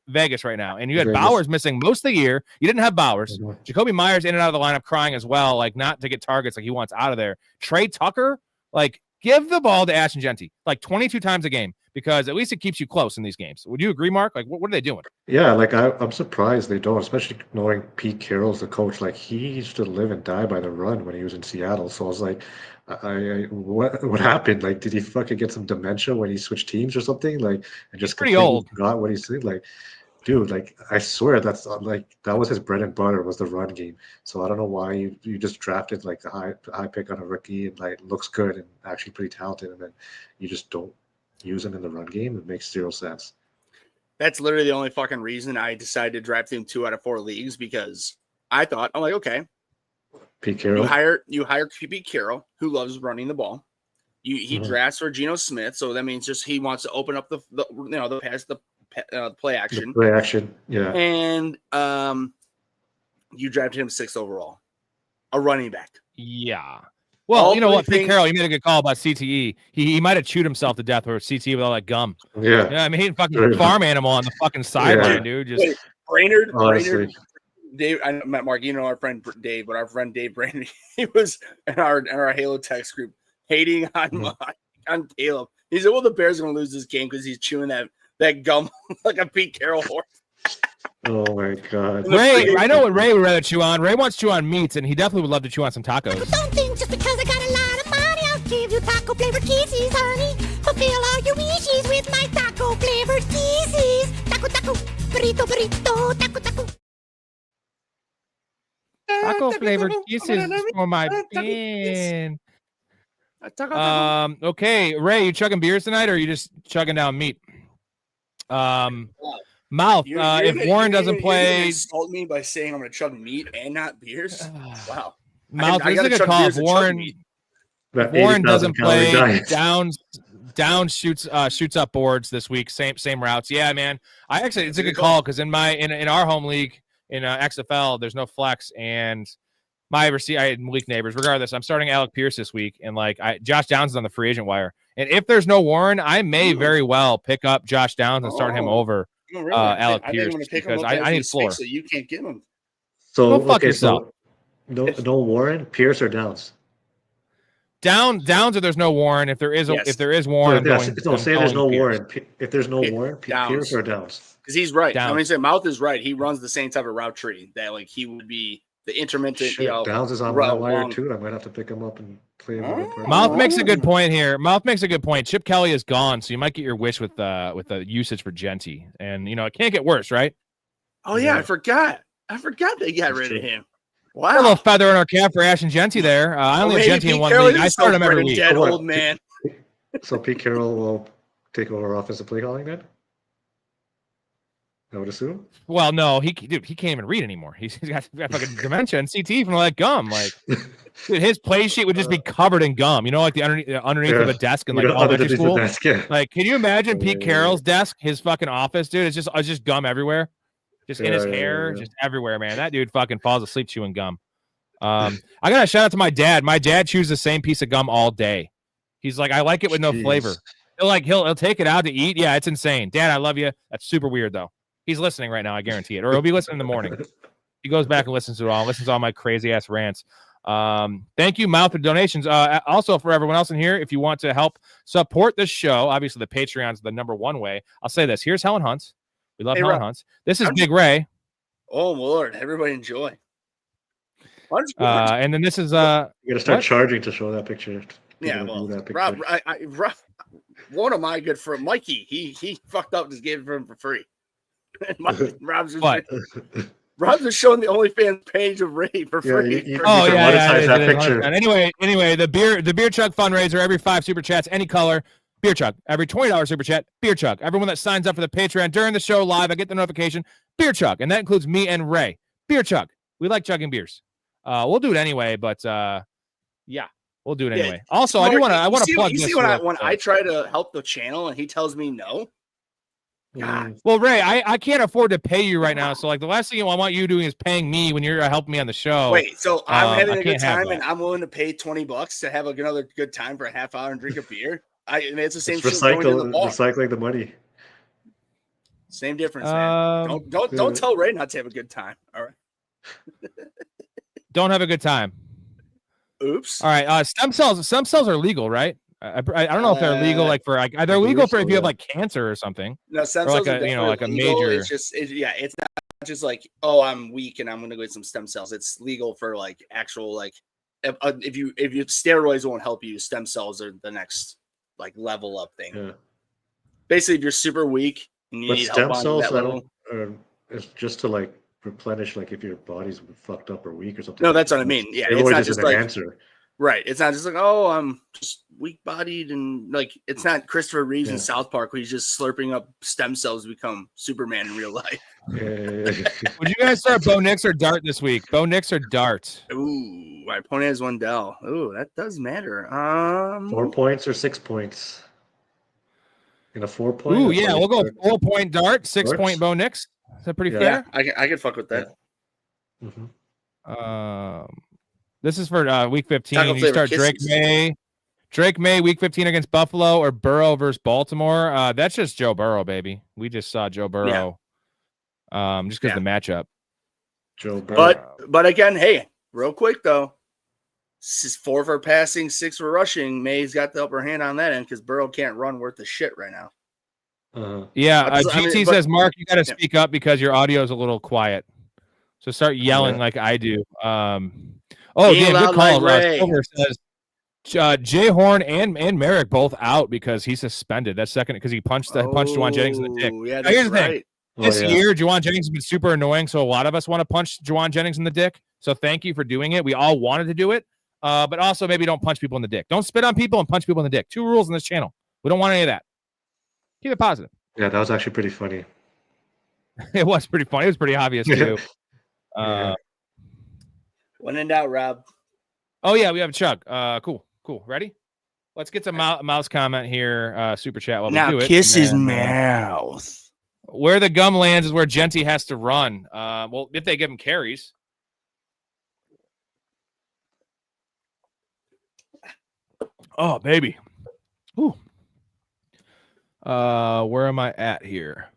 Vegas right now? And you had Bowers missing most of the year. You didn't have Bowers. Jacoby Myers in and out of the lineup crying as well, like not to get targets, like he wants out of there. Trey Tucker, like, give the ball to Ashton Genty like 22 times a game, because at least it keeps you close in these games. Would you agree, Mark? Like, what are they doing? Yeah, like I'm surprised they don't, especially knowing Pete Carroll's the coach. Like, he used to live and die by the run when he was in Seattle. So I was like, what happened? Like, did he fucking get some dementia when he switched teams or something? Like, and just pretty old. Forgot what he said. Like, dude, like, I swear that was his bread and butter, was the run game. So I don't know why you just drafted like the high pick on a rookie and like looks good and actually pretty talented, and then you just don't use him in the run game. It makes zero sense. That's literally the only fucking reason I decided to draft him 2 out of 4 leagues, because I'm like, okay, Pete Carroll. You hire Pete Carroll, who loves running the ball. He drafts for Geno Smith, so that means just he wants to open up the play action. Play action, yeah. And you drafted him 6th overall, a running back. Yeah. Well, you know what, Pete Carroll, he made a good call about CTE. He might have chewed himself to death with CTE with all that gum. Yeah. I mean, fucking farm animal on the fucking sideline, dude. Just Brainerd, Dave, I met Mark, you know our friend Dave, but our friend Dave Brainerd, he was in our Halo text group hating on Caleb. He said, well, the Bears are going to lose this game because he's chewing that gum like a Pete Carroll horse. Oh my God. Ray, I know what Ray would rather chew on. Ray wants to chew on meats, and he definitely would love to chew on some tacos. Don't think just because I got a lot of money, I'll give you taco flavored kisses, honey. Fulfill all your wishes with my taco flavored kisses. Taco, burrito, taco, taco. Taco flavored kisses for my bin. Okay, Ray, you chugging beers tonight, or are you just chugging down meat? Mouth. If Warren doesn't play, insult me by saying I'm going to chug meat and not beers. Wow. Mouth. This is a good call. If Warren doesn't play, down shoots up boards this week. Same routes. Yeah, man. It's a good call, because in our home league in XFL, there's no flex, and I had Malik Neighbors. Regardless, I'm starting Alec Pierce this week, and Josh Downs is on the free agent wire. And if there's no Warren, I may very well pick up Josh Downs and start him over Alec Pierce, because I need floor. So you can't get him. So go fuck yourself. So no Warren, Pierce or Downs? Downs, or there's no Warren. If there is Warren, say there's no Warren. If there's no Warren, Pierce or Downs? Because he's right. Downs. I mean, say Mouth is right. He runs the same type of route tree that he would be the intermittent. Downs is on my wire too. I might have to pick him up and play him. Mouth makes a good point here. Chip Kelly is gone, so you might get your wish with the usage for Genty, and it can't get worse, right? Oh yeah, I forgot they got rid of him. Wow, a little feather in our cap for Ashton Genty there. I only have Genty in one league. I start him every week. Dead old man. So Pete Carroll will take over offensive play calling then? I would assume. Well, no, he can't even read anymore. He's got fucking dementia and CT from all that gum. Like, dude, his play sheet would just be covered in gum. Like the underneath of a desk in elementary school. Like, can you imagine Pete Carroll's desk, his fucking office, dude? It's just gum everywhere, just in his hair, just everywhere, man. That dude fucking falls asleep chewing gum. I got a shout out to my dad. My dad chews the same piece of gum all day. He's like, I like it with no flavor. He'll take it out to eat. Yeah, it's insane. Dad, I love you. That's super weird though. He's listening right now, I guarantee it. Or he'll be listening in the morning. He goes back and listens to it all. Listens to all my crazy ass rants. Thank you, Mouth, for donations. Also, for everyone else in here, if you want to help support this show, obviously the Patreon's the number one way. I'll say this. Here's Helen Hunt. We love Helen Hunt. This is Big Ray. Oh Lord, everybody enjoy. And then this is you gotta start charging to show that picture. Yeah, well, Rob, one of my good friends, Mikey, he fucked up, just gave it for him for free. Rob's just What? Rob's just showing the OnlyFans page of Ray for free. you Oh can yeah, monetize that it is picture. 100%. Anyway, the beer chug fundraiser every 5 super chats, any color, beer chug. Every $20 super chat, beer chug. Everyone that signs up for the Patreon during the show live, I get the notification, beer chug, and that includes me and Ray. Beer chug. We like chugging beers. We'll do it anyway, but yeah, we'll do it anyway. Yeah, also, Mark, I want to plug you this. See when I try to help the channel and he tells me no. God. Well, Ray, I can't afford to pay you right now. So, like, the last thing I want you doing is paying me when you're helping me on the show. Wait, so I'm having a good can't time and I'm willing to pay $20 to have another good time for a half hour and drink a beer? It's the same It's shit going to the bar. recycling the money. Same difference, man. Don't tell Ray not to have a good time. All right. Don't have a good time. Oops. All right. Stem cells are legal, right? I don't know if they're legal, like for like they're legal for if you have like cancer or something. No, stem or cells like are like a legal. major. It's just it's not just like, oh, I'm weak and I'm gonna go get some stem cells. It's legal for like actual like if you steroids won't help you, stem cells are the next like level up thing. Yeah. Basically, if you're super weak and you need help on that level, it's just to like replenish, like if your body's fucked up or weak or something. No, that's what I mean. Yeah, it's not just like answer. Right. It's not just like, oh, I'm just weak-bodied and like it's not Christopher Reeves in South Park where he's just slurping up stem cells to become Superman in real life. Would you guys start Bo Nix or Dart this week? Bo Nix or Dart? Ooh, my opponent has Wendell. Ooh, that does matter. 4 points or 6 points? In a 4 point? Ooh, yeah, we'll go 4 point Dart, 6 point Bo Nix. Is that pretty fair? Yeah, I can fuck with that. Yeah. Mm-hmm. This is for week 15. You start Drake May week 15 against Buffalo or Burrow versus Baltimore. That's just Joe Burrow, baby. We just saw Joe Burrow. Just because the matchup. Joe Burrow. But again, hey, real quick though, 4 for passing, 6 for rushing. May's got the upper hand on that end because Burrow can't run worth the shit right now. GT says, Mark, you got to speak up because your audio is a little quiet. So start yelling like I do. Damn, good call. Silver says Jay Horn and Merrick both out because he's suspended. That's second because he punched Juwan Jennings in the dick. Yeah, here's the thing. This year, Juwan Jennings has been super annoying, so a lot of us want to punch Juwan Jennings in the dick. So thank you for doing it. We all wanted to do it, but also maybe don't punch people in the dick. Don't spit on people and punch people in the dick. 2 rules in this channel. We don't want any of that. Keep it positive. Yeah, that was actually pretty funny. It was pretty funny. It was pretty obvious too. When in doubt, Rob. Oh yeah, we have a chug. Cool. Ready? Let's get some mouse comment here. Super chat while we do it. Now kiss his mouth. Where the gum lands is where Genty has to run. Well, if they give him carries. Oh baby. Ooh. Where am I at here?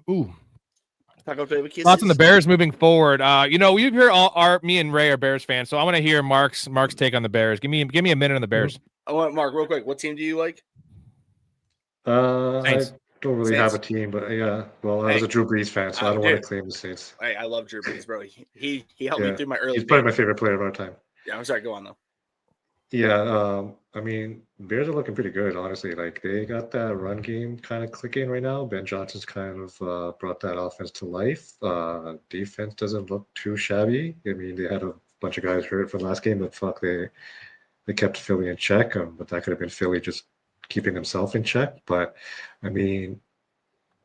Ooh. Thoughts on the Bears moving forward. We've heard me and Ray are Bears fans, so I want to hear Mark's take on the Bears. Give me a minute on the Bears. I want Mark real quick. What team do you like? Saints. I don't really have a team, but yeah. Well, I was a Drew Brees fan, so I don't want to claim the Saints. I love Drew Brees, bro. He helped me through my early. He's probably my favorite player of our time. Yeah, I'm sorry. Go on though. Yeah, I mean, Bears are looking pretty good, honestly. Like they got that run game kind of clicking right now. Ben Johnson's kind of brought that offense to life. Defense doesn't look too shabby. I mean, they had a bunch of guys hurt from last game, but fuck, they kept Philly in check. But that could have been Philly just keeping himself in check. But I mean,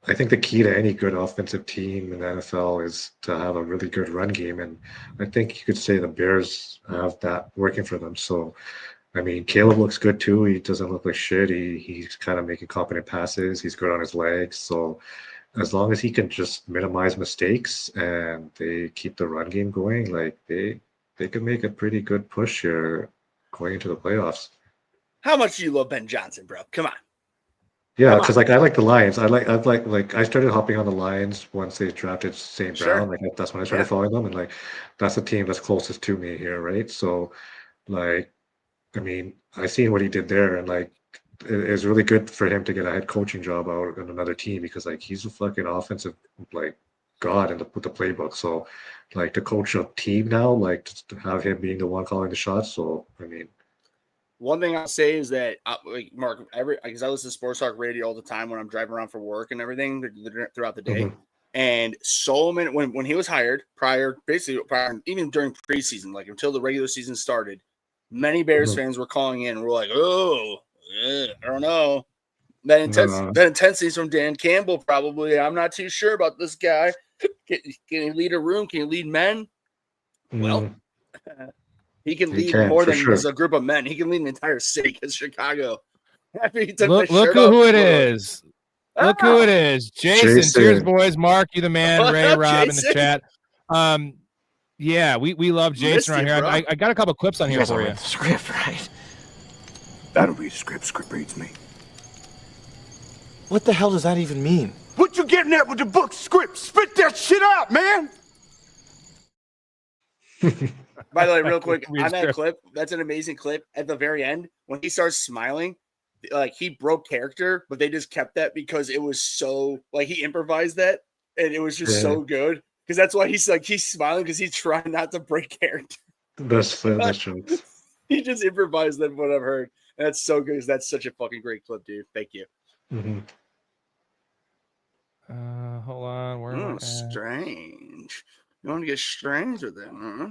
I think the key to any good offensive team in the NFL is to have a really good run game. And I think you could say the Bears have that working for them. So, I mean, Caleb looks good too. He doesn't look like shit. He's kind of making competent passes. He's good on his legs. So as long as he can just minimize mistakes and they keep the run game going, like they could make a pretty good push here going into the playoffs. How much do you love Ben Johnson, bro? Come on. Yeah, because like I like the Lions. I started hopping on the Lions once they drafted St. Brown. Like that's when I started following them, and like that's the team that's closest to me here, right? So, like, I mean, I seen what he did there, and like it's really good for him to get a head coaching job out in another team because like he's a fucking offensive like god with the playbook. So, like to coach a team now, like just to have him being the one calling the shots. So, I mean. One thing I'll say is that, like Mark, because I listen to Sports Talk Radio all the time when I'm driving around for work and everything throughout the day. Mm-hmm. And so many when he was hired prior, even during preseason, like until the regular season started, many Bears fans were calling in and were like, "Oh, I don't know." That intensity from Dan Campbell, probably. I'm not too sure about this guy. Can he lead a room? Can he lead men? Well, he can lead more than just a group of men. He can lead an entire city because Chicago. After he took look who it is. Look who it is. Jason. Cheers, boys. Mark, you the man. Ray, Rob in the chat. Yeah, we love Jason around here. I got a couple clips on here for you. The script, right? That'll be the script. Script reads me. What the hell does that even mean? What you getting at with the book script? Spit that shit out, man! By the way, real quick, on that clip, that's an amazing clip. At the very end, when he starts smiling, like he broke character, but they just kept that because it was so like he improvised that, and it was just so good. Because that's why he's smiling because he's trying not to break character. That's jokes. He just improvised that. What I've heard, and that's so good. That's such a fucking great clip, dude. Thank you. Hold on. Where strange. You want to get strange with it, huh?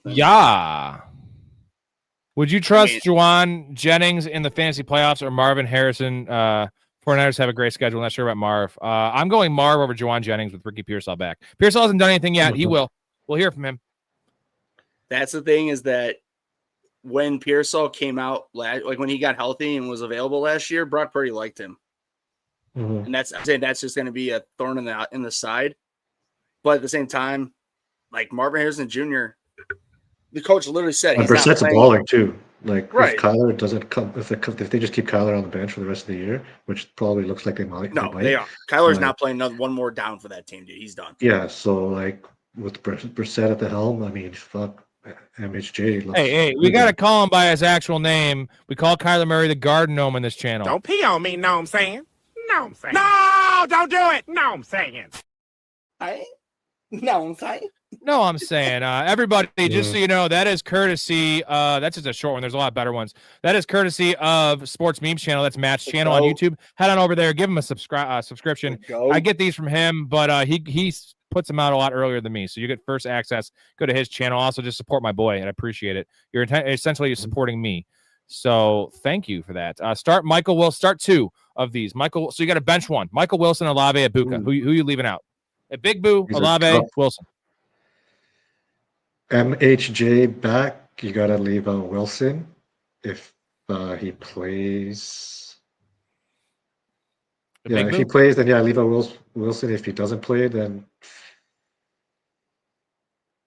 Yeah. Would you trust Juwan Jennings in the fantasy playoffs or Marvin Harrison? 49ers have a great schedule. Not sure about Marv. I'm going Marv over Juwan Jennings with Ricky Pearsall back. Pearsall hasn't done anything yet. He will. We'll hear from him. That's the thing is that when Pearsall came out, like when he got healthy and was available last year, Brock Purdy liked him. And I'm saying that's just going to be a thorn in the side. But at the same time, like Marvin Harrison Jr., the coach literally said he's Brissett's not balling too. Like if Kyler doesn't come, if they just keep Kyler on the bench for the rest of the year, which probably looks like they might. No, they are. Kyler's not playing one more down for that team, dude. He's done. Yeah, so like with Brissett at the helm, I mean, fuck. MHJ. Hey, we got to call him by his actual name. We call Kyler Murray the garden gnome in this channel. Don't pee on me, know I'm saying? No, I'm saying. No, don't do it. No, I'm saying. No, I'm saying. Everybody, just so you know, that is courtesy. That's just a short one. There's a lot better ones. That is courtesy of Sports Memes channel. That's Matt's channel on YouTube. Head on over there. Give him a subscription. I get these from him, but he puts them out a lot earlier than me, so you get first access. Go to his channel. Also, just support my boy, and I appreciate it. You're essentially supporting me, so thank you for that. Start Michael Wilson. Start two of these, Michael. So you got to bench one. Michael Wilson, Olave, Ibuka. Who you leaving out? A Big Boo, Olave, Wilson. MHJ back. You got to leave out Wilson if he plays. If he plays, then leave out Wilson. If he doesn't play, then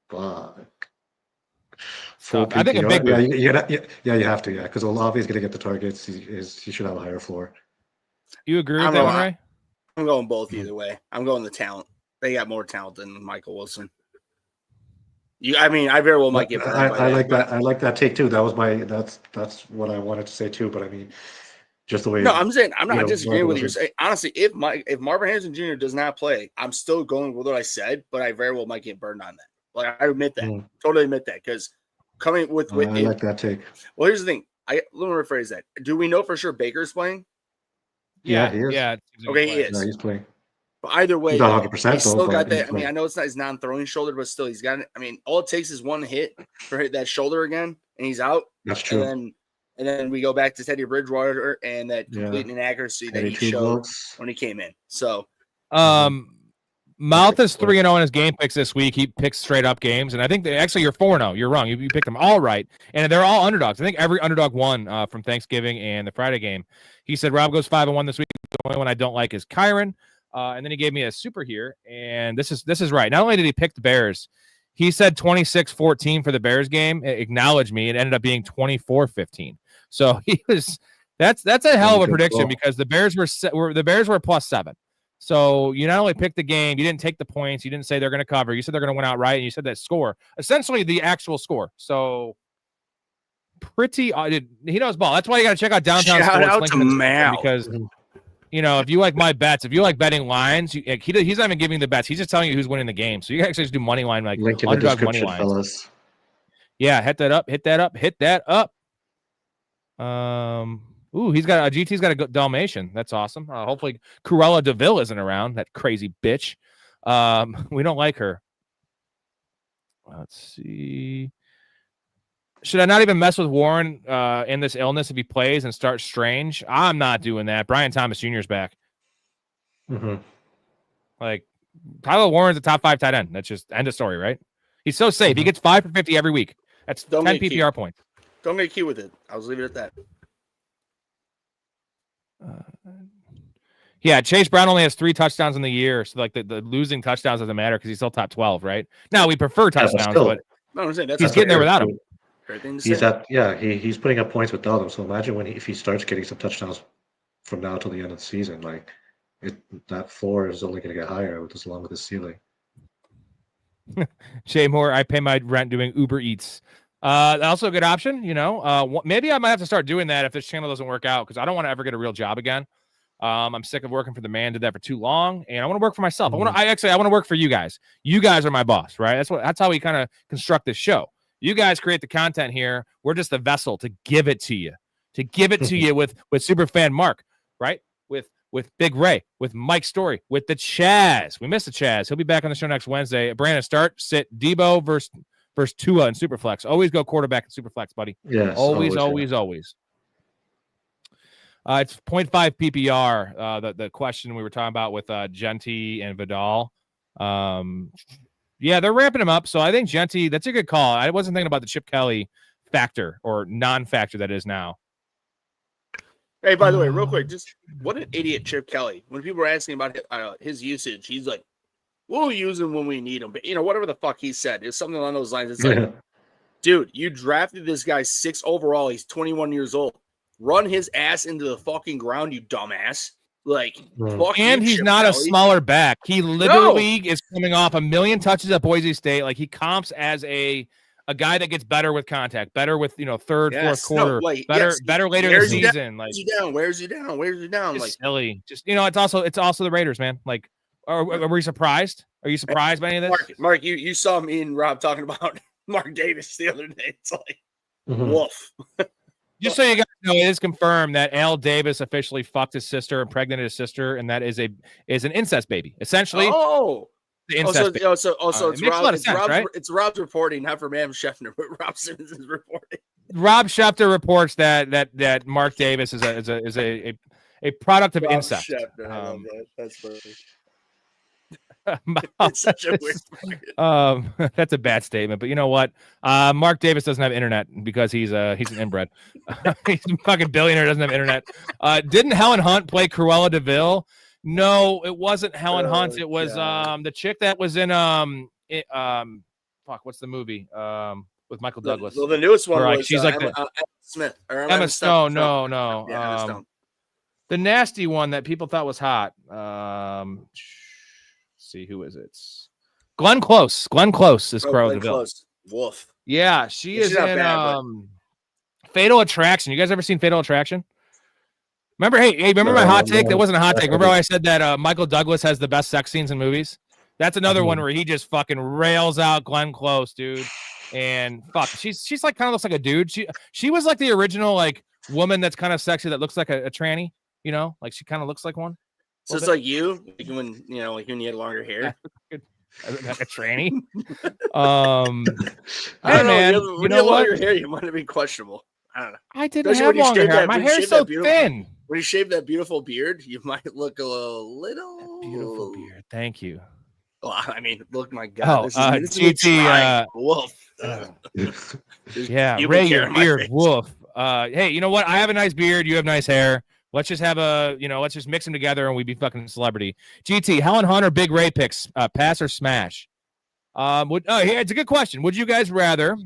fuck. I think a Big Boo. You have to, because Olave is going to get the targets. He should have a higher floor. You agree with that one, Ray? I'm going both either way. I'm going the talent. They got more talent than Michael Wilson. I very well might get. I like that. I like that take too. That was that's what I wanted to say too. But I mean, just the way. No, I'm saying I'm not disagreeing with you. Honestly, if Marvin Harrison Jr. does not play, I'm still going with what I said. But I very well might get burned on that. Like I admit that, totally admit that, because coming with I like that take. Well, here's the thing. Let me rephrase that. Do we know for sure Baker's playing? Yeah, he is. Yeah. Okay, he is. Yeah, he's playing. But either way, he's not 100%. He's still got that. I mean, I know it's not his non-throwing shoulder, but still, he's got it. I mean, all it takes is one hit for that shoulder again, and he's out. That's true. And then we go back to Teddy Bridgewater and that complete inaccuracy that he showed when he came in. So, Mouth is 3-0 in his game picks this week. He picks straight up games, and I think actually you're 4-0. You're wrong. You picked them all right, and they're all underdogs. I think every underdog won from Thanksgiving and the Friday game. He said Rob goes 5-1 this week. The only one I don't like is Kyron. And then he gave me a super here, and this is right. Not only did he pick the Bears, he said 26-14 for the Bears game. Acknowledge me. It ended up being 24-15. So that's a hell of a prediction because the Bears were +7. So you not only picked the game, you didn't take the points, you didn't say they're going to cover, you said they're going to win outright, and you said that score, essentially the actual score. So pretty, he knows ball. That's why you got to check out Downtown Shout Sports. Out to Mal. Because if you like my bets, if you like betting lines, he's not even giving the bets. He's just telling you who's winning the game. So you can actually just do money line, like underdog money lines. Yeah, hit that up. Ooh, GT's got a Dalmatian. That's awesome. Hopefully Cruella DeVille isn't around. That crazy bitch. We don't like her. Let's see. Should I not even mess with Warren in this illness if he plays and starts Strange? I'm not doing that. Brian Thomas Jr.'s back. Mm-hmm. Like, Tyler Warren's a top 5 tight end. That's just end of story, right? He's so safe. He gets 5 for 50 every week. That's 10 PPR points. Don't get cute with it. I'll just leave it at that. Yeah, Chase Brown only has 3 touchdowns in the year, so like the losing touchdowns doesn't matter because he's still top 12, right? Now we prefer touchdowns, but no, I'm saying he's getting there without him. He's putting up points without him. So imagine if he starts getting some touchdowns from now till the end of the season, like that floor is only going to get higher with along with the ceiling. Jay Moore, I pay my rent doing Uber Eats. Also a good option, you know. Maybe I might have to start doing that if this channel doesn't work out because I don't want to ever get a real job again. I'm sick of working for the man. Did that for too long, and I want to work for myself. Mm-hmm. I want to work for you guys. You guys are my boss, right? That's how we kind of construct this show. You guys create the content here. We're just the vessel to give it to you, with Superfan Mark, right? With Big Ray, with Mike Storey, with the Chaz. We missed the Chaz. He'll be back on the show next Wednesday. Brandon, start, sit, Debo versus Tua in Superflex. Always go quarterback in Superflex, buddy. Yes, always. It's 0.5 PPR. The question we were talking about with Genty and Vidal. Yeah, they're ramping him up. So I think Genty, that's a good call. I wasn't thinking about the Chip Kelly factor or non-factor that is now. Hey, by the way, real quick, just what an idiot Chip Kelly. When people were asking about his usage, he's like, we'll use him when we need him. But, whatever the fuck he said, it's something along those lines. It's like, dude, you drafted this guy 6 overall. He's 21 years old. Run his ass into the fucking ground, you dumbass. Like, and he's not a smaller back. He literally is coming off 1 million touches at Boise State. Like, he comps as a guy that gets better with contact, better with third, fourth quarter, better later in the season. Like, wears you down. Like, silly. Just it's also the Raiders, man. Like, are we surprised? Are you surprised by any of this? Mark, you saw me and Rob talking about Mark Davis the other day. It's like, woof. Just so you guys know, it is confirmed that Al Davis officially fucked his sister, impregnated his sister, and that is an incest baby. Essentially, the incest baby. It's Rob's reporting, not for Madam Scheffner, but Rob Simmons is reporting. Rob Schefter reports that Mark Davis is a product of incest. Schefter, I love that. That's perfect. It's such a weird that's a bad statement, but you know what? Mark Davis doesn't have internet because he's an inbred. He's a fucking billionaire, doesn't have internet. Didn't Helen Hunt play Cruella DeVille? No, it wasn't Helen Hunt. It was the chick that was in what's the movie with Michael Douglas? Well, the newest one was she's like Emma Smith or Emma Stone. No. Yeah, Emma Stone. The nasty one that people thought was hot. See, who is it? Glenn Close. Glenn Close is Cruella DeVille. Wolf. Yeah, she is in Fatal Attraction. You guys ever seen Fatal Attraction? Remember my hot take? That wasn't a hot take. Remember how I said that Michael Douglas has the best sex scenes in movies? That's another one where he just fucking rails out Glenn Close, dude. And fuck, she's like kind of looks like a dude. She was like the original like woman that's kind of sexy that looks like a tranny. Like she kind of looks like one. So it's like you, when you had longer hair, like a tranny. I don't know. When you had longer hair, you might have been questionable. I don't know. I didn't have longer hair. My hair's so thin. When you shave that beautiful beard, you might look a little beautiful beard. Thank you. Well, I mean, look, my God, this is GT. Wolf. Yeah, Ray, your beard, wolf. Hey, you know what? I have a nice beard. You have nice hair. Let's just have let's just mix them together and we'd be fucking celebrity. GT, Helen Hunt or Big Ray picks, pass or smash? Here, it's a good question. Would you rather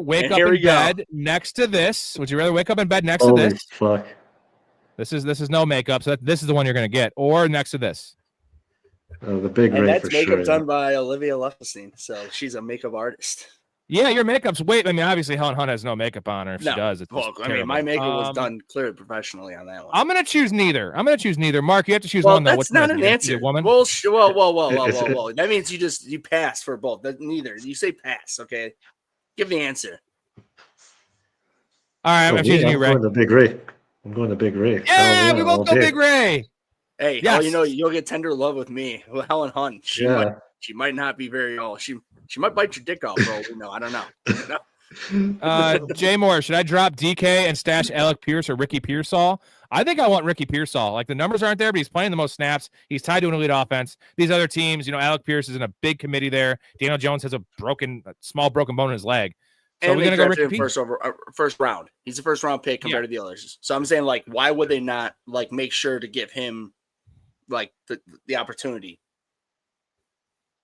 wake up in bed next to this? Would you rather wake up in bed next to this? Fuck. This is no makeup, so this is the one you're gonna get, or next to this. The Big Ray, and that's for makeup sure. done by Olivia Leffelstein, so she's a makeup artist. Yeah, your makeup's obviously Helen Hunt has no makeup on her. If she does, it's my makeup was done clearly professionally on that one. I'm gonna choose neither. Mark, you have to choose one though. That's not an answer. Woman? Whoa. That means you pass for both. Neither. You say pass, okay? Give the answer. All right, I'm choosing you, Ray. I'm going to Big Ray. I'm going to Big Ray. Yeah, we both go Big Ray. Hey, yes. You'll get tender love with me, with Helen Hunt. She might not be very She might bite your dick off, bro. I don't know. Jay Moore, should I drop DK and stash Alec Pierce or Ricky Pearsall? I think I want Ricky Pearsall. Like, the numbers aren't there, but he's playing the most snaps. He's tied to an elite offense. These other teams, Alec Pierce is in a big committee there. Daniel Jones has a small broken bone in his leg. So and we're gonna go Ricky first round. He's a first round pick compared to the others. So I'm saying, like, why would they not make sure to give him the opportunity?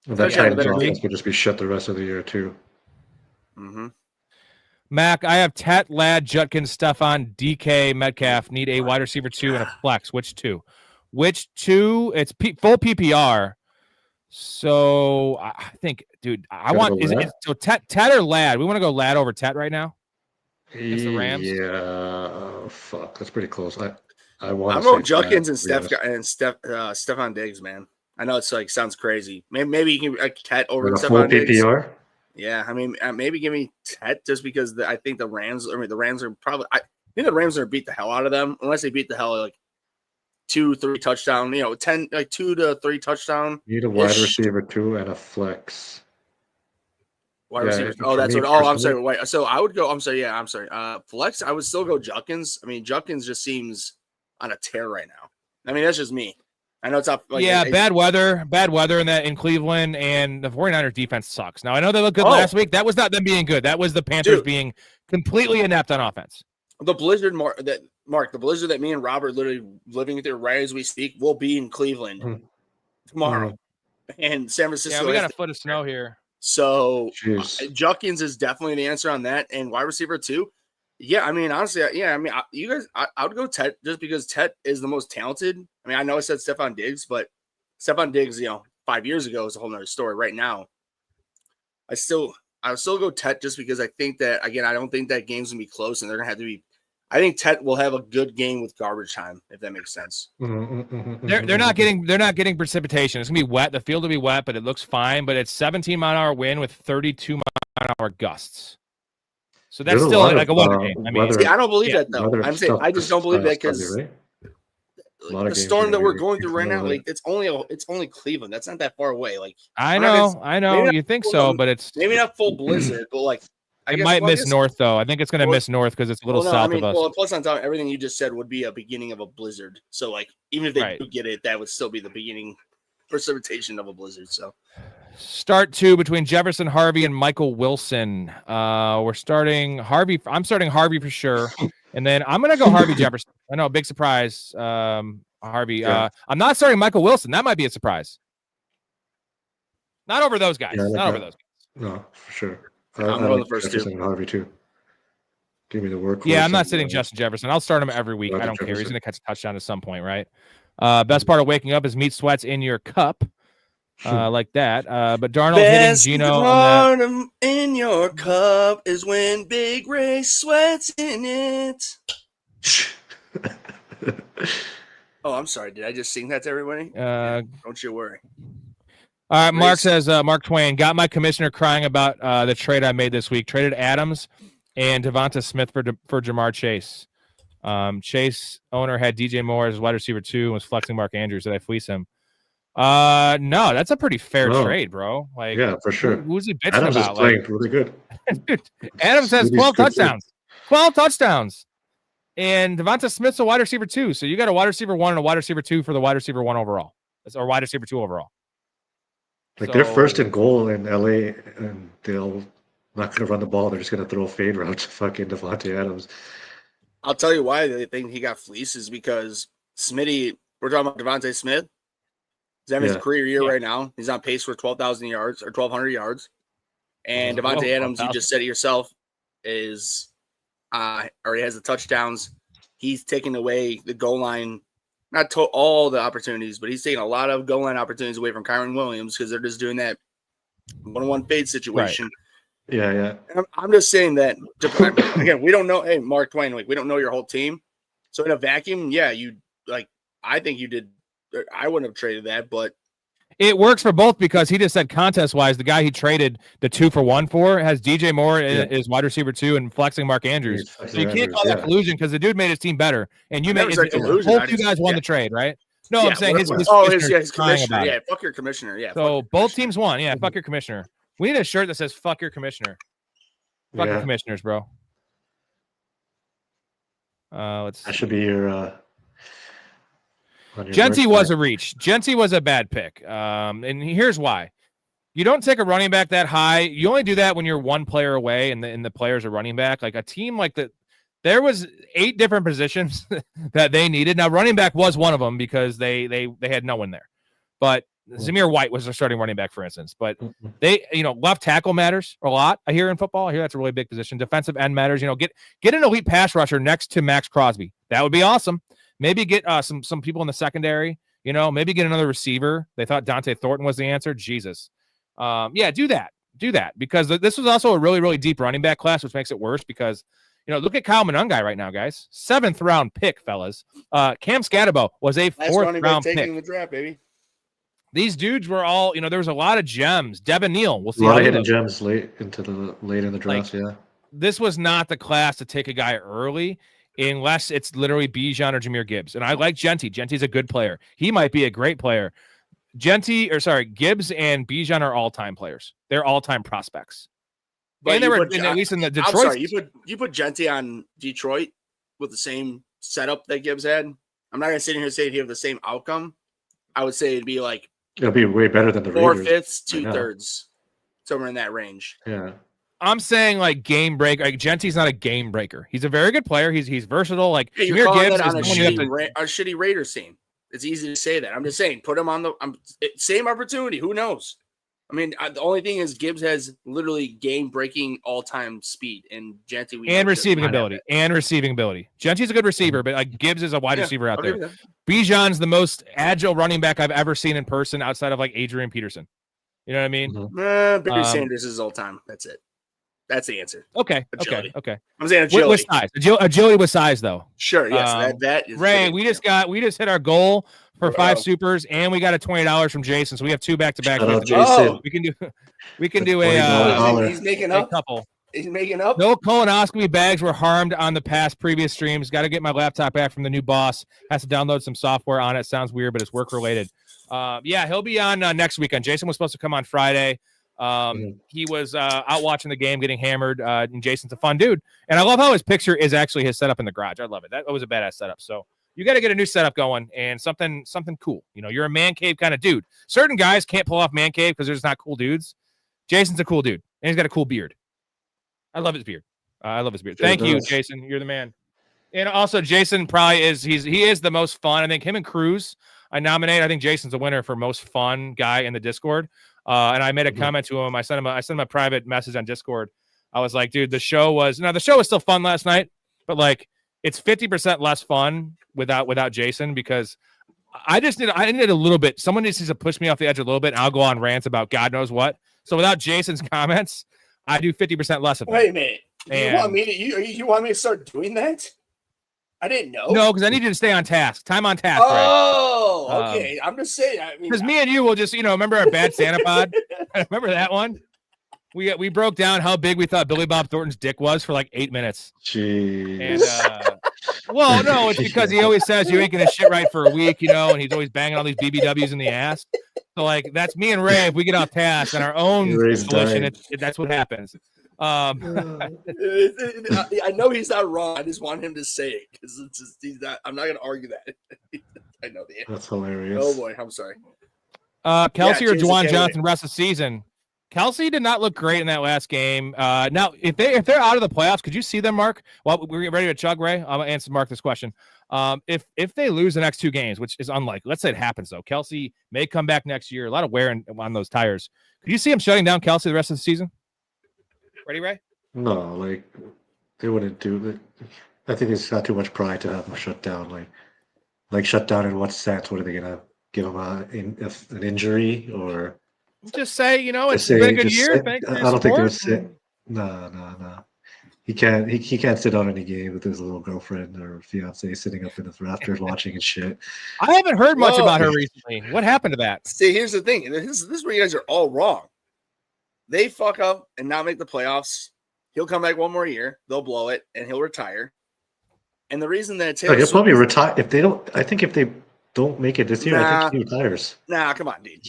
That Titans offense could just be shut the rest of the year too. Mm-hmm. Mac, I have Tet, Ladd, Judkins, Stephon, DK, Metcalf. Need a wide receiver 2 and a flex. Which two? It's full PPR. So I think, dude, so Tet or Ladd? We want to go Ladd over Tet right now. Against the Rams. Yeah, fuck, that's pretty close. I'm going Judkins and Stephon Diggs, man. I know it's sounds crazy. Maybe you can Tet over Stephon Diggs. PPR. Yeah, I mean, maybe give me Tet just because I think the Rams are probably. I think the Rams are gonna beat the hell out of them unless they beat the hell 2-3 touchdown. 2 to 3 touchdown. You need a wide receiver 2 and a flex. Wide receiver. Oh, that's what. Oh, I'm sorry. Wait. So I would go. I'm sorry. Yeah, I'm sorry. Flex. I would still go Judkins. I mean, Judkins just seems on a tear right now. I mean, that's just me. I know it's up. Bad weather in Cleveland, and the 49ers defense sucks. Now, I know they looked good last week. That was not them being good. That was the Panthers being completely inept on offense. The blizzard, the blizzard that me and Robert literally living through right as we speak will be in Cleveland tomorrow. And San Francisco. Yeah, we got a foot of snow here. So Judkins is definitely the answer on that. And wide receiver 2. Yeah, I mean, honestly, you guys, I would go Tet just because Tet is the most talented. I mean, I know I said Stephon Diggs, but Stephon Diggs, 5 years ago is a whole nother story. Right now, I would still go Tet just because I think that, again, I don't think that game's gonna be close, and they're gonna have to be. I think Tet will have a good game with garbage time, if that makes sense. They're not getting precipitation. It's gonna be wet. The field will be wet, but it looks fine. But it's 17-mile-an-hour wind with 32-mile-an-hour gusts. So that's still like a weather game. I mean, I don't believe that though. I'm saying I just don't believe that because the storm that we're going through right now, it's only Cleveland. That's not that far away. Like I know. You think so, but it's maybe not full blizzard, but it might miss north though. I think it's going to miss north because it's a little south of us. Well, plus on top, everything you just said would be a beginning of a blizzard. So even if they do get it, that would still be the beginning precipitation of a blizzard. So. Start 2 between Jefferson Harvey and Michael Wilson. We're starting Harvey. I'm starting Harvey for sure. And then I'm going to go Harvey Jefferson. I know, big surprise. Harvey. Yeah. I'm not starting Michael Wilson. That might be a surprise. Not over those guys. Not over those guys. No, for sure. I'm going the first Jefferson 2. Harvey too. Give me the work. Yeah, I'm not sitting Justin Jefferson. I'll start him every week. I don't care. He's going to catch a touchdown at some point, right? Best part of waking up is meat sweats in your cup. Like that. But Darnold hitting Geno on that. In your cup is when Big Ray sweats in it. Oh, I'm sorry. Did I just sing that to everybody? Don't you worry. All right. Mark says, Mark Twain, got my commissioner crying about the trade I made this week. Traded Adams and Devonta Smith for Jamar Chase. Chase owner had DJ Moore as wide receiver 2 and was flexing Mark Andrews. Did I fleece him? No, that's a pretty fair trade, bro. Yeah, for sure. Who's he bitching Adams about? Is playing really good. Dude, Adams has 12 touchdowns. 12 touchdowns. And Devonta Smith's a wide receiver 2. So you got a wide receiver 1 and a wide receiver 2 for the wide receiver 1 overall. Or wide receiver 2 overall. They're first in goal in LA, and they'll not going to run the ball. They're just going to throw a fade route to fucking Devontae Adams. I'll tell you why they think he got fleeced is because Smitty. We're talking about Devontae Smith. He's having his career year right now. He's on pace for 12,000 yards or 1,200 yards. And Devontae Adams, you just said it yourself, is already has the touchdowns. He's taking away the goal line, not all the opportunities, but he's taking a lot of goal line opportunities away from Kyron Williams because they're just doing that one-on-one fade situation. Right. Yeah. I'm just saying that, again, we don't know. Hey, Mark Twain, we don't know your whole team. So in a vacuum, I think you did. I wouldn't have traded that, but It works for both because he just said contest-wise, the guy he traded the 2-for-1 for has DJ Moore is wide receiver 2 and flexing Mark Andrews. So you can't call that collusion because the dude made his team better. And you made both you guys won the trade, right? No, I'm saying his commissioner. Yeah, fuck your commissioner. Yeah. So both teams won. Yeah, fuck your commissioner. We need a shirt that says "fuck your commissioner." Fuck your commissioners, bro. That should be your. Genty was a reach. Genty was a bad pick. And here's why: you don't take a running back that high. You only do that when you're one player away, and the players are running back. Like a team like that, there was 8 different positions that they needed. Now, running back was one of them because they had no one there. But Zamir White was their starting running back, for instance. But they, left tackle matters a lot. I hear in football. I hear that's a really big position. Defensive end matters. Get an elite pass rusher next to Max Crosby. That would be awesome. Maybe get some people in the secondary. Maybe get another receiver. They thought Dante Thornton was the answer. Jesus. Do that because this was also a really, really deep running back class, which makes it worse because, look at Kyle Monangai right now, guys. 7th round pick, fellas. Cam Scatterbo was a 4th round pick. Taking the draft, baby. These dudes were all, there was a lot of gems. Devin Neal, we'll see. A lot of hidden gems late in the draft, This was not the class to take a guy early unless it's literally Bijan or Jahmyr Gibbs. And I like Genty. Genty's a good player. He might be a great player. Gibbs and Bijan are all-time players. They're all-time prospects. But and they were at least in the Detroit. I'm sorry, you put Genty on Detroit with the same setup that Gibbs had. I'm not going to sit here and say he have the same outcome. I would say it'd be like it'll be way better than the 4/5, 2/3, somewhere in that range. Yeah. I'm saying like game break. Like Genty's not a game breaker. He's a very good player. He's versatile. Like you're calling that on a shitty Raiders team. It's easy to say that. I'm just saying, put him on the same opportunity. Who knows? I mean, the only thing is Gibbs has literally game-breaking all-time speed, and Genty and receiving ability. Genty's a good receiver, but like Gibbs is a wide receiver out there. Bijan's the most agile running back I've ever seen in person outside of like Adrian Peterson. You know what I mean? Barry Sanders is all-time. That's it. That's the answer. Okay. Agility. Okay. I'm saying agility. With size. Agility with size, though. Sure. Yes. That is Ray, we just hit our goal for 5 supers, and we got a $20 from Jason. So we have 2 back-to-back. We can do a he's making up. Couple. He's making up. No colonoscopy bags were harmed on the previous streams. Got to get my laptop back from the new boss. Has to download some software on it. Sounds weird, but it's work related. He'll be on next weekend. Jason was supposed to come on Friday. He was out watching the game, getting hammered. And Jason's a fun dude, and I love how his picture is actually his setup in the garage. I love it. That was a badass setup. So you got to get a new setup going and something cool. You're a man cave kind of dude. Certain guys can't pull off man cave because they're just not cool dudes. Jason's a cool dude, and he's got a cool beard. I love his beard. Thank you, Jason. You're the man. And also, Jason probably he is the most fun. I think him and Cruz I nominate. I think Jason's a winner for most fun guy in the Discord. And I made a comment to him. I sent him a private message on Discord. I was like, dude, the show was still fun last night, but like it's 50% less fun without Jason because I need a little bit. Someone needs to push me off the edge a little bit, and I'll go on rants about God knows what. So without Jason's comments, I do 50% less of it. Wait a minute. You want me to start doing that? I didn't know. No, because I need you to stay on task. Time on task. Oh, right? Okay. I'm just saying. Because me and you will just, remember our bad Santa pod? Remember that one? We broke down how big we thought Billy Bob Thornton's dick was for like 8 minutes. Jeez. And well, no, it's because he always says you ain't gonna shit right for a week, and he's always banging all these BBWs in the ass. So like that's me and Ray. If we get off task on our own solution, that's what happens. I know he's not wrong. I just want him to say it because he's not. I'm not going to argue that. I know the answer. That's hilarious. Oh boy, I'm sorry. Kelsey or Juwan Johnson rest of the season. Kelsey did not look great in that last game. Now, if they're out of the playoffs, could you see them, Mark? Well, we're getting ready to chug, Ray. I'm gonna answer Mark this question. If they lose the next 2 games, which is unlikely, let's say it happens though. Kelsey may come back next year. A lot of wear on those tires. Could you see him shutting down Kelsey the rest of the season? Ready, Ray? No, like they wouldn't do it. I think it's got too much pride to have him shut down. Like shut down in what sense? What are they gonna give him an injury or? Just say, it's been a good year. I don't think they would say. No. He can't sit on any game with his little girlfriend or fiance sitting up in the rafters watching and shit. I haven't heard much about her recently. What happened to that? See, here's the thing. This is where you guys are all wrong. They fuck up and not make the playoffs. He'll come back one more year. They'll blow it, and he'll retire. And the reason that he'll probably retire if they don't. I think if they don't make it this year, I think he retires. Nah, come on, dude.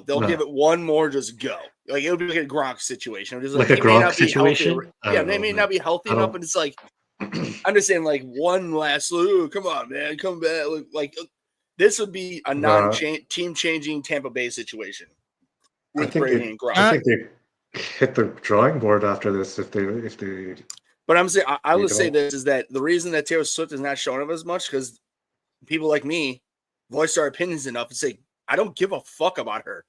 They'll give it one more. Just go. Like it'll be like a Gronk situation. Just like a Gronk situation. They may not be healthy enough, but it's like I'm just saying, like one last. Come on, man, come back. Like this would be a non-team changing Tampa Bay situation. I think they hit the drawing board after this if they. But I'm saying I would say this is that the reason that Taylor Swift is not showing up as much because people like me voice our opinions enough and say I don't give a fuck about her.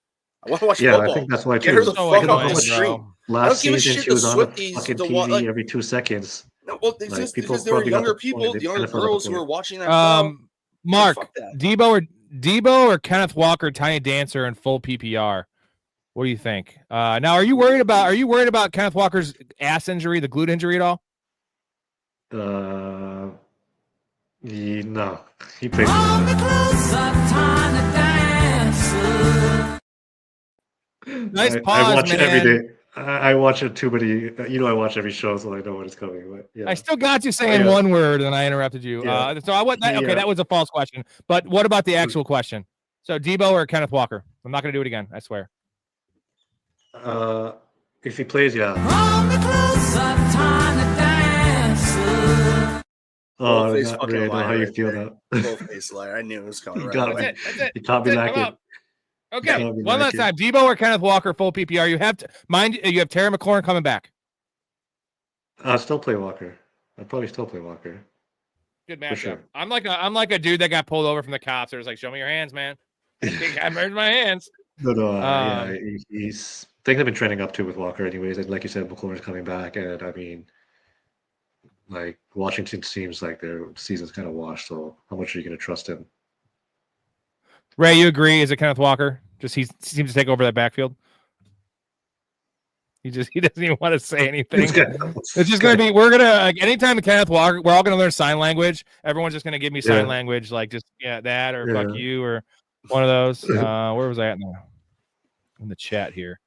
I want to watch football. I think that's why Get her the fuck off the stream. Last season, she was on the fucking TV every 2 seconds. No, well, it's just because there were younger people, younger girls who were watching that. Mark, Debo or Kenneth Walker, Tiny Dancer, and full PPR. What do you think? Now, are you worried about Kenneth Walker's ass injury, the glute injury at all? No, he plays. Nice pause, I watch man. it every day. I watch it too many. I watch every show, so I know when it's coming. But yeah. I still got you saying one word, and I interrupted you. Yeah. That was a false question. But what about the actual question? So Debo or Kenneth Walker? I'm not going to do it again. I swear. If he plays, yeah. Oh, not really know how you feel that. Both-face liar. I knew it was coming. You can't be lacking. Okay, one last time. Debo or Kenneth Walker, full PPR. You have you have Terry McLaurin coming back. I'll still play Walker. I'd probably still play Walker. Good matchup. Sure. I'm like a dude that got pulled over from the cops. There's like, show me your hands, man. I think I merged my hands. No. He's things have been trending up too with Walker, anyways. And like you said, McLaurin's coming back, and I mean, like Washington seems like their season's kind of washed. So how much are you going to trust him? Ray, you agree? Is it Kenneth Walker? Just he seems to take over that backfield. He doesn't even want to say anything. It's just gonna be anytime the Kenneth Walker, we're all gonna learn sign language. Everyone's just gonna give me sign language, like just that or fuck you or one of those. Where was I at now? In the chat here.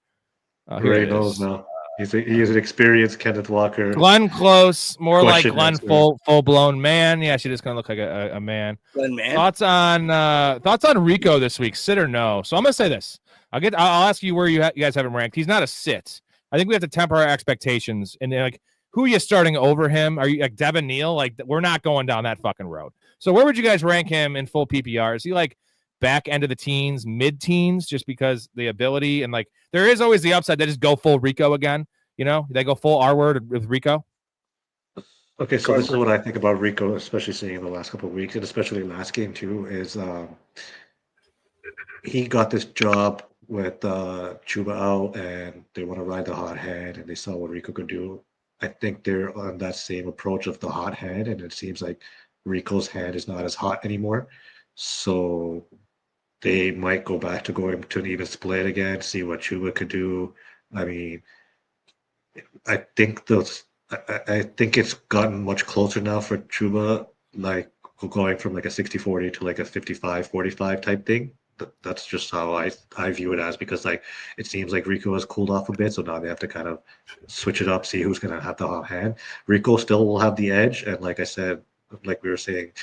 Ray knows now. He's an experienced Kenneth Walker. Glenn Close, more like Glenn full blown man. Yeah, she just gonna look like a man. Glenn man. Thoughts on Rico this week? Sit or no? So I'm gonna say this. I'll ask you where you guys have him ranked. He's not a sit. I think we have to temper our expectations. And like, who are you starting over him? Are you like Devin Neal? Like, we're not going down that fucking road. So where would you guys rank him in full PPR? Is he like back end of the teens, mid-teens, just because the ability and like there is always the upside. They just go full Rico again. They go full R word with Rico. Okay, so this is what I think about Rico, especially seeing in the last couple of weeks, and especially last game too, is he got this job with Chuba out, and they want to ride the hot hand, and they saw what Rico could do. I think they're on that same approach of the hot hand, and it seems like Rico's hand is not as hot anymore. So they might go back to going to an even split again, see what Chuba could do. I mean, I think it's gotten much closer now for Chuba, like going from like a 60-40 to like a 55-45 type thing. That's just how I view it as, because like it seems like Rico has cooled off a bit, so now they have to kind of switch it up, see who's going to have the hot hand. Rico still will have the edge, and like I said, like we were saying,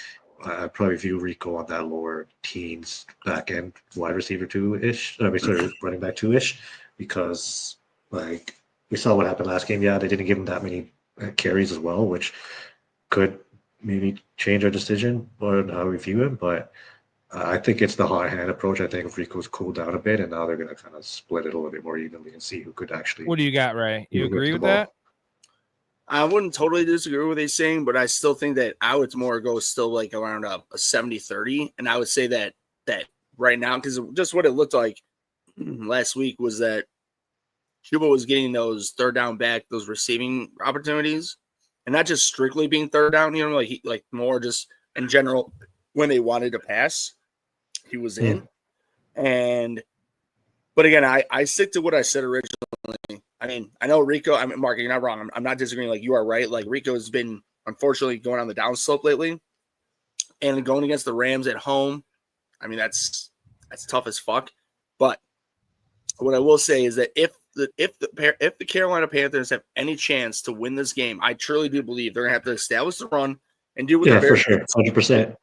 I probably view Rico on that lower teens back end wide receiver running back 2-ish, because like we saw what happened last game. Yeah, they didn't give him that many carries as well, which could maybe change our decision on how we view him, but I think it's the hot hand approach. I think Rico's cooled down a bit, and now they're going to kind of split it a little bit more evenly and see who could actually. What do you got, Ray? You agree with that? I wouldn't totally disagree with what he's saying, but I still think that I would more go still like around a 70-30, and I would say that right now, because just what it looked like last week was that Cuba was getting those third down back, those receiving opportunities, and not just strictly being third down, like more just in general when they wanted to pass. He was in. But again, I stick to what I said originally I mean, I know Rico. I mean, Mark, you're not wrong. I'm not disagreeing. Like, you are right. Like, Rico has been unfortunately going on the downslope lately, and going against the Rams at home. I mean, that's tough as fuck. But what I will say is that if the Carolina Panthers have any chance to win this game, I truly do believe they're gonna have to establish the run and do what the Bears. For sure, 100%.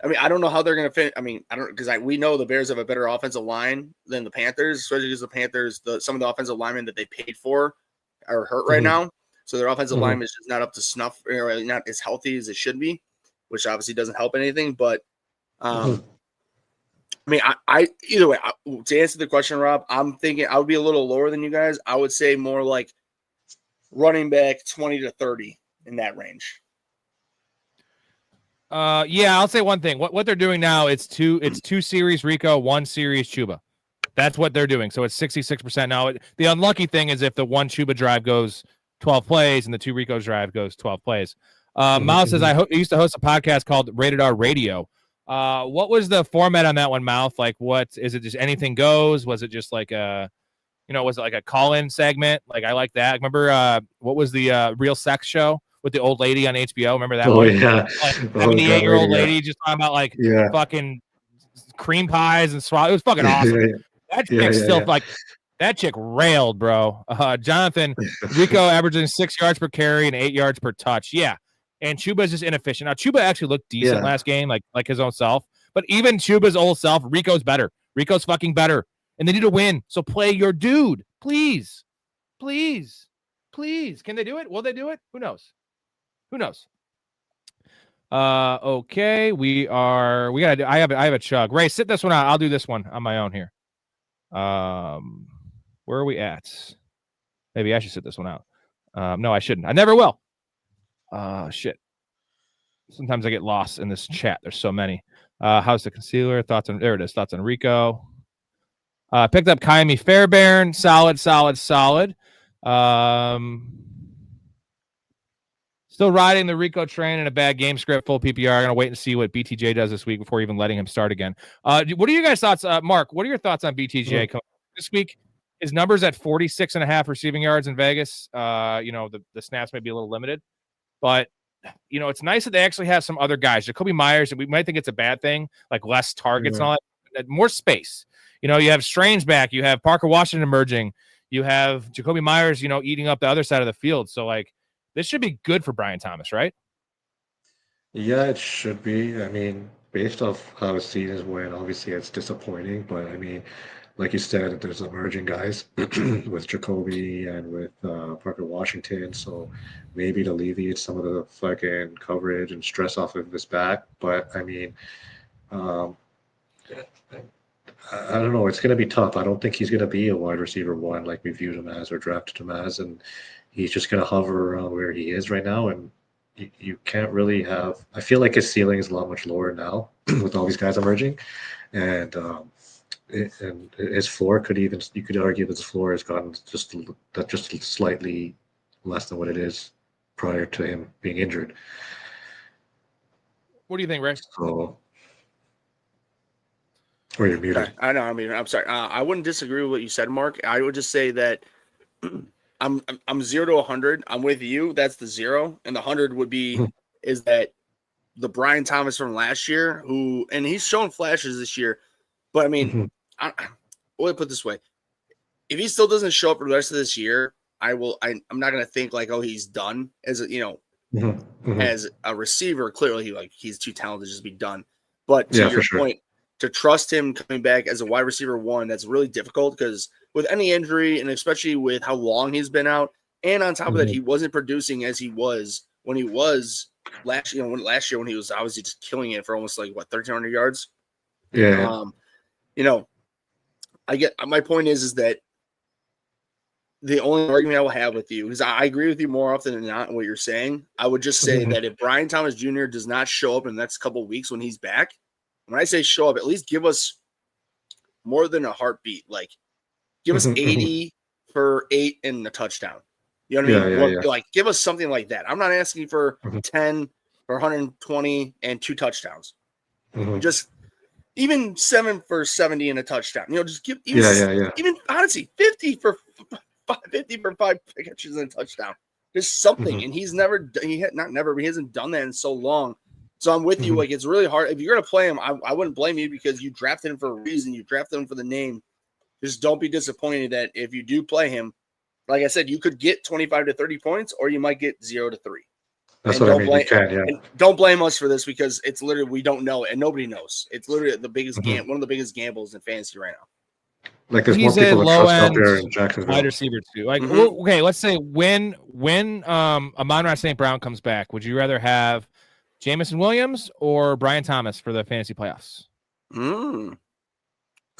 I mean, I don't know how they're going to fit. I mean, I don't because we know the Bears have a better offensive line than the Panthers, especially because the Panthers, some of the offensive linemen that they paid for are hurt right now, so their offensive line is just not up to snuff or not as healthy as it should be, which obviously doesn't help anything. But I mean, I either way, to answer the question, Rob, I'm thinking I would be a little lower than you guys. I would say more like running back 20 to 30 in that range. Yeah, I'll say one thing. What they're doing now, it's two series Rico, 1 series Chuba. That's what they're doing. So it's 66% now. The unlucky thing is if the 1 Chuba drive goes 12 plays and the 2 Rico drive goes 12 plays. Mouth says, I used to host a podcast called Rated R Radio. What was the format on that one, Mouth? Like, what is it? Just anything goes? Was it just like was it like a call-in segment? Like, I like that. Remember, what was the Real Sex show with the old lady on HBO? Remember that one? Yeah. Like 78-year-old lady just talking about like fucking cream pies and swallow. It was fucking awesome. That chick still like that chick railed, bro. Jonathan, Rico averaging 6 yards per carry and 8 yards per touch. Yeah. And Chuba's just inefficient. Now, Chuba actually looked decent last game, like his own self. But even Chuba's old self, Rico's better. Rico's fucking better. And they need to win. So play your dude. Please. Please. Please. Can they do it? Will they do it? Who knows? Okay. I have a chug. Ray, sit this one out. I'll do this one on my own here. Where are we at? Maybe I should sit this one out. No, I shouldn't. I never will. Shit. Sometimes I get lost in this chat. There's so many. How's the concealer? There it is. Thoughts on Rico. Picked up Kaimi Fairbairn. Solid. Still riding the Rico train in a bad game script, full PPR. I'm going to wait and see what BTJ does this week before even letting him start again. What are you guys' thoughts? Mark, what are your thoughts on BTJ this week? His numbers at 46.5 receiving yards in Vegas. The snaps may be a little limited, but it's nice that they actually have some other guys. Jacoby Myers, we might think it's a bad thing, like less targets and all that, more space. You have Strange back, you have Parker Washington emerging, you have Jacoby Myers, eating up the other side of the field. So like this should be good for Brian Thomas, right? Yeah, it should be. I mean, based off how his season went, obviously it's disappointing, but I mean, like you said, there's emerging guys with Jacoby and with Parker Washington, so maybe to alleviate some of the fucking coverage and stress off of his back. But I mean, I don't know. It's going to be tough. I don't think he's going to be a wide receiver 1 like we viewed him as or drafted him as, and he's just going to hover around where he is right now. And you can't really have. I feel like his ceiling is a lot much lower now with all these guys emerging, and his floor you could argue that his floor has gotten just slightly less than what it is prior to him being injured. What do you think, Ray? So, or you're muted. I know. I mean, I'm sorry. I wouldn't disagree with what you said, Mark. I would just say that I'm 0 to 100. I'm with you. That's the 0, and the 100 would be is that the Brian Thomas from last year, and he's shown flashes this year, but I mean, I would put it this way: if he still doesn't show up for the rest of this year, I'm not going to think like, oh, he's done as as a receiver. Clearly, he's too talented to just be done. But to your point, to trust him coming back as a wide receiver 1, that's really difficult because with any injury and especially with how long he's been out, and on top of that, he wasn't producing as he was when he was last year when he was obviously just killing it for almost 1,300 yards. Yeah. I get my point is that the only argument I will have with you, because I agree with you more often than not in what you're saying, I would just say that if Brian Thomas Jr. does not show up in the next couple of weeks when he's back, when I say show up, at least give us more than a heartbeat. Like, give us 80 for 8 and a touchdown. You know what I mean? Like, give us something like that. I'm not asking for 10 for 120 and 2 touchdowns. Just even 7 for 70 and a touchdown. Just give even honestly 50 for 50 for 5 catches and a touchdown. Just something, and he's never. He hasn't done that in so long. So I'm with you. Like it's really hard if you're gonna play him. I wouldn't blame you because you drafted him for a reason. You drafted him for the name. Just don't be disappointed that if you do play him, like I said, you could get 25 to 30 points, or you might get 0 to 3. That's what I mean. You can, yeah. And don't blame us for this because it's literally we don't know and nobody knows. It's literally the biggest one of the biggest gambles in fantasy right now. Like there's more people that trust out there in Jacksonville. Wide receiver too. Like okay, let's say when Amon-Ra St. Brown comes back, would you rather have Jameson Williams or Brian Thomas for the fantasy playoffs? I'd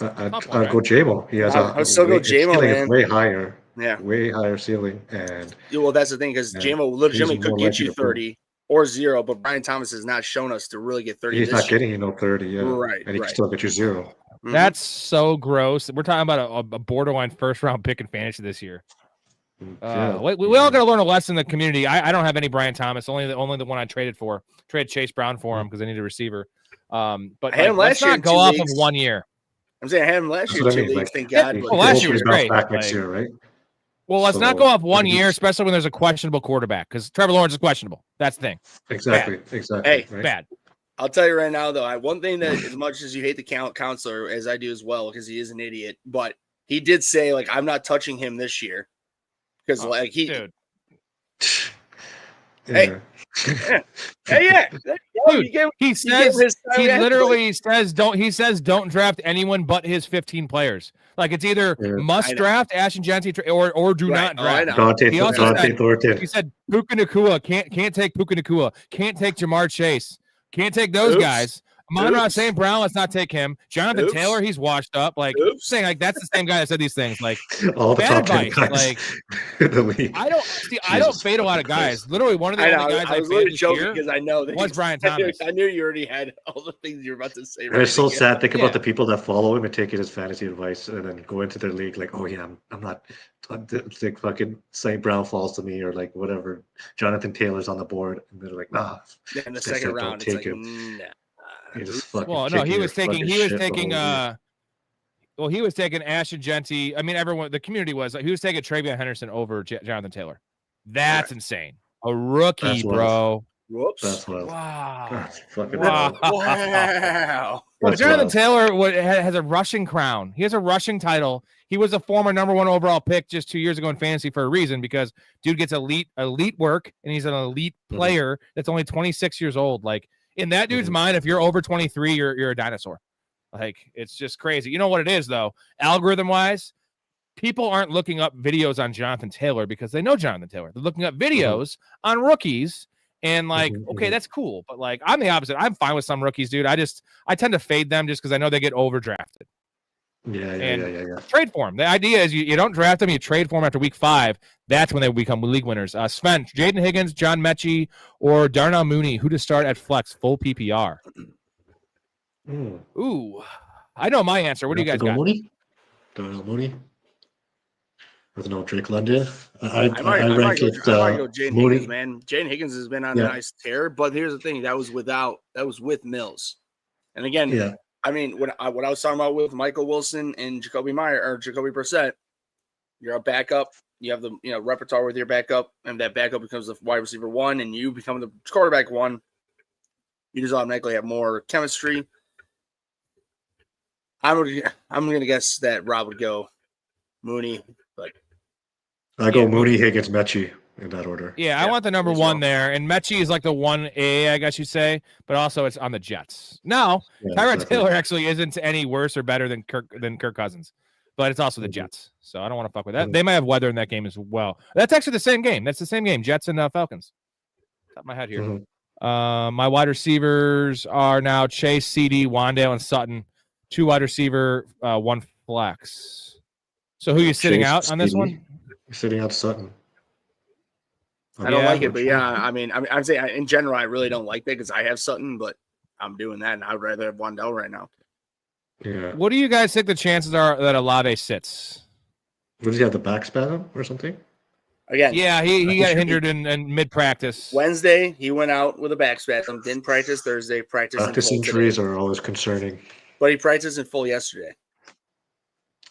go Jamo. He has I'd still go Jamo, man. Way higher. Yeah, way higher ceiling. And well, that's the thing because Jamo legitimately could get you 30 or 0, but Brian Thomas has not shown us to really get 30. He's not getting you 30, yeah. Right, and he can still get you 0. That's so gross. We're talking about a borderline first round pick in fantasy this year. We all got to learn a lesson in the community. I don't have any Brian Thomas. Only the one I traded Chase Brown for him because I needed a receiver. But let's not go off of 1 year. I'm saying I had him last year 2 leagues. Thank God. Last year was great. Back next year, right? Well, let's not go off 1 year, especially when there's a questionable quarterback because Trevor Lawrence is questionable. That's the thing. Exactly. Hey, bad. I'll tell you right now, though, one thing that as much as you hate the counselor, as I do as well, because he is an idiot, but he did say, like, I'm not touching him this year. Because, dude. Hey. Dude, he literally says don't draft anyone but his 15 players. Like it's either must draft Ashton Jeanty or do not draft. He said Puka Nacua can't take Puka Nacua, can't take Jamar Chase, can't take those guys. Amon-Ra St. Brown, let's not take him. Jonathan Taylor, he's washed up. Like saying like that's the same guy that said these things. Like all the bad top advice. Like in the league. I don't fade a lot of guys. Literally one of the only guys I was literally joking because I know that was Brian Thomas. I knew you already had all the things you were about to say. And it's so sad. Think about the people that follow him and take it as fantasy advice and then go into their league like, oh yeah, I'm not like fucking St. Brown falls to me or like whatever. Jonathan Taylor's on the board and they're like, nah. In the second round, it's like, nah. He was taking Ashton Jeanty. I mean, everyone, the community was like, he was taking Travion Henderson over Jonathan Taylor. That's insane. A rookie, bro. Whoops. That's wow. That's fucking wow. Well, Jonathan Taylor has a rushing crown. He has a rushing title. He was a former number 1 overall pick just 2 years ago in fantasy for a reason because dude gets elite work and he's an elite player that's only 26 years old. Like, in that dude's mind, if you're over 23, you're a dinosaur. Like, it's just crazy. You know what it is, though? Algorithm-wise, people aren't looking up videos on Jonathan Taylor because they know Jonathan Taylor. They're looking up videos on rookies and, like, okay, that's cool. But, like, I'm the opposite. I'm fine with some rookies, dude. I tend to fade them just because I know they get overdrafted. Yeah. Trade for them. The idea is you don't draft them, you trade for them after week 5. That's when they become league winners. Sven, Jaden Higgins, John Mechie, or Darnell Mooney, who to start at flex full PPR? Ooh, I know my answer. What do you guys got? Darnell Mooney. With no Drake London. I might go Jaden Higgins, man. Jaden Higgins has been on a nice tear, but here's the thing: that was with Mills, and again, I mean, what I was talking about with Michael Wilson and Jacoby Brissett, you're a backup. You have the repertoire with your backup, and that backup becomes the wide receiver 1, and you become the quarterback 1. You just automatically have more chemistry. I'm gonna guess that Rob would go Mooney, but I go Mooney, Higgins, Mechie in that order. Yeah, I want the number 1 there, and Mechie is like the 1A, I guess you say, but also it's on the Jets. Now, Tyrod Taylor actually isn't any worse or better than Kirk Cousins, but it's also the Jets, so I don't want to fuck with that. They might have weather in that game as well. That's actually the same game. That's the same game, Jets and Falcons. Top of my head here. My wide receivers are now Chase, CD, Wandale, and Sutton. 2 wide receiver, 1 flex. So who are you sitting out on this one? You're sitting out Sutton. I don't like it, but I mean, I'm saying in general, I really don't like that because I have Sutton, but I'm doing that, and I'd rather have Wandale right now. Yeah. What do you guys think the chances are that Olave sits? Does he have the back spasm or something? Again, yeah, he got injured in mid-practice. Wednesday, he went out with a back spasm. Didn't practice Thursday. Practice injuries are always concerning. But he practiced in full yesterday.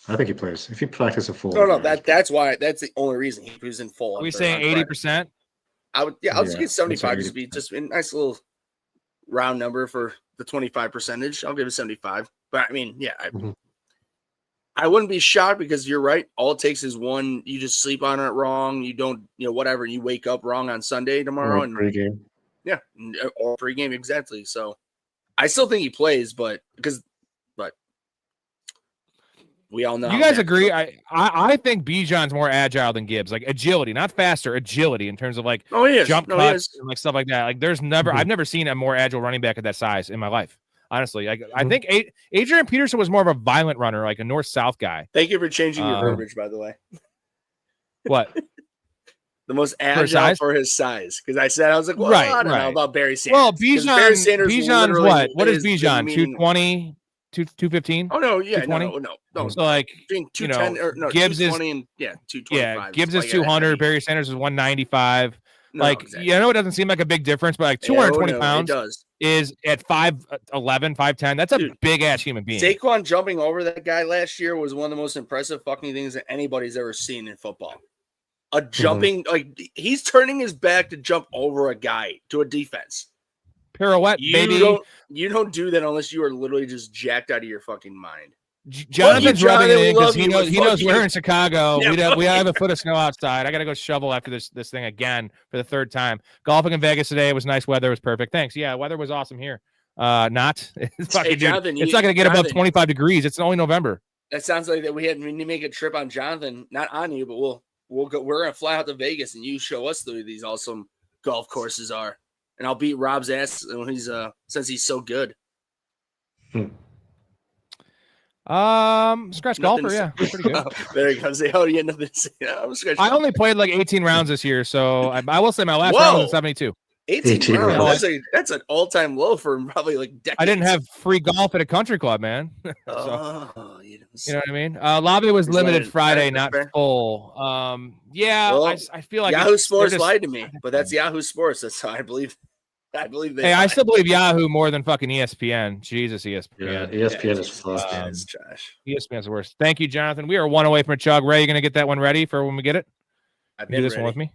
I think he plays. If he practices full. No, that's why. That's the only reason he was in full. Are we saying 80%? I'll just get 75. Just be just a nice little round number for the 25%. I'll give it 75. But I mean, yeah, I wouldn't be shocked because you're right. All it takes is one. You just sleep on it wrong. You don't, whatever. You wake up wrong on Sunday tomorrow and pregame. Yeah, or pregame exactly. So I still think he plays, but we all know. You guys agree? I think Bijan's more agile than Gibbs. Like agility, not faster, agility in terms of like jump cuts and like stuff like that. Like there's I've never seen a more agile running back at that size in my life. Honestly, I think Adrian Peterson was more of a violent runner, like a north-south guy. Thank you for changing your verbiage, by the way. What? The most agile for his size. Because I said, I was like, well, I don't know about Barry Sanders. Well, Bijan's what? What is Bijan? 220? 215? Oh, no, yeah, no. So, like, between 210 or no, Gibbs is 220 and 225. Yeah, Gibbs is 200. Barry Sanders is 195. No, like, exactly. I know it doesn't seem like a big difference, but like 220 pounds is at 5'11", 5'10". That's a big ass human being. Saquon jumping over that guy last year was one of the most impressive fucking things that anybody's ever seen in football. A jumping, like he's turning his back to jump over a guy to a defense. Pirouette, baby. You don't do that unless you are literally just jacked out of your fucking mind. Jonathan's rubbing it in because he knows we're in Chicago. Yeah, we have a foot of snow outside. I got to go shovel after this thing again for the third time. Golfing in Vegas today. It was nice weather. It was perfect. Thanks. Yeah, weather was awesome here. It's fucking Jonathan, it's not going to get above 25 degrees. It's only November. That sounds like that we need to make a trip on Jonathan, not on you, but we'll go. We're going to fly out to Vegas and you show us these awesome golf courses are. And I'll beat Rob's ass when he's since he's so good. Scratch golfer, yeah, pretty good. There he comes. Oh, yeah, nothing to say. I only played like 18 rounds this year, so I will say my last round was 72. 18 rounds. That's an all-time low for probably like decades. I didn't have free golf at a country club, man. You know what I mean? Lobby was limited Friday, not full. I feel like Yahoo Sports lied to me, but that's Yahoo Sports. That's how I believe. I Hey, I still believe Yahoo more than fucking ESPN. Jesus, ESPN. Yeah, ESPN is fun. It's trash. ESPN's the worst. Thank you, Jonathan. We are one away from a chug. Ray, you gonna get that one ready for when we get it? Do this one with me.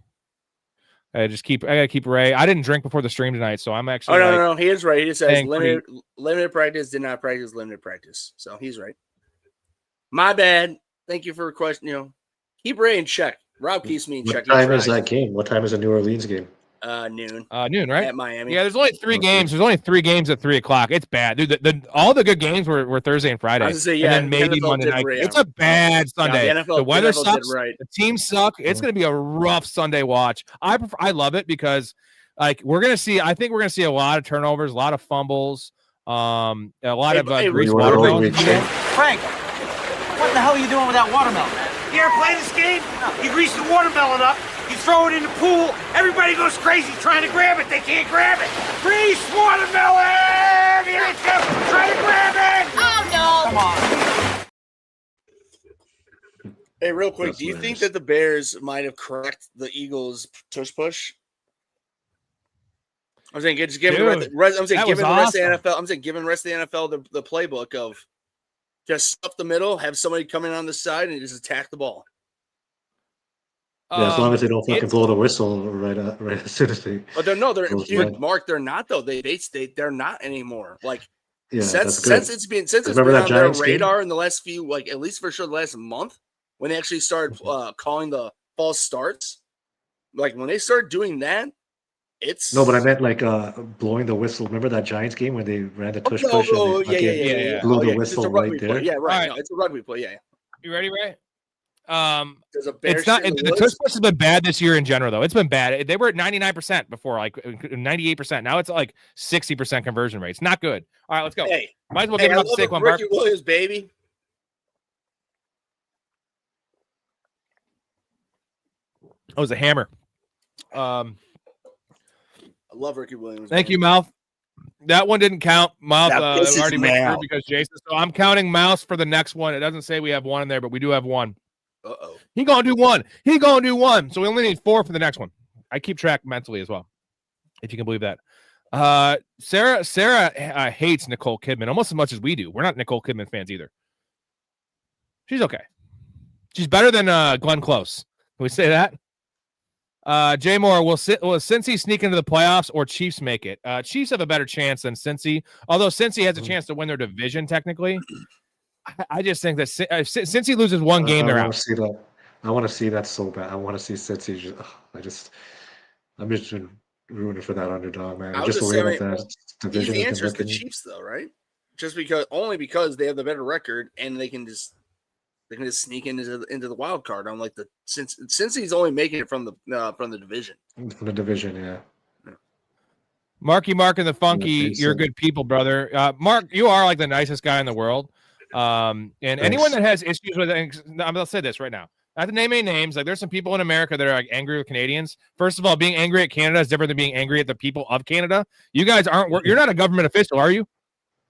I gotta keep Ray. I didn't drink before the stream tonight, so I'm actually. Oh no, he is right. He just says limited practice, did not practice limited practice. So he's right. My bad. Thank you for a question. Keep Ray in check. Rob keeps me in check. What time is that game? What time is the New Orleans game? Noon. Noon, right? At Miami. Yeah, there's only 3 games. There's only 3 games at 3:00. It's bad, dude. All the good games were Thursday and Friday. I was gonna say, yeah, and then maybe Monday night. It's a bad Sunday. The weather sucks. Right. The teams suck. It's gonna be a rough Sunday watch. I love it because like we're gonna see. I think we're gonna see a lot of turnovers, a lot of fumbles, a lot of grease watermelon. Frank, what the hell are you doing with that watermelon? You ever play this game? You grease the watermelon up, you throw it in the pool, everybody goes crazy trying to grab it. They can't grab it. Grease watermelon! Here it comes! Try to grab it! Oh, no! Come on. Hey, real quick, do you think that the Bears might have cracked the Eagles' tush push? I'm saying, just give the rest of the NFL. I'm saying, giving the rest of the NFL the playbook of just stuff the middle, have somebody come in on the side, and just attack the ball. Yeah, as long as they don't fucking blow the whistle right as soon as they. But they're Mark. They're not though. They're not anymore. Like since it's been on their radar in the last few, like at least for sure the last month, when they actually started calling the false starts. Like when they started doing that, it's no. But I meant like blowing the whistle. Remember that Giants game when they ran the tush push? Blew the whistle right there. Yeah, right. No, it's a rugby play. Yeah. You ready, Ray? It's not. The tush push has been bad this year in general, though. It's been bad. They were at 99% before, like 98%. Now it's like 60% conversion rate. It's not good. All right, let's go. Hey, might as well give him up to Saquon Ricky Williams, baby. That was a hammer. I love Ricky Williams. Thank you, Mouth. That one didn't count. Mouth already made sure because Jason. So I'm counting Mouse for the next one. It doesn't say we have one in there, but we do have one. Uh-oh. He gonna do one. He gonna do one. So we only need 4 for the next one. I keep track mentally as well, if you can believe that. Sarah hates Nicole Kidman almost as much as we do. We're not Nicole Kidman fans either. She's okay. She's better than Glenn Close. Can we say that? Jay Moore, will Cincy sneak into the playoffs or Chiefs make it? Chiefs have a better chance than Cincy, although Cincy has a chance to win their division technically. I just think that Cincy loses one game, they're out. I want to see that so bad. I want to see Cincy. I'm just rooting for that underdog, man. I was just saying, the answer is the Chiefs, though, right? Just because they have the better record and they can just sneak into the wild card. I'm like since he's only making it from the division. From the division, yeah. Marky Mark and the Funky, you're good people, brother. Mark, you are like the nicest guy in the world. And Thanks. Anyone that has issues with it, I'll say this right now. Not to name any names, like there's some people in America that are like angry with Canadians. First of all, being angry at Canada is different than being angry at the people of Canada. You guys you're not a government official, are you?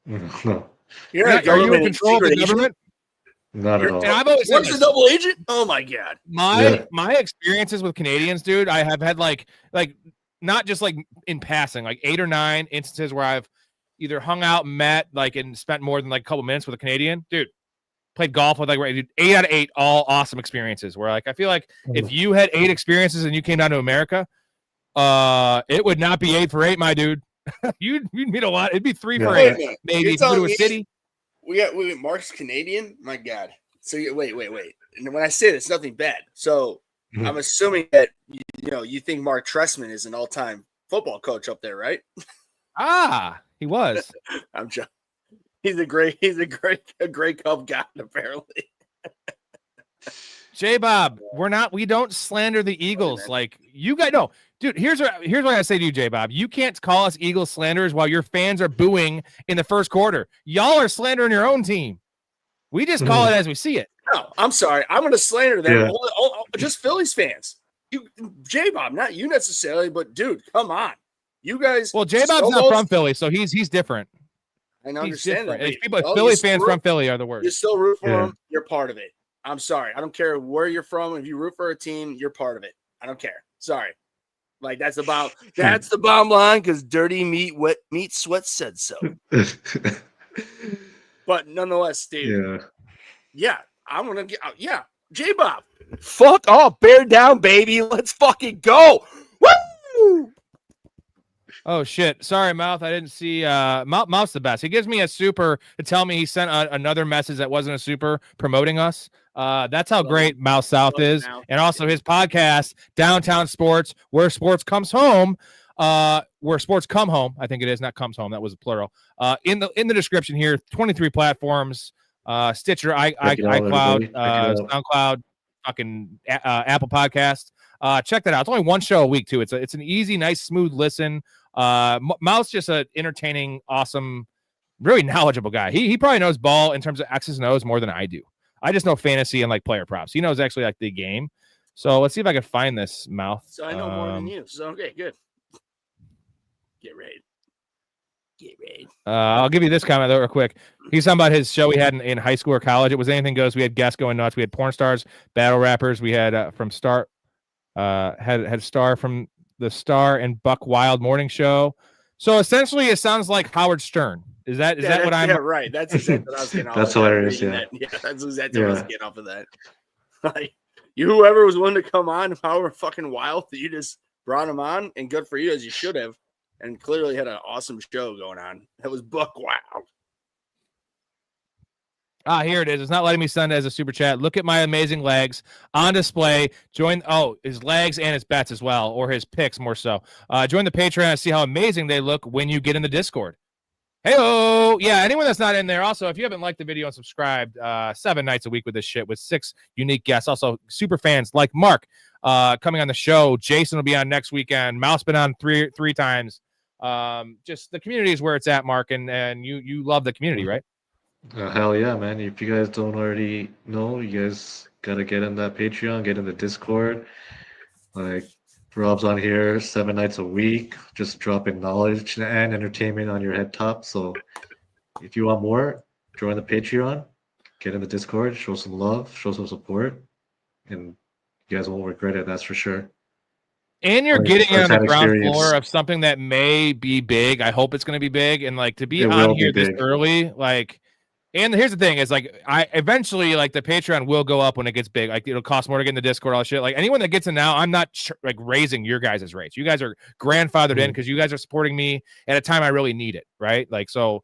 No. Are you in control of the government? Not at all. And I've always said, the double agent? Oh my God. My experiences with Canadians, dude, I have had like not just like in passing, like 8 or 9 instances where I've either hung out, met, like, and spent more than like a couple minutes with a Canadian. Dude, played golf with 8 out of 8, all awesome experiences. Where like I feel like if you had 8 experiences and you came down to America, it would not be 8 for 8, my dude. You'd meet a lot. It'd be 3 for 8, maybe. If you go to a city. We got Mark's Canadian. My God. So wait. And when I say this, nothing bad. So I'm assuming that you think Mark Trestman is an all-time football coach up there, right? He was. I'm joking. He's a great Cub guy, apparently. J-Bob, we don't slander the Eagles. Like you guys know. Dude, here's what I say to you, J-Bob. You can't call us Eagles slanderers while your fans are booing in the first quarter. Y'all are slandering your own team. We just call it as we see it. No, I'm sorry. I'm going to slander them. Yeah. Just Phillies fans. J-Bob, not you necessarily, but dude, come on. You guys. Well, J-Bob's not from Philly, so he's different. I understand that. Philly fans from Philly are the worst. You still root for them. You're part of it. I'm sorry. I don't care where you're from. If you root for a team, you're part of it. I don't care. Sorry. Like that's the bottom line because dirty meat, wet meat, sweat said so. But nonetheless, dude. Yeah, I'm gonna get. J-Bob, fuck off, bear down, baby. Let's fucking go. Woo! Oh shit! Sorry, Mouth. I didn't see. Mouth's the best. He gives me a super to tell me he sent another message that wasn't a super promoting us. That's how great Mouth South is, and also his podcast, Downtown Sports, where sports comes home. Where sports come home. I think it is, not comes home. That was a plural. In the description here, 23 platforms. Stitcher, iCloud, SoundCloud, fucking Apple Podcast. Check that out. It's only one show a week too. It's an easy, nice, smooth listen. Mouth's just an entertaining, awesome, really knowledgeable guy. He probably knows ball in terms of X's and O's more than I do. I just know fantasy and like player props. He knows actually like the game. So let's see if I can find this, Mouth. So I know more than you. So okay, good. Get ready. I'll give you this comment though real quick. He's talking about his show he had in high school or college. It was anything goes. We had guests going nuts. We had porn stars, battle rappers. We had from Star, had Star from the Star and Buck Wild morning show. So essentially, it sounds like Howard Stern. Is that what I'm? Yeah, right. That's exactly what I was getting off. That's hilarious. Yeah, that's exactly what I was getting off of that. Like whoever was willing to come on, Howard fucking Wild, that you just brought him on, and good for you, as you should have. And clearly had an awesome show going on. That was Buck Wild. Here it is. It's not letting me send it as a super chat. Look at my amazing legs on display. Join his legs and his bets as well, or his picks more so. Join the Patreon and see how amazing they look when you get in the Discord. Hey-oh! Yeah, anyone that's not in there. Also, if you haven't liked the video and subscribed, 7 nights a week with this shit with 6 unique guests. Also, super fans like Mark coming on the show. Jason will be on next weekend. Mouse been on three times. Just the community is where it's at, Mark, and you love the community, right? Hell yeah, man. If you guys don't already know, you guys gotta get in that Patreon, get in the Discord. Like Rob's on here 7 nights a week, just dropping knowledge and entertainment on your head top. So if you want more, join the Patreon, get in the Discord, show some love, show some support, and you guys won't regret it, that's for sure. And you're getting on the ground floor of something that may be big. I hope it's going to be big. And like to be on here this early, like And here's the thing: is like I eventually like the Patreon will go up when it gets big. Like it'll cost more to get in the Discord, all that shit. Like anyone that gets in now, I'm not like raising your guys' rates. You guys are grandfathered in because you guys are supporting me at a time I really need it, right? Like so,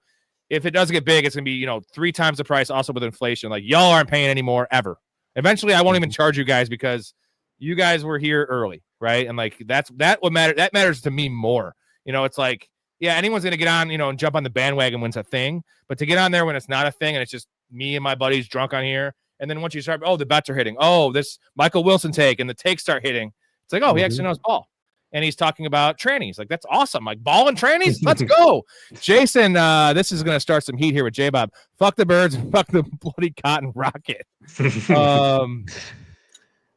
if it does get big, it's gonna be 3 times the price. Also with inflation, like y'all aren't paying anymore ever. Eventually, I won't even charge you guys because you guys were here early, right? And like that what matter. That matters to me more. It's like. Yeah, anyone's going to get on, and jump on the bandwagon when it's a thing. But to get on there when it's not a thing and it's just me and my buddies drunk on here. And then once you start, the bets are hitting. Oh, this Michael Wilson take and the takes start hitting. It's like, he actually knows ball. And he's talking about trannies. Like, that's awesome. Like, ball and trannies? Let's go. Jason, this is going to start some heat here with J-Bob. Fuck the birds and fuck the bloody cotton rocket.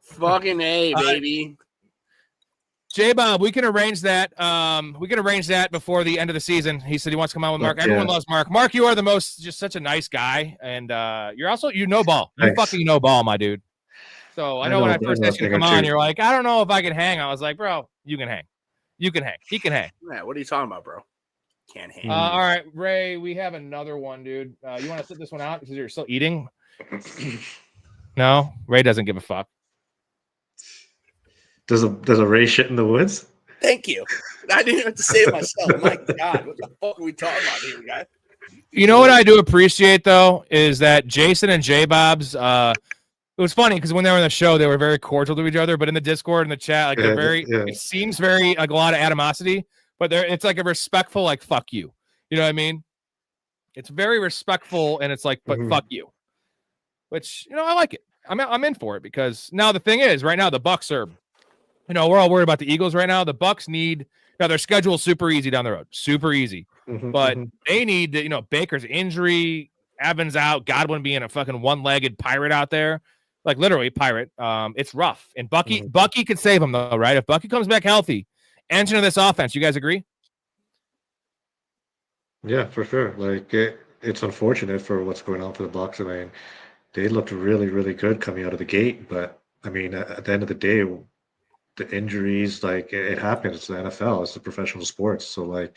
Fucking A, baby. J-Bob, we can arrange that. Before the end of the season. He said he wants to come on with Mark. Everyone loves Mark. Mark, you are just such a nice guy, and you're also ball. You fucking know ball, my dude. So I know when I first asked you to come on, you're like, I don't know if I can hang. I was like, bro, you can hang. You can hang. He can hang. Yeah, what are you talking about, bro? Can't hang. All right, Ray, we have another one, dude. You want to sit this one out because you're still eating? No, Ray doesn't give a fuck. Does a Ray shit in the woods? Thank you. I didn't have to say it myself. My God, what the fuck are we talking about here, guys? You know what I do appreciate though is that Jason and J-Bob's. It was funny because when they were on the show, they were very cordial to each other. But in the Discord and the chat, like they're very. Yeah. It seems very like a lot of animosity, but it's like a respectful like fuck you. You know what I mean? It's very respectful, and it's like but fuck you, which I like it. I'm in for it because now the thing is right now the Bucks are. We're all worried about the Eagles right now. The Bucks need their schedule is super easy down the road, super easy. But they need to, Baker's injury, Evans out, Godwin being a fucking one-legged pirate out there, like literally pirate. It's rough. And Bucky could save him though, right? If Bucky comes back healthy, engine of this offense. You guys agree? Yeah, for sure. Like it's unfortunate for what's going on for the Bucks. I mean, they looked really, really good coming out of the gate, but I mean, at the end of the day. The injuries, like it happens. It's the NFL. It's the professional sports. So like,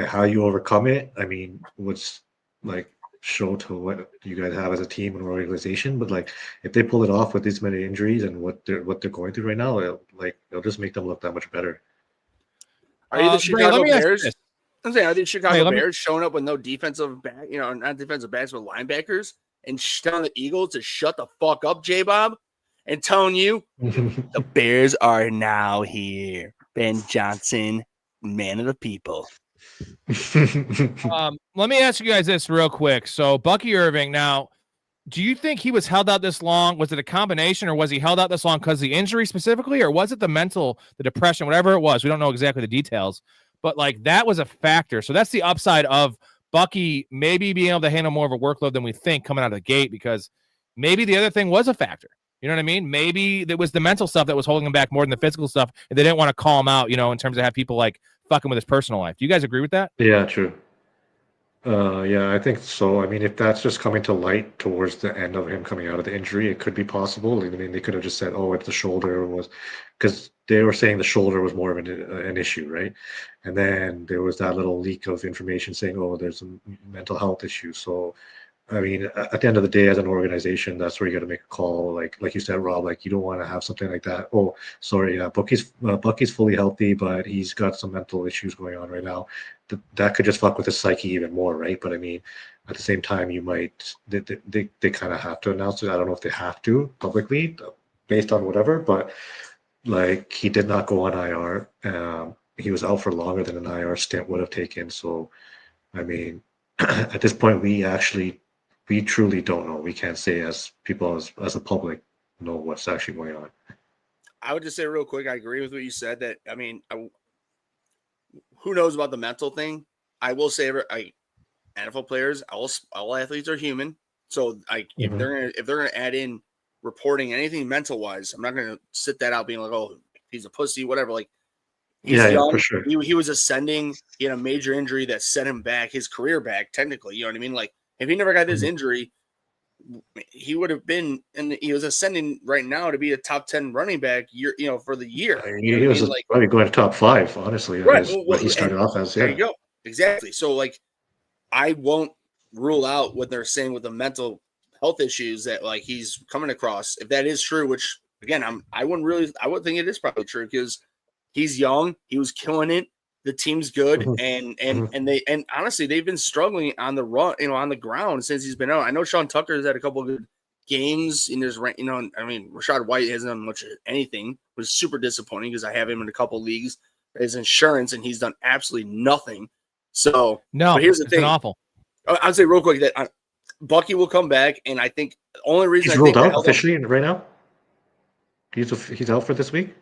how you overcome it. I mean, what's like show to what you guys have as a team and organization. But like, if they pull it off with these many injuries and what they're going through right now, it'll just make them look that much better. Are you the Chicago Bears? I'm saying, are the Chicago Bears showing up with no defensive back? Not defensive backs, but linebackers, and telling the Eagles to shut the fuck up, J-Bob. And telling you the Bears are now here. Ben Johnson, man of the people. Let me ask you guys this real quick. So Bucky Irving, now, do you think he was held out this long? Was it a combination, or was he held out this long because of the injury specifically, or was it the depression, whatever it was? We don't know exactly the details, but like that was a factor. So that's the upside of Bucky maybe being able to handle more of a workload than we think coming out of the gate, because maybe the other thing was a factor. You know what I mean? Maybe it was the mental stuff that was holding him back more than the physical stuff, and they didn't want to call him out, in terms of have people like fucking with his personal life. Do you guys agree with that? Yeah, true. Yeah, I think so. I mean, if that's just coming to light towards the end of him coming out of the injury, it could be possible. I mean, they could have just said, "Oh, it's the shoulder," because they were saying the shoulder was more of an issue, right? And then there was that little leak of information saying, "Oh, there's a mental health issue." So. I mean, at the end of the day, as an organization, that's where you got to make a call. Like you said, Rob, like you don't want to have something like that. Oh, sorry, yeah, Bucky's fully healthy, but he's got some mental issues going on right now. That could just fuck with his psyche even more, right? But I mean, at the same time, they kind of have to announce it. I don't know if they have to publicly, based on whatever. But like, he did not go on IR. He was out for longer than an IR stint would have taken. So, I mean, at this point, we truly don't know. We can't say as people, as a public, know what's actually going on. I would just say real quick, I agree with what you said. That I mean, who knows about the mental thing? I will say, NFL players, all athletes are human. So, if they're gonna add in reporting anything mental wise, I'm not gonna sit that out being like, oh, he's a pussy, whatever. Like, he's young. Yeah, for sure. He was ascending. He had a major injury that set him back, his career back. Technically, you know what I mean? Like. If he never got this injury, he would have been, and he was ascending right now to be a top 10 running back for the year. He was probably going to top 5, honestly. Right. What he started off as. Yeah. There you go. Exactly. So, like, I won't rule out what they're saying with the mental health issues that like he's coming across. If that is true, which again, I wouldn't think it is probably true because he's young, he was killing it. The team's good, and honestly, they've been struggling on the run, on the ground since he's been out. I know Sean Tucker's had a couple of good games in his, Rashad White hasn't done much of anything. It was super disappointing because I have him in a couple leagues as insurance, and he's done absolutely nothing. So no, but here's the thing. Awful. I'll say real quick that Bucky will come back, and I think the only reason he's ruled out officially right now. He's out for this week.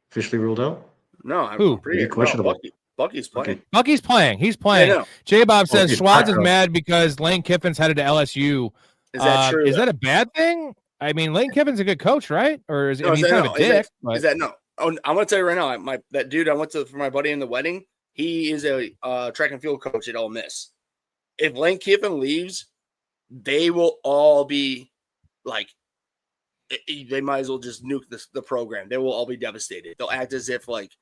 Officially ruled out. No, I'm pretty questionable. No, Bucky's playing. Bucky's playing. He's playing. J Bob says Schwartz is mad because Lane Kiffin's headed to LSU. Is that true? Is that a bad thing? I mean, Lane Kiffin's a good coach, right? Or is he's kind of a dick? Is that no? Oh, I'm gonna tell you right now. That dude I went to for my buddy in the wedding. He is a track and field coach at Ole Miss. If Lane Kiffin leaves, they will all be like, they might as well just nuke the program. They will all be devastated. They'll act as if like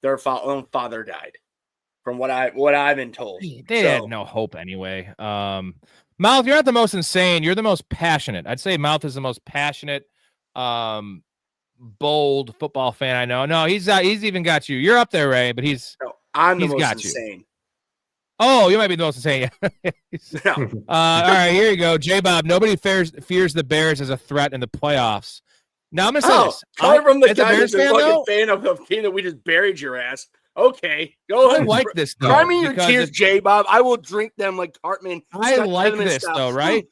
their own father died, from what I've been told. They had no hope anyway. Mouth, you're not the most insane. You're the most passionate. I'd say Mouth is the most passionate, bold football fan I know. No, he's even got you. You're up there, Ray, but I'm the most insane. Oh, you might be the most insane. No. All right, here you go. J-Bob, nobody fears the Bears as a threat in the playoffs. Now, I'm going to say this. Coming from the guy who's a fucking fan of the team that we just buried your ass. Okay, go ahead. I like this, though. Cry me your tears, J-Bob. I will drink them like Cartman. I like this, though, right?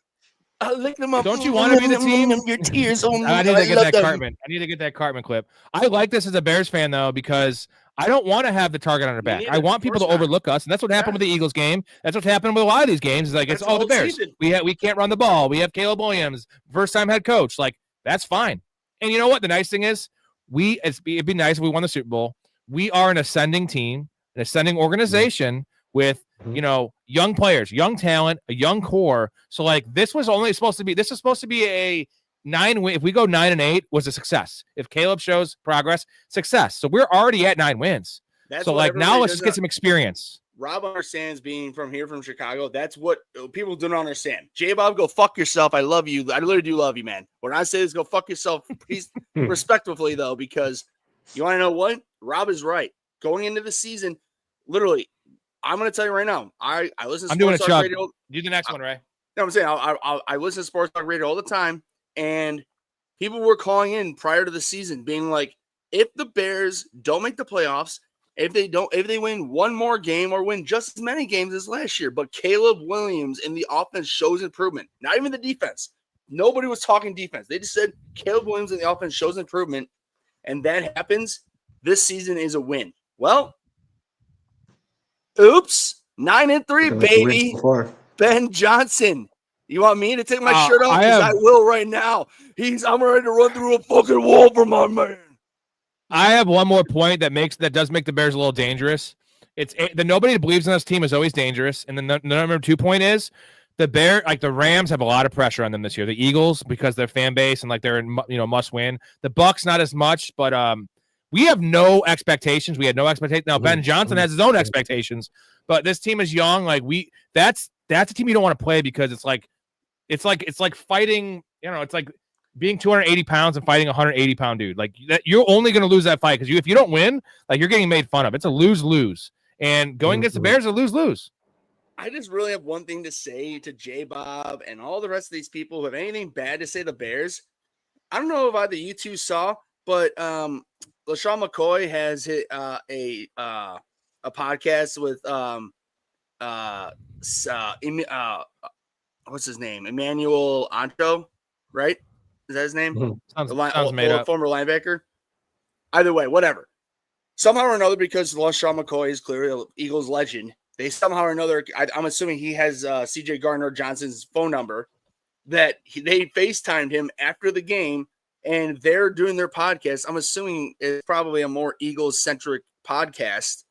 I lick them up. Don't you want to be the team? Your tears on me. I need to get that Cartman. I need to get that Cartman clip. I like this as a Bears fan, though, because I don't want to have the target on our back. I want people to overlook us, and that's what happened with the Eagles game. That's what's happened with a lot of these games. Is like it's all the Bears. Season. We can't run the ball. We have Caleb Williams, first-time head coach. Like that's fine. And you know what? The nice thing is, it'd be nice if we won the Super Bowl. We are an ascending team, an ascending organization with young players, young talent, a young core. So like this was supposed to be a 9 win. If we go 9-8 was a success. If Caleb shows progress, success. So we're already at 9 wins. So like now let's just get some experience. Rob understands being from Chicago. That's what people don't understand. J-Bob, go fuck yourself. I love you. I literally do love you, man. When I say this, go fuck yourself, please, respectfully though, because you want to know what? Rob is right. Going into the season, literally, I'm going to tell you right now. I listen to Sports Talk Radio. Do the next one, Ray. No, I'm saying I listen to Sports Talk Radio all the time, and people were calling in prior to the season, being like, if the Bears don't make the playoffs, if they win one more game or win just as many games as last year, but Caleb Williams in the offense shows improvement, not even the defense. Nobody was talking defense. They just said Caleb Williams in the offense shows improvement, and that happens. This season is a win. Well, oops, 9-3, baby. Ben Johnson. You want me to take my shirt off? I will right now. I'm ready to run through a fucking wall for my man. I have one more point that does make the Bears a little dangerous. It's the nobody believes in this team is always dangerous. And then the number 2 point is the Rams have a lot of pressure on them this year. The Eagles, because their fan base and like they're must win. The Bucks not as much, but we have no expectations. We had no expectations. Now Ben Johnson has his own expectations, but this team is young. Like that's a team you don't want to play because it's like fighting. It's like being 280 pounds and fighting a 180-pound dude. Like that, you're only going to lose that fight because if you don't win, like you're getting made fun of. It's a lose-lose. And going against the Bears is a lose-lose. I just really have one thing to say to J-Bob and all the rest of these people who have anything bad to say the Bears. I don't know if either you two saw, but LaShawn McCoy has hit a podcast with what's his name? Emmanuel Ancho, right? Is that his name? Sounds made up. Former linebacker. Either way, whatever. Somehow or another, because LaShawn McCoy is clearly an Eagles legend, they somehow or another, I'm assuming he has C.J. Gardner-Johnson's phone number, that they FaceTimed him after the game, and they're doing their podcast. I'm assuming it's probably a more Eagles-centric podcast,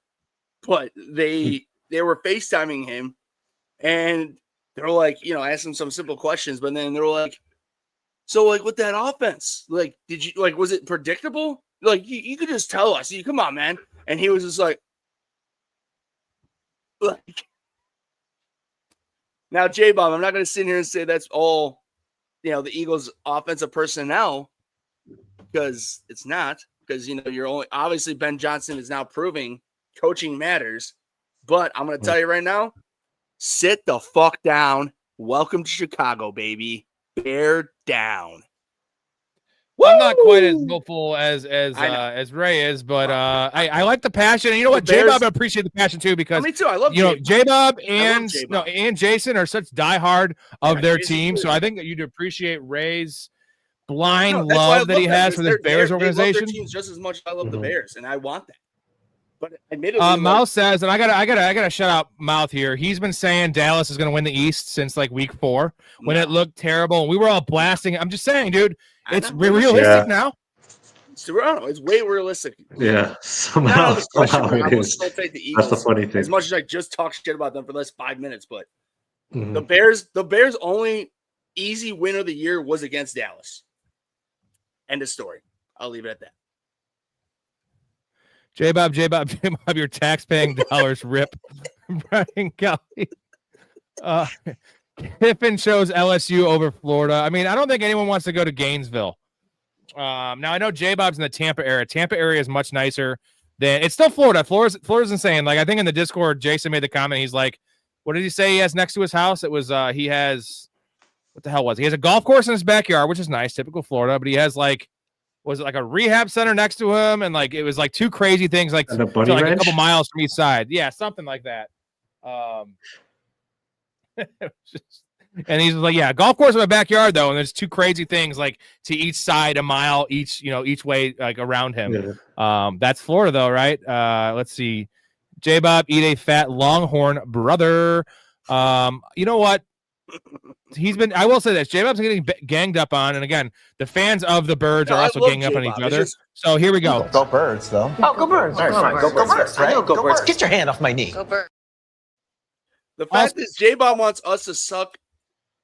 but they were FaceTiming him, and they were like, asking some simple questions, but then they were like, so, like, with that offense, like, was it predictable? Like, you could just tell us. Come on, man. And he was just like Now, J-Bob, I'm not going to sit here and say that's all, the Eagles' offensive personnel, because it's not. Because, you're only obviously Ben Johnson is now proving coaching matters. But I'm going to tell you right now, sit the fuck down. Welcome to Chicago, baby. Bear down. I'm not quite as hopeful as Ray is, but I like the passion. And you know what, J-Bob, I appreciate the passion too, because me too. I love J-Bob and Jason are such diehard of their team. So I think that you'd appreciate Ray's blind love that he has for this Bears organization. They love their teams just as much as I love the Bears, and I want that. But admittedly, Mouth says, and I gotta shout out Mouth here. He's been saying Dallas is gonna win the East since like week 4 when it looked terrible, and we were all blasting. I'm just saying, dude, it's realistic now. It's way realistic. Yeah, somehow it is. Still take the That's Eagles, the funny thing. As much as I just talk shit about them for the last 5 minutes, but the Bears' only easy win of the year was against Dallas. End of story. I'll leave it at that. J-Bob, your tax-paying dollars rip. Brian Kelly. Kiffin chose LSU over Florida. I mean, I don't think anyone wants to go to Gainesville. Now, I know J-Bob's in the Tampa area. Tampa area is much nicer than – it's still Florida. Florida's insane. Like, I think in the Discord, Jason made the comment. He's like, what did he say he has next to his house? It was he has – what the hell was it? He has a golf course in his backyard, which is nice, typical Florida, but he has like – was it like a rehab center next to him? And like, it was like 2 crazy things, like, a a couple miles from each side. Yeah. Something like that. And he's like, yeah, golf course in my backyard though. And there's 2 crazy things like to each side, a mile, each way, like around him. Yeah. That's Florida though. Right. Let's see. J-Bob, eat a fat Longhorn brother. You know what? I will say this, J-Bob's getting ganged up on, and again, the fans of the Birds are also ganging up on each other. So here we go. Go Birds, though. Oh, go Birds. All right, fine. Go Birds. Right? Go Birds. Get your hand off my knee. Go Birds. The fact is, J-Bob wants us to suck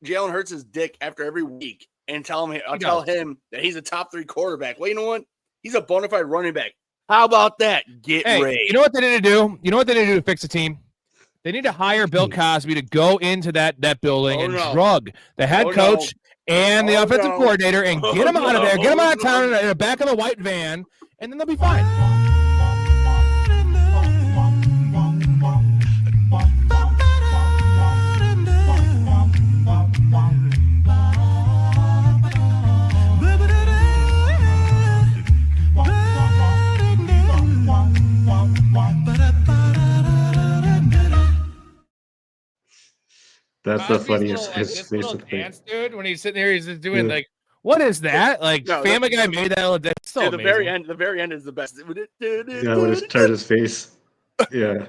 Jalen Hurts' dick after every week and tell him that he's a top 3 quarterback. Well, you know what? He's a bona fide running back. How about that? Get ready. You know what they need to do? You know what they need to do to fix the team? They need to hire Bill Cosby to go into that building and drug the head coach and the offensive coordinator and get them out of there, get them out of town in the back of the white van, and then they'll be fine. That's the funniest little dance, dude. When he's sitting there, he's just doing like, what is that? Like, Family Guy made that. It's so amazing. The very end is the best. Yeah, when he turned his face. Yeah.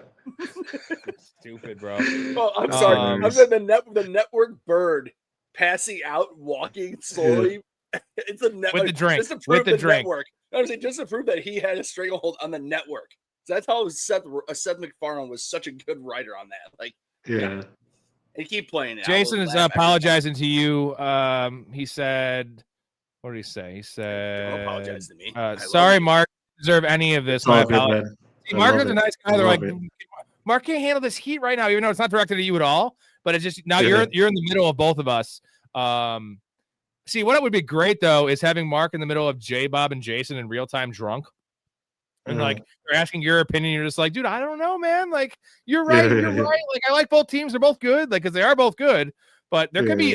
Stupid, bro. Oh, I'm sorry. I'm saying the network bird passing out, walking slowly. Yeah. It's a network with the drink. Just to prove the network. I was saying just to prove that he had a stranglehold on the network. So that's how Seth MacFarlane was such a good writer on that. Like, yeah. And keep playing it. Jason is apologizing to you. He said, what did he say? He said, don't apologize to me. Sorry, Mark. Deserve any of this. My apologies. Mark is a nice guy. They're like, Mark can't handle this heat right now, even though it's not directed at you at all. But it's just now you're in the middle of both of us. See, what would be great though is having Mark in the middle of J-Bob and Jason in real time drunk. And like they're asking your opinion, you're just like, dude, I don't know, man. Like, you're right, you're right. Like, I like both teams; they're both good, like, because they are both good. But there could be,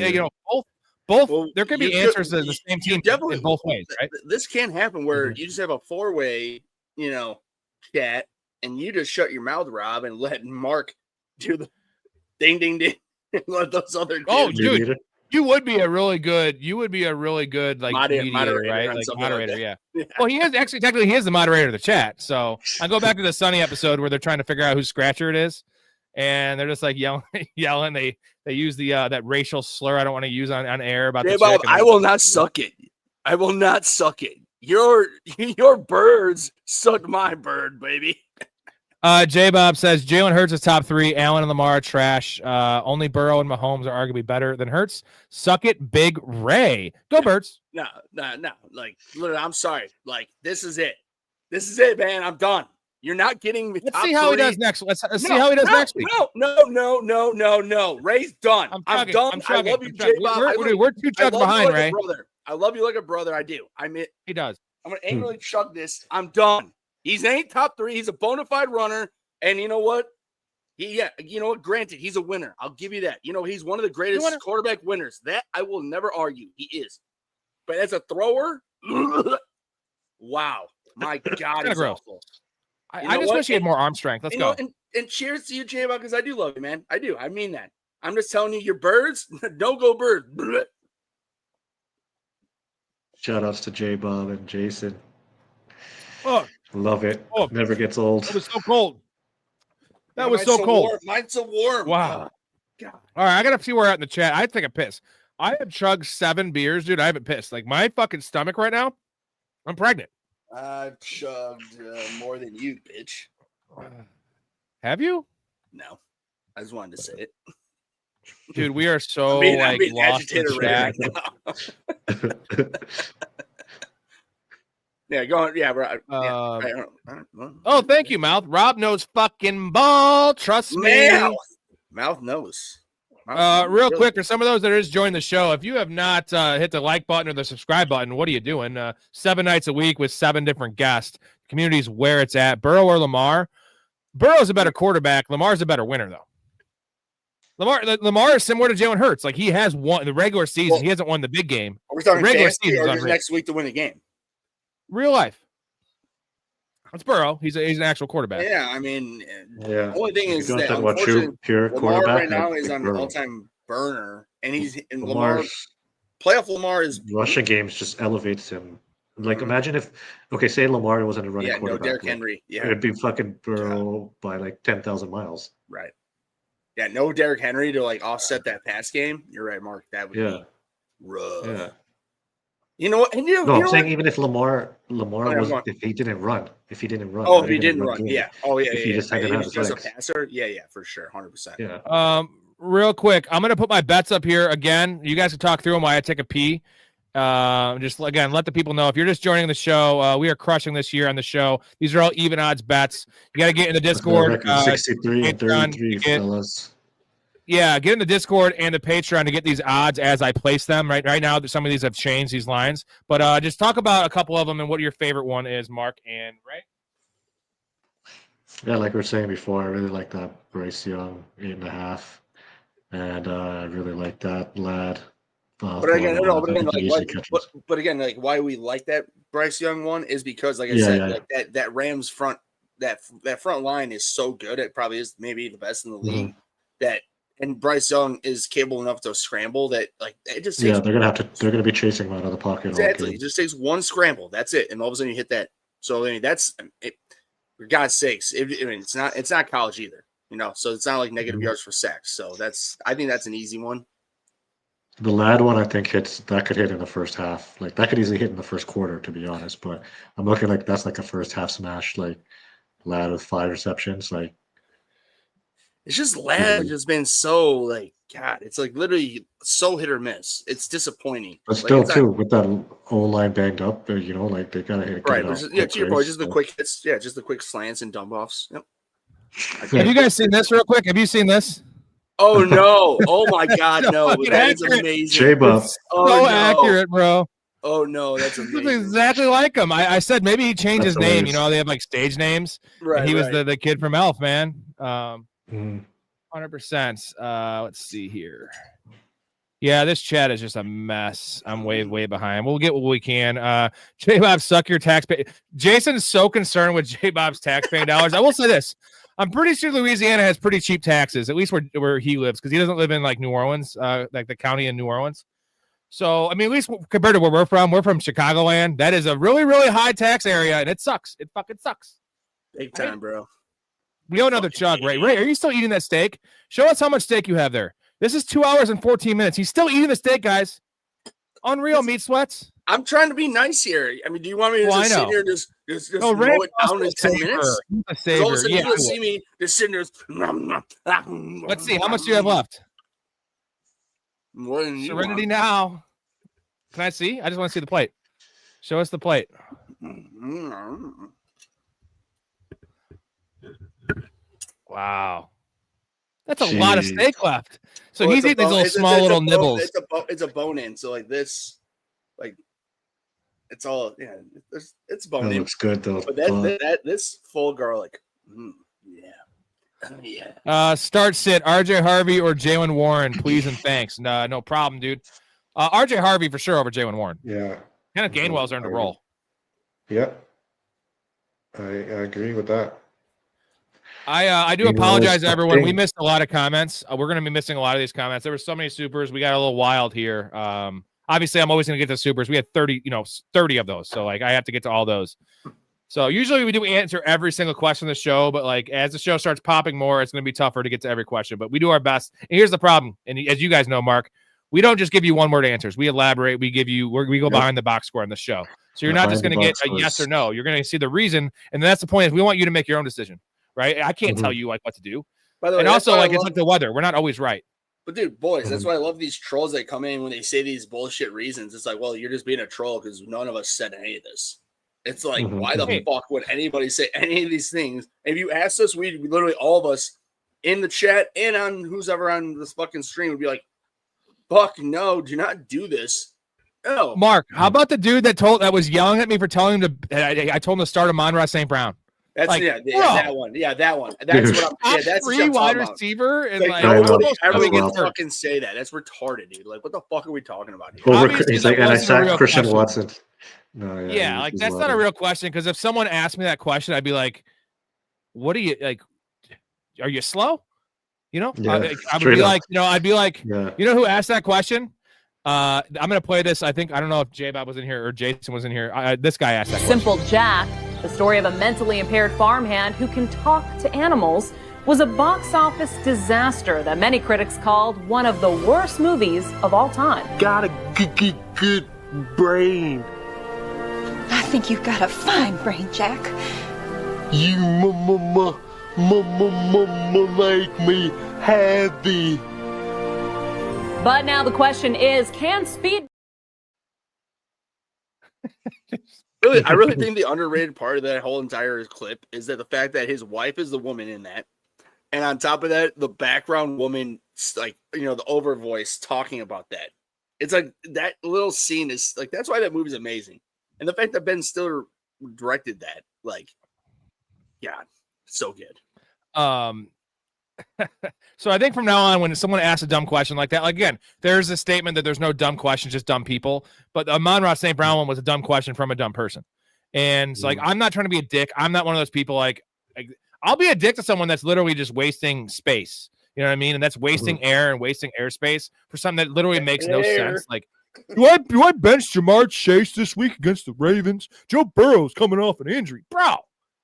both. Well, there could be answers to the same team in both ways, right? This can happen where you just have a 4-way, chat, and you just shut your mouth, Rob, and let Mark do the ding, ding, ding, and let those other dudes. Oh, dude. You would be a really good like moderator, right? Like moderator, like yeah. Well, he is actually technically he is the moderator of the chat. So I go back to the Sunny episode where they're trying to figure out whose scratcher it is, and they're just like yelling. They use the that racial slur I don't want to use on air about the chick. I will not suck it. I will not suck it. Your birds suck my bird, baby. J-Bob says Jalen Hurts is top 3. Allen and Lamar are trash. Only Burrow and Mahomes are arguably better than Hurts. Suck it, Big Ray. Go Birds. No. Like, literally, I'm sorry. Like, this is it. This is it, man. I'm done. You're not getting the Let's top see how he three. does next. Let's see how he does next week. No. Ray's done. I'm done. I love you, J-Bob. We're 2 chugs behind, Ray. I love you like a brother. I do. He does. I'm going to angrily chug this. I'm done. He's ain't top 3. He's a bona fide runner. And you know what? Granted, he's a winner. I'll give you that. He's one of the greatest quarterback winners. That I will never argue. He is. But as a thrower, wow. My God, he's awful. I just wish he had more arm strength. Let's go. And cheers to you, J-Bob, because I do love you, man. I do. I mean that. I'm just telling you, your birds, don't go birds. Shout outs to J-Bob and Jason. Oh, love it. Oh, never gets old. It was so cold. That was so cold. Mine's so warm. Wow. God. All right, I got to see where we're at in the chat. I think I pissed. I have chugged 7 beers, dude. I haven't pissed. Like, my fucking stomach right now, I'm pregnant. I've chugged more than you, bitch. Have you? No. I just wanted to say it. Dude, we are so lost in chat. Right yeah, go on. Yeah, bro. Oh, thank you, Mouth. Rob knows fucking ball. Trust me. Mouth knows. Real quick, for some of those that are just joining the show, if you have not hit the like button or the subscribe button, what are you doing? 7 nights a week with 7 different guests. Community's where it's at. Burrow or Lamar? Burrow's a better quarterback. Lamar's a better winner, though. Lamar is similar to Jalen Hurts. Like, he has won the regular season. He hasn't won the big game. Are we talking regular season or just next week to win a game? Real life. It's Burrow. He's an actual quarterback. Yeah, I mean, the only thing is that pure Lamar quarterback right now is on an all-time burner, and Lamar is rushing games just elevates him. Like, imagine if, say Lamar wasn't a running quarterback. Derrick Henry. Yeah, it'd be fucking Burrow by like 10,000 miles. Right. Yeah, no Derrick Henry to like offset that pass game. You're right, Mark. That would be rough. Yeah. You know what? I'm saying even if Lamar was, if he didn't run. Oh, if he didn't run, yeah. Oh, yeah. If he just had a passer, yeah, for sure, 100%. Yeah. Real quick, I'm gonna put my bets up here again. You guys can talk through them while I take a pee. Just again, let the people know if you're just joining the show. We are crushing this year on the show. These are all even odds bets. You got to get in the Discord. 63 and 33, fellas. Yeah, get in the Discord and the Patreon to get these odds as I place them. Right now, some of these have changed, these lines. But just talk about a couple of them and what your favorite one is, Mark and Ray. Yeah, like we were saying before, I really like that Bryce Young 8.5, and I really like that lad. But again, like why we like that Bryce Young one is because, like I said, like that Rams front that front line is so good. It probably is maybe the best in the league. And Bryce Young is capable enough to scramble that, like, it just takes they're gonna be chasing him out of the pocket. Exactly, it just takes one scramble. That's it, and all of a sudden you hit that. So I mean, that's it. For God's sakes, it's not college either, So it's not like negative yards for sacks. So I think that's an easy one. The lad one, I think could hit in the first half. Like, that could easily hit in the first quarter, to be honest. But I'm looking like that's like a first half smash, like lad with 5 receptions, like. It's just Lad just been so like God. It's like literally so hit or miss. It's disappointing. But still, too, with that O-line banged up, like they gotta hit. Right. To your point, just the quick hits. Yeah, just the quick slants and dump offs. Yep. Have you guys seen this real quick? Have you seen this? Oh no! Oh my God! No, that's amazing. J-Buff. So accurate, bro. Oh no, that's amazing. Looks exactly like him. I said maybe he changed his name. They have like stage names. Right. And he was the kid from Elf, man. 100%. Let's see here. Yeah, this chat is just a mess. I'm way behind. We'll get what we can. J-Bob, suck your tax pay. Jason's so concerned with J-Bob's taxpaying dollars. I will say this. I'm pretty sure Louisiana has pretty cheap taxes, at least where he lives, because he doesn't live in like New Orleans, like the county in New Orleans. So, I mean, at least compared to where we're from Chicagoland. That is a really, really high tax area, and it sucks. It fucking sucks. Big time, bro. We owe another chug, Ray. Ray, are you still eating that steak? Show us how much steak you have there. This is 2 hours and 14 minutes. He's still eating the steak, guys. Unreal meat sweats. I'm trying to be nice here. I mean, do you want me to just sit here and just mow it down in 10 minutes? All of a sudden, you're going to see me just sitting there. Let's see. How much do you have left? More than you Serenity now. Can I see? I just want to see the plate. Show us the plate. Wow. That's a lot of steak left. So Well, he's eating these little small little nibbles. It's a bone in. So like this, like it's all it's bone That in. looks good though. But this full garlic, Start sit RJ Harvey or Jalen Warren, please and thanks. No problem, dude. RJ Harvey for sure over Jalen Warren. Yeah. Kenneth Gainwell's earned a role. Yeah. I agree with that. I do apologize to everyone. We missed a lot of comments. We're going to be missing a lot of these comments. There were so many supers. We got a little wild here. Obviously, I'm always going to get to supers. We had 30 of those. So like I have to get to all those. So usually we do answer every single question on the show, but like as the show starts popping more, it's going to be tougher to get to every question. But we do our best. And here's the problem. And as you guys know, Mark, we don't just give you one word answers. We elaborate. We go behind the box score on the show. So you're not just going to get a yes or no. You're going to see the reason, and that's the point. Is we want you to make your own decision. Right? I can't tell you like what to do. By the way, and also like it's like the weather. We're not always right. But dude, boys, that's why I love these trolls that come in when they say these bullshit reasons. It's like, well, you're just being a troll because none of us said any of this. It's like, why the fuck would anybody say any of these things? If you asked us, we literally all of us in the chat and on who's ever on this fucking stream would be like, fuck no, do not do this. No. Mark, how about the dude that was yelling at me for telling him to I told him to start Amon-Ra St. Brown. That's like, that one. Yeah, that one. That's what I'm. That's free wide receiver, and like nobody can fucking say that. That's retarded, dude. Like, what the fuck are we talking about here? He's like, and I sacked Christian Watson. No, yeah, like that's not a real question. Because if someone asked me that question, I'd be like, "What are you like? Are you slow?" You know, yeah, I would be like, I'd be like, you know, who asked that question? I'm gonna play this. I don't know if J-Bob was in here or Jason was in here. This guy asked that question. Simple Jack, the story of a mentally impaired farmhand who can talk to animals, was a box office disaster that many critics called one of the worst movies of all time. Got a good brain. I think you've got a fine brain, Jack. You make me happy. But now the question is, can speed... Really, I really think the underrated part of that whole entire clip is that the fact that his wife is the woman in that. And on top of that, the background woman, like, the over voice talking about that. It's like that little scene is like, that's why that movie's amazing. And the fact that Ben Stiller directed that, like, God, so good. So I think from now on, when someone asks a dumb question like that, like, again, there's a statement that there's no dumb questions, just dumb people. But the Amon-Ra St. Brown one was a dumb question from a dumb person. And it's like, I'm not trying to be a dick. I'm not one of those people like I'll be a dick to someone that's literally just wasting space. You know what I mean? And that's wasting air and wasting airspace for something that literally makes no sense. Like, do I bench Jamar Chase this week against the Ravens? Joe Burrow's coming off an injury. Bro,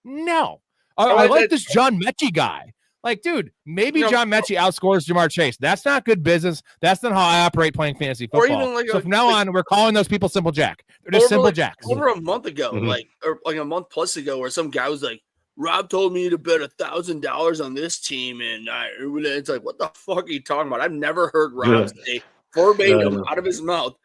no. I like this John Mechie guy. Like, dude, maybe John Mechie outscores Jamar Chase. That's not good business. That's not how I operate playing fantasy football. Or even like so from now on, we're calling those people Simple Jack. They're just Simple Jacks. Over a month ago, or a month plus ago, where some guy was like, Rob told me to bet $1,000 on this team, and it's like, what the fuck are you talking about? I've never heard Rob say verbatim out of his mouth,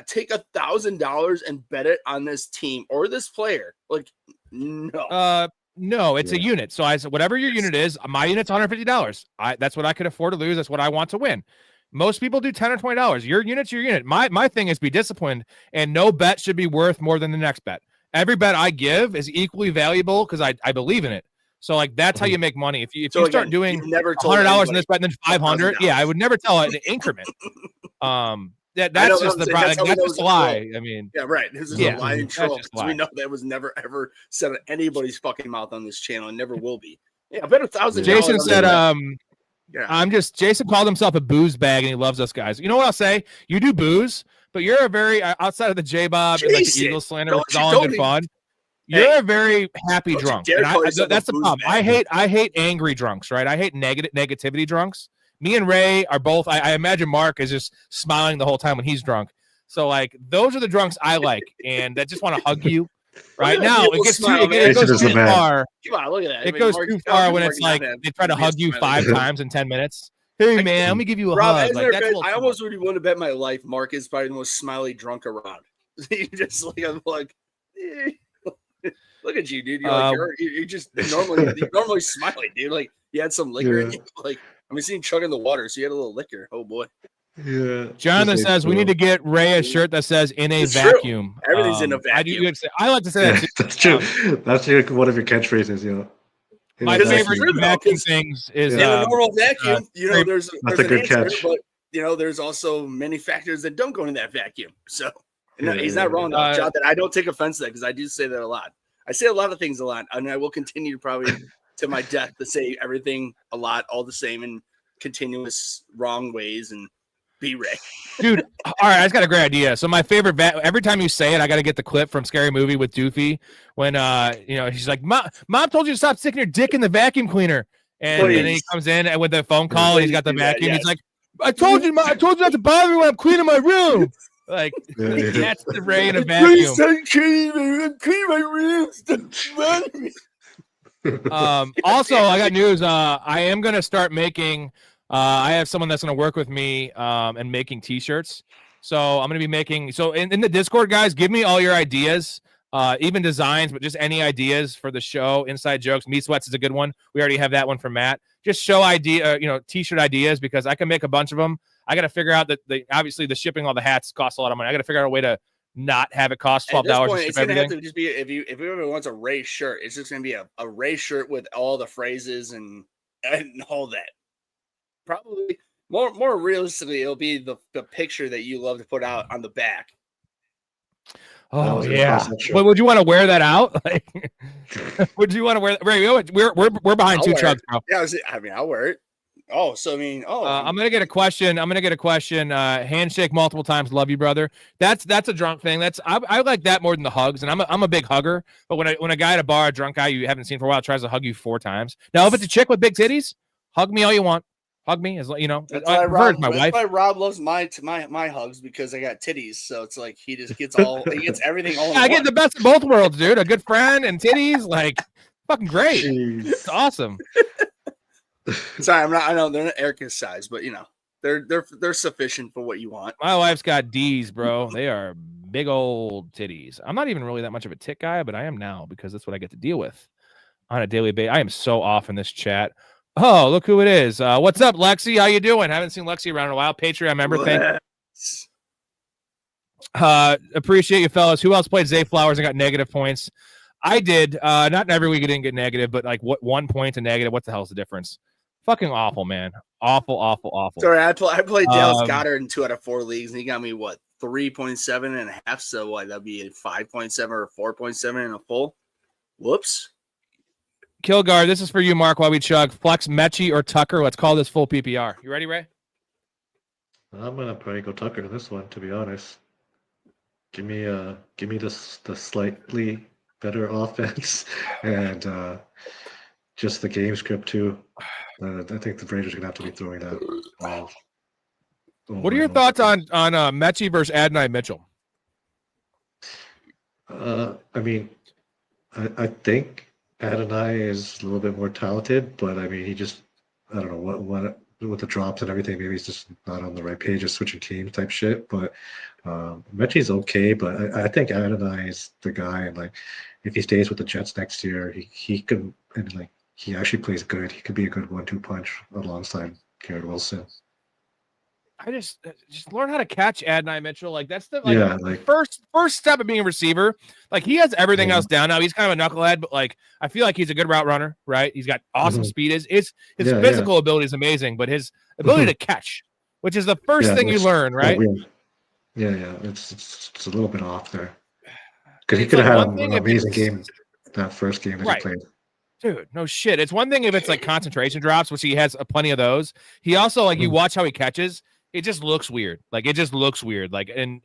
take $1,000 and bet it on this team or this player. Like, no. No, it's a unit. So I said, whatever your unit is, my unit's $150. That's what I could afford to lose. That's what I want to win. Most people do $10 or $20. Your unit's your unit. My thing is be disciplined, and no bet should be worth more than the next bet. Every bet I give is equally valuable because I believe in it. So like that's how you make money. If you start doing $100 in this bet and then 500, I would never tell an increment. That's just the problem. That's just a lie. I mean, right. This is a lie and troll. We know that was never ever said on anybody's fucking mouth on this channel and never will be. I bet $1,000. Jason said, Jason called himself a booze bag and he loves us guys. You know what I'll say? You do booze, but you're a very outside of the J-Bob and like the Eagle slander, which is all in good fun. You're a very happy drunk. And that's the problem. I hate angry drunks, right? I hate negativity drunks. Me and Ray are both. I imagine Mark is just smiling the whole time when he's drunk. So like those are the drunks I like, and that just want to hug you. Right now, it gets it goes too far. Come on, look at that. It goes too far when it's like they try to hug you 5 times in 10 minutes. Hey man, let me give you a hug. Like, I almost would want to bet my life Mark is probably the most smiley drunk around. Just like I'm like Look at you, dude. You're just normally smiling, dude. Like you had some liquor in you. Like I'm seeing chug in the water, so you had a little liquor. Oh boy. Yeah. Jonathan says we need to get Ray a shirt that says "in a vacuum." True. Everything's in a vacuum. I like to say that too. That's true. That's one of your catchphrases, you know. My favorite vacuum things is in a normal vacuum. There's that's a good catch. But there's also many factors that don't go in that vacuum. So he's not wrong, Jonathan. I don't take offense to that because I do say that a lot. I say a lot of things a lot, and I will continue probably to my death to say everything a lot, all the same in continuous wrong ways and. Be Ray. Dude, all right, I just got a great idea. So my favorite every time you say it, I got to get the clip from Scary Movie with Doofy when he's like, Mom told you to stop sticking your dick in the vacuum cleaner. And then he comes in with the phone call and he's got the vacuum. He's like, I told you not to bother me when I'm cleaning my room. Like that's the Ray in a vacuum. I'm cleaning my room. Stop bothering me. Also, I got news. I am gonna start making I have someone that's going to work with me and making t-shirts. So I'm going to be making, in the Discord, guys, give me all your ideas, even designs, but just any ideas for the show. Inside jokes. Meat Sweats is a good one. We already have that one from Matt. Just show t-shirt ideas because I can make a bunch of them. I got to figure out that obviously the shipping, all the hats cost a lot of money. I got to figure out a way to not have it cost $12 to ship it's gonna everything. have to just be if whoever wants a Ray shirt, it's just going to be a Ray shirt with all the phrases and all that. Probably more realistically, it'll be the picture that you love to put out on the back. Oh yeah, but would you want to wear that out? Like, would you want to wear? We're behind two trucks, bro. Yeah, I'll wear it. Oh, so I'm gonna get a question. Handshake multiple times. Love you, brother. That's a drunk thing. I like that more than the hugs. And I'm a big hugger. But when a guy at a bar, a drunk guy you haven't seen for a while, tries to hug you 4 times. Now, if it's a chick with big titties, hug me all you want. Hug me, as you know. That's why Rob loves my hugs because I got titties. So it's like he just gets everything all. I get the best of both worlds, dude. A good friend and titties, like fucking great. It's awesome. Sorry, I know they're not Erica's size, but they're sufficient for what you want. My wife's got D's, bro. They are big old titties. I'm not even really that much of a tit guy, but I am now because that's what I get to deal with on a daily basis. I am so off in this chat. Oh, look who it is. What's up, Lexi? How you doing? Haven't seen Lexi around in a while. Patreon member. Thanks. Appreciate you, fellas. Who else played Zay Flowers and got negative points? I did. Not every week I didn't get negative, but like 1 point to negative. What the hell's the difference? Fucking awful, man. Awful. Sorry, I played Dallas Goddard in 2 out of 4 leagues, and he got me 3.7 and a half. So that'd be a 5.7 or 4.7 in a full. Whoops. Kilgar, this is for you, Mark, while we chug. Flex, Mechie, or Tucker. Let's call this full PPR. You ready, Ray? I'm gonna probably go Tucker in this one, to be honest. Give me the slightly better offense and just the game script too. I think the Raiders are gonna have to be throwing that. What are your thoughts on Mechie versus Adonai Mitchell? I mean, I think Adonai is a little bit more talented, but I mean, he just, I don't know what with the drops and everything, maybe he's just not on the right page of switching team type shit. But Mechie's okay, but I think Adonai is the guy, and like if he stays with the Jets next year, he could, and like he actually plays good. He could be a good 1-2 punch alongside Garrett Wilson. I just learn how to catch Adonai Mitchell. Like that's the first step of being a receiver. Like he has everything else down now. He's kind of a knucklehead, but like I feel like he's a good route runner, right? He's got awesome speed. His physical ability is amazing, but his ability to catch, which is the first thing you learn, right? Yeah. It's a little bit off there because he could have had an amazing game that first game that he played. Dude, no shit. It's one thing if it's like concentration drops, which he has plenty of those. He also like you watch how he catches. It just looks weird. Like it just looks weird. Like and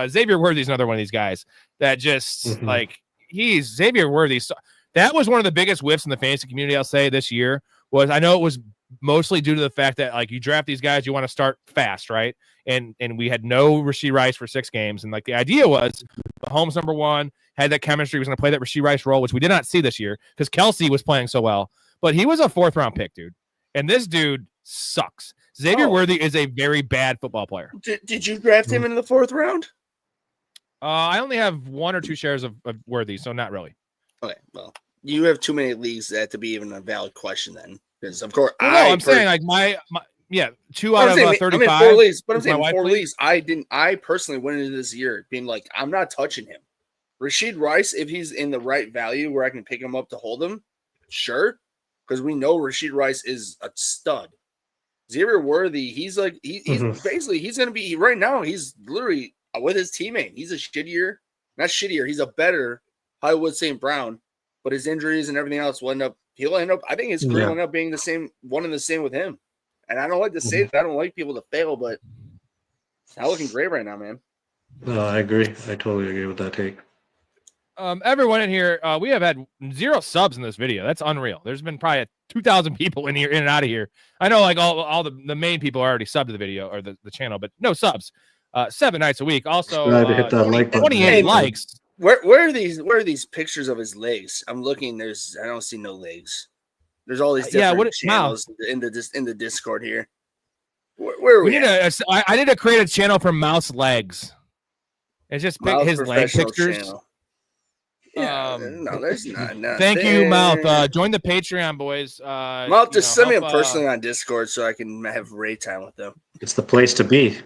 Xavier Worthy's another one of these guys that just like he's Xavier Worthy. So that was one of the biggest whiffs in the fantasy community, I'll say, this year. Was I know it was mostly due to the fact that like you draft these guys, you want to start fast, right? And we had no Rashee Rice for 6 games, and like the idea was Mahomes number 1 had that chemistry, was going to play that Rashee Rice role, which we did not see this year because Kelsey was playing so well. But he was a 4th round pick, dude, and this dude sucks. Xavier Worthy is a very bad football player. Did you draft him in the 4th round? I only have 1 or 2 shares of Worthy, so not really. Okay, well, you have too many leagues that to be even a valid question then. Because of course, I'm saying like my 2 out of 35. I'm in 4 leagues, but I'm saying my 4 leagues. I personally went into this year being like, I'm not touching him. Rashid Rice, if he's in the right value where I can pick him up to hold him, sure. Because we know Rashid Rice is a stud. Xavier Worthy, he's like he's basically he's gonna be right now. He's literally with his teammate. He's a not shittier. He's a better Hollywood St. Brown, but his injuries and everything else will end up. He'll end up. I think his career will end up being the same, one and the same with him. And I don't like to say that. I don't like people to fail, but it's not looking great right now, man. No, I agree. I totally agree with that take. Everyone in here, we have had 0 subs in this video. That's unreal. There's been probably 2,000 people in here, in and out of here. I know, like all the main people are already subbed to the video or the channel, but no subs. 7 nights a week. Also, hit that like button. 28 likes. Where are these pictures of his legs? I'm looking. I don't see no legs. There's all these different channels in the Discord here. Where are we? I need to create a channel for Mouse legs. It's just his leg pictures. Channel. Yeah, no, there's not. Thank you, Mouth. Join the Patreon, boys. Mouth, just send me personally on Discord so I can have raid time with them. It's the place to be.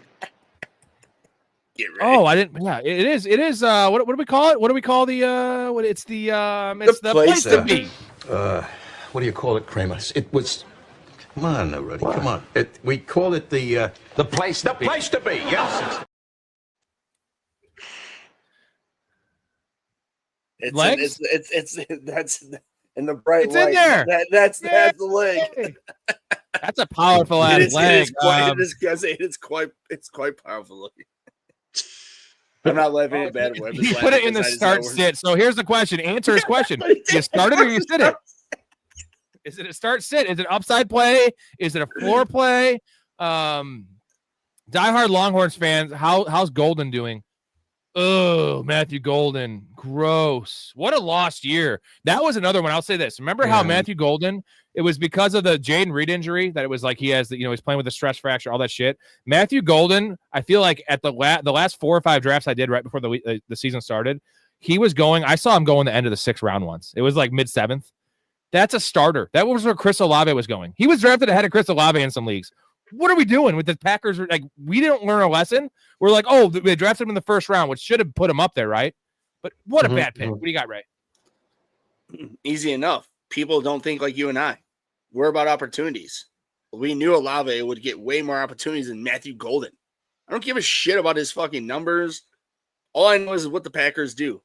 Get ready. Oh, I didn't. Yeah, it is. It is. What do we call it? What do we call the? It's the. It's the place to be. What do you call it, Kramer? It was. Come on, Rudy. Come on. We call it the place. The place to be. Yes. It's that's in the bright it's light. In there. That's the leg. That's a powerful ass leg. It's quite powerful looking. I'm not laughing in a bad way. You put it in the start sit. So here's the question. Answer his question. You started or you sit it? Is it a start sit? Is it upside play? Is it a floor play? Diehard Longhorns fans, how's Golden doing? Oh, Matthew Golden. Gross. What a lost year. That was another one. I'll say this. Remember how Matthew Golden, it was because of the Jaden Reed injury that it was like he has, he's playing with a stress fracture, all that shit. Matthew Golden, I feel like at the last 4 or 5 drafts I did right before the season started, I saw him go in the end of the 6th round once. It was like mid-7th. That's a starter. That was where Chris Olave was going. He was drafted ahead of Chris Olave in some leagues. What are we doing with the Packers? Like, we didn't learn a lesson. We're like, oh, they drafted him in the 1st round, which should have put him up there, right? But what a bad pick. What do you got, Ray? Easy enough. People don't think like you and I. We're about opportunities. We knew Olave would get way more opportunities than Matthew Golden. I don't give a shit about his fucking numbers. All I know is what the Packers do.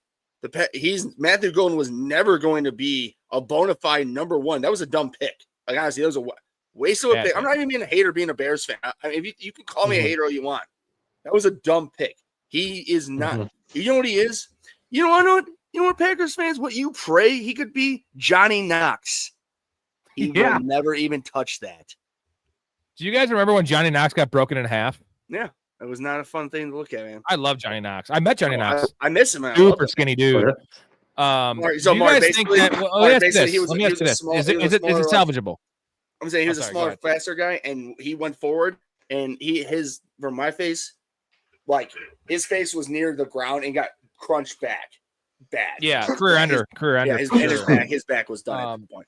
Matthew Golden was never going to be a bona fide number 1. That was a dumb pick. Like, honestly, that was a waste of a pick. I'm not even being a hater being a Bears fan. I mean, if you can call me a hater all you want. That was a dumb pick. He is not. You know what he is? You know what, Packers fans? What you pray he could be? Johnny Knox. He will never even touch that. Do you guys remember when Johnny Knox got broken in half? Yeah. It was not a fun thing to look at, man. I love Johnny Knox. I met Johnny Knox. I miss him, man. Super skinny dude. So do you guys think that? Let me ask this. Is it salvageable? I'm saying he was a smaller, faster guy, and he went forward, and from my face, like his face was near the ground and got crunched back, bad. Yeah, career ender. Yeah, his back was done at the point.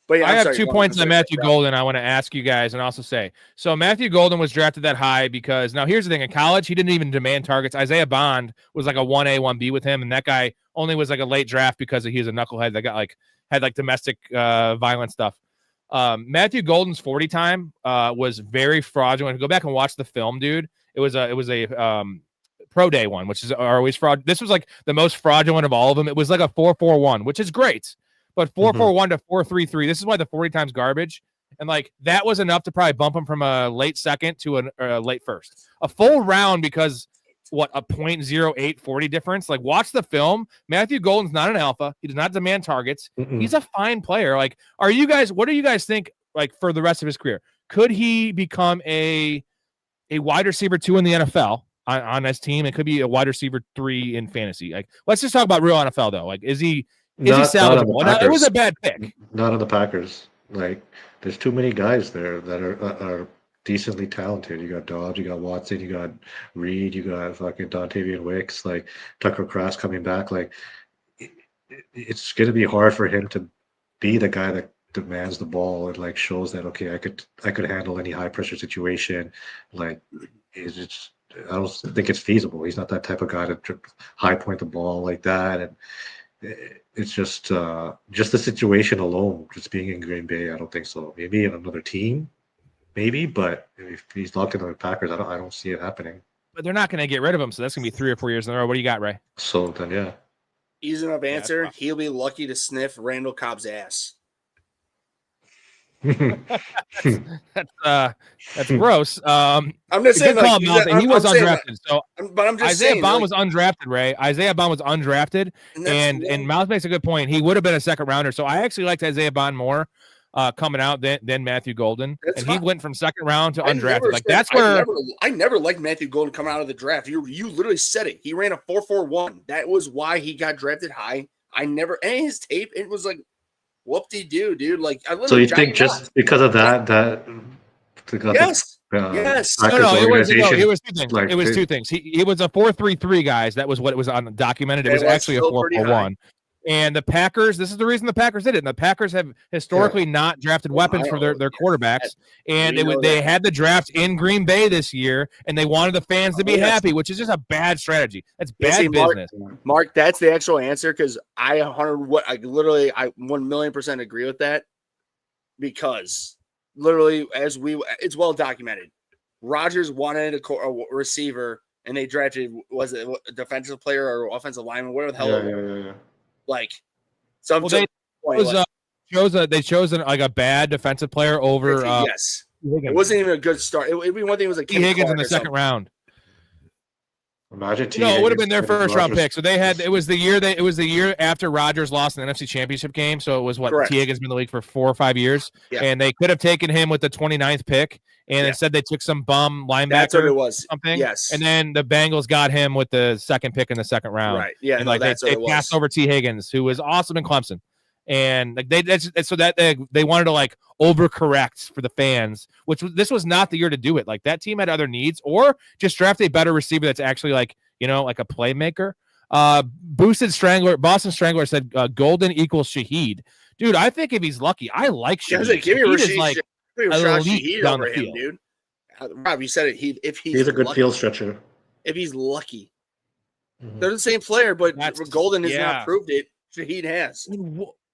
But yeah, I have 2 points on Matthew Golden I want to ask you guys and also say. So Matthew Golden was drafted that high because now here's the thing. In college, he didn't even demand targets. Isaiah Bond was like a 1A, 1B with him, and that guy only was like a late draft because he was a knucklehead that had domestic violence stuff. Matthew Golden's 40 time was very fraudulent. Go back and watch the film, dude. It was a pro day one, which is always fraud. This was like the most fraudulent of all of them. It was like a 4.41, which is great. But 4.41 to 4.33, this is why the 40 times garbage. And like that was enough to probably bump him from a late 2nd to a late 1st. A full round because a 0.08 40 difference. Like watch the film. Matthew Golden's not an alpha. He does not demand targets. He's a fine player. Like, what do you guys think like for the rest of his career? Could he become a wide receiver 2 in the NFL on his team? It could be a wide receiver 3 in fantasy. Like, let's just talk about real NFL though. Like, is he salvageable? It was a bad pick. Not on the Packers. Like, there's too many guys there that are decently talented. You got Dobbs, you got Watson, you got Reed, you got fucking Dontavian Wicks, like Tucker Kraft coming back. Like, it's going to be hard for him to be the guy that demands the ball and like shows that okay, I could handle any high pressure situation. Like, it's I don't think it's feasible. He's not that type of guy to high point the ball like that, and it's just the situation alone, just being in Green Bay. I don't think so. Maybe in another team, maybe, but if he's locked into the Packers, I don't see it happening. But they're not going to get rid of him, so that's going to be 3 or 4 years in a row. What do you got, Ray? So then, yeah. Easy enough answer. He'll be lucky to sniff Randall Cobb's ass. That's gross. I'm just saying, like, he was undrafted. But I'm just Isaiah saying, Bond like, was undrafted, Ray. Isaiah Bond was undrafted, and Miles makes a good point. He would have been a second rounder. So I actually liked Isaiah Bond more coming out than Matthew Golden, he went from second round to undrafted. Like that's where I never liked Matthew Golden coming out of the draft. You literally said it. He ran a 4.41. That was why he got drafted high. I never and his tape. It was like whoop-de-doo, dude. Like so you think just because of that yes. No, it was 2 things. Like, it was 2 things. He was a 4.33 guys. That was what it was on documented. It was actually a 4.41. And the Packers, this is the reason the Packers did it. And the Packers have historically not drafted weapons for their quarterbacks. And they had the draft in Green Bay this year, and they wanted the fans to be happy, which is just a bad strategy. That's bad business. Mark, that's the actual answer because I 1,000,000% agree with that because literally it's well documented. Rodgers wanted a receiver, and they drafted, was it a defensive player or offensive lineman, whatever the hell. Yeah. Like, they chose a bad defensive player over. Yes, it wasn't even a good start. It'd be one thing. It was like T. Higgins in the second round. Imagine T. It would have been their first round pick. So they had it was the year after Rodgers lost in the NFC Championship game. So it was Correct. T. Higgins been in the league for 4 or 5 years, and they could have taken him with the 29th pick. And instead, they took some bum linebacker. That's what it was. Something. Yes. And then the Bengals got him with the second pick in the second round. Right. Yeah. And they passed over T. Higgins, who was awesome in Clemson. And like they wanted to like overcorrect for the fans, this was not the year to do it. Like that team had other needs, or just draft a better receiver that's actually like like a playmaker. Boston Strangler said Golden equals Shaheed. Dude, I think if he's lucky, I like Shaheed. Give me Shaheed Shaheed over him, dude. Rob, you said it. He's a good field stretcher. If he's lucky, they're the same player, but Golden has not proved it. Shaheed has.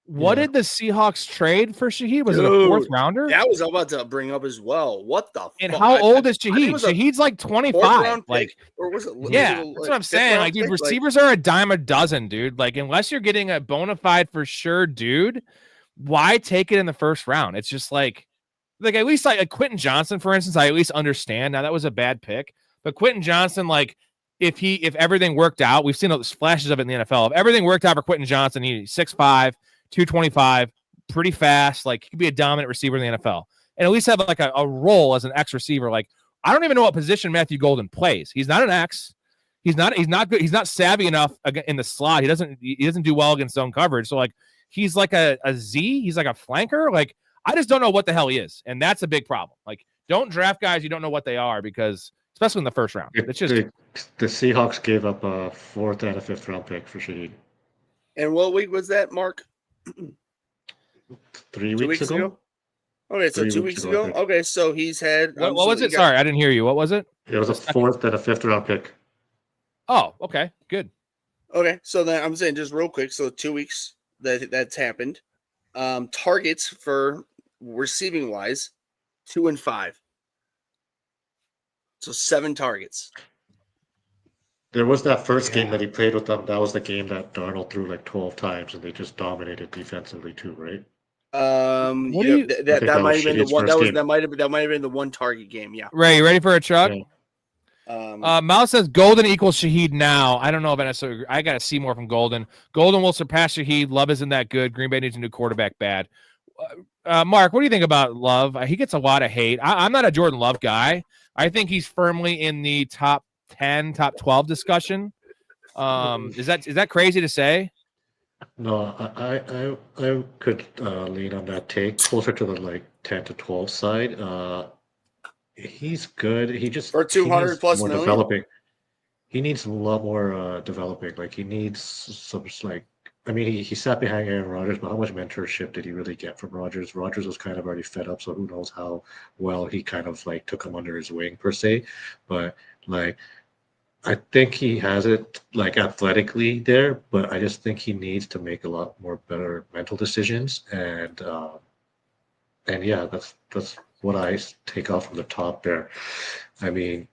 What did the Seahawks trade for Shaheed? Was it a 4th rounder? That was about to bring up as well. What the? And how old is Shaheed? Shaheed's like 25. Like, or was it? That's what I'm saying. Like, dude, receivers are a dime a dozen, dude. Like, unless you're getting a bona fide for sure, dude, why take it in the first round? It's just like at least like Quentin Johnson, for instance, I at least understand. Now that was a bad pick, but Quentin Johnson, like if everything worked out, we've seen those flashes of it in the NFL. If everything worked out for Quentin Johnson, he's 6'5", 225, pretty fast. Like he could be a dominant receiver in the NFL, and at least have like a role as an X receiver. Like I don't even know what position Matthew Golden plays. He's not an X. He's not good. He's not savvy enough in the slot. He doesn't do well against zone coverage. So like he's like a Z. He's like a flanker. Like I just don't know what the hell he is, and that's a big problem. Like don't draft guys you don't know what they are, because especially in the first round. It's just the Seahawks gave up a 4th and a 5th round pick for Shaheed. And what week was that, Mark? 3 weeks ago. Okay, so 2 weeks ago. Okay, so he's had. What was it? Sorry, I didn't hear you. What was it? It was a 4th and a 5th round pick. Oh, okay, good. Okay, so then I'm saying just real quick. So 2 weeks that's happened. Targets for receiving wise, 2 and 5. So 7 targets. There was that first game that he played with them. That was the game that Darnold threw like 12 times, and they just dominated defensively too, right? That might have been the one. That might have been the one target game. Yeah. Ray, you ready for a chuck? Yeah. Mouse says Golden equals Shaheed now. I don't know about that. I got to see more from Golden. Golden will surpass Shaheed. Love isn't that good. Green Bay needs a new quarterback bad. Mark, what do you think about Love? He gets a lot of hate. I'm not a Jordan Love guy. I think he's firmly in the top 10, top 12 discussion. Is that crazy to say? No, I could lean on that take closer to the like 10 to 12 side. He's good. He just for 200 plus more million. Developing. He needs a lot more developing. Like he needs some like I mean, he sat behind Aaron Rodgers, but how much mentorship did he really get from Rodgers? Rodgers was kind of already fed up, so who knows how well he kind of like took him under his wing per se. But like, I think he has it like athletically there, but I just think he needs to make a lot more better mental decisions. And yeah, that's what I take off from the top there. I mean,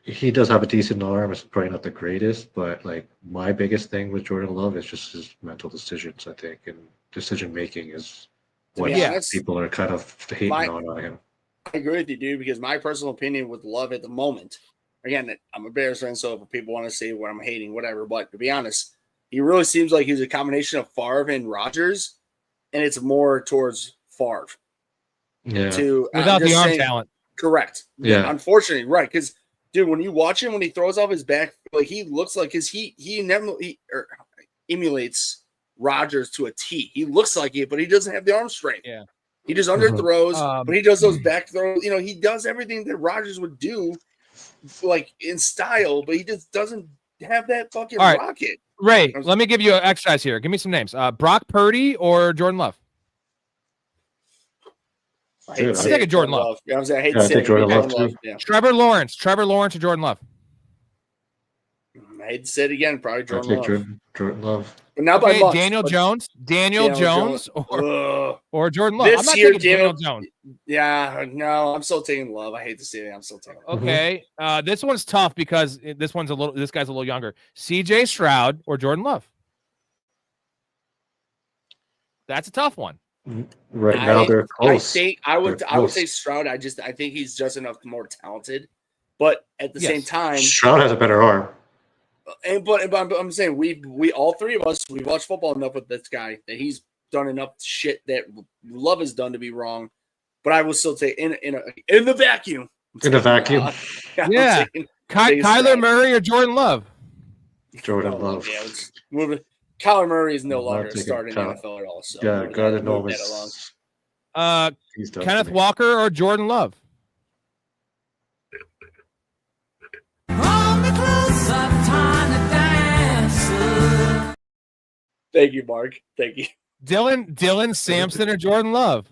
he does have a decent arm. It's probably not the greatest, but like my biggest thing with Jordan Love is just his mental decisions, I think, and decision making is what people are kind of hating on him. I agree with you, dude, because my personal opinion with Love at the moment, again, I'm a Bears fan, so if people want to say what I'm hating, whatever, but to be honest, he really seems like he's a combination of Favre and Rodgers, and it's more towards Favre. Yeah. Without the arm talent. Correct. Yeah. Unfortunately, right, because dude, when you watch him when he throws off his back, like he looks like he emulates Rodgers to a T. He looks like it, but he doesn't have the arm strength. Yeah. He just underthrows, but he does those back throws. You know, he does everything that Rodgers would do, like in style, but he just doesn't have that fucking rocket. Ray, let me give you an exercise here. Give me some names. Brock Purdy or Jordan Love? I'm taking Jordan Love. Yeah, I hate to say Jordan Love too. Yeah. Trevor Lawrence or Jordan Love? I hate to say it again. Probably Jordan Love. Jordan Love. But now by much, Daniel Jones or Jordan Love. This I'm not year, taking Daniel Jones. Yeah, no, I'm still taking Love. I hate to say it. I'm still taking Love. Okay, this one's tough because this guy's a little younger. CJ Stroud or Jordan Love? That's a tough one. Right now they're close. I would say Stroud. I think he's just enough more talented, but at the same time, Stroud has a better arm. But I'm saying we all three of us, we watched football enough with this guy that he's done enough shit that Love has done to be wrong. But I will still say in the vacuum. Kyler Murray or Jordan Love? Jordan Love. Yeah, Kyler Murray is no longer a starter in the NFL at all. So yeah, gotta know this. Kenneth Walker or Jordan Love? Thank you, Mark. Thank you. Dylan Sampson or Jordan Love?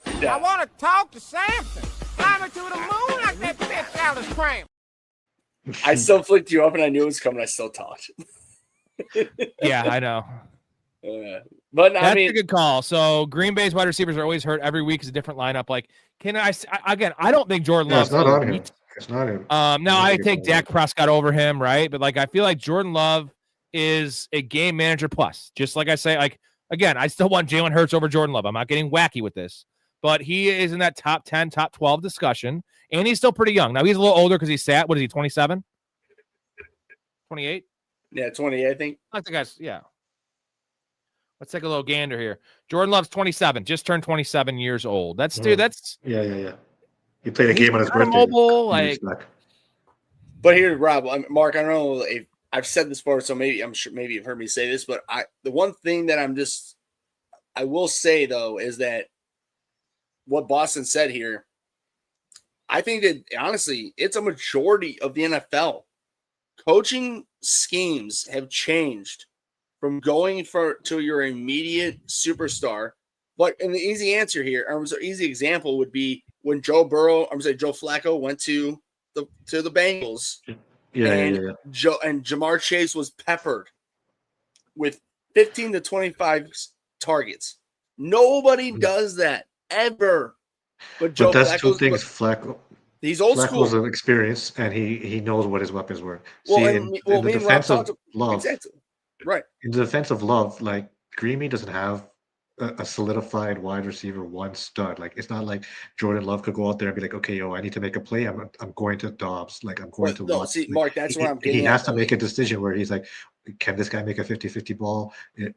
I want to talk to Sampson. Climb to the moon like that bitch Alice Cram. I still flicked you up and I knew it was coming. I still talked. Yeah, I know. But that's a good call. So Green Bay's wide receivers are always hurt. Every week is a different lineup. Like, I don't think Jordan Love. It's not on him. It's not him. Now I take Dak Prescott over him, right? But like, I feel like Jordan Love is a game manager plus. Just like I say, like again, I still want Jalen Hurts over Jordan Love. I'm not getting wacky with this, but he is in that top 10, top 12 discussion, and he's still pretty young. Now he's a little older because he's sat. What is he? 27, 28? Yeah, 28. I think. I think let's take a little gander here. Jordan Love's 27, just turned 27 years old. That's That's yeah. He played a game on his birthday. Mobile, but here, Rob, Mark, I don't know if I've said this before, so I'm sure you've heard me say this, but the one thing that I will say though is that what Boston said here, I think that honestly, it's a majority of the NFL. Coaching schemes have changed from going to your immediate superstar. But an easy answer here, or an easy example would be when Joe Flacco went to the Bengals. Yeah. Jamar Chase was peppered with 15 to 25 targets. Nobody does that ever. But that's two things. Flacco. He's old school. Flacco's an experience, and he knows what his weapons were. Well, in the defense of Love, exactly. Right. In the defense of Love, like Green Bay doesn't have a solidified wide receiver, one stud. Like it's not like Jordan Love could go out there and be like, okay, I need to make a play. I'm going to Dobbs. Like I'm going to. No, see, Mark, that's where I'm getting. He has to make a decision where he's like, can this guy make a 50-50 ball?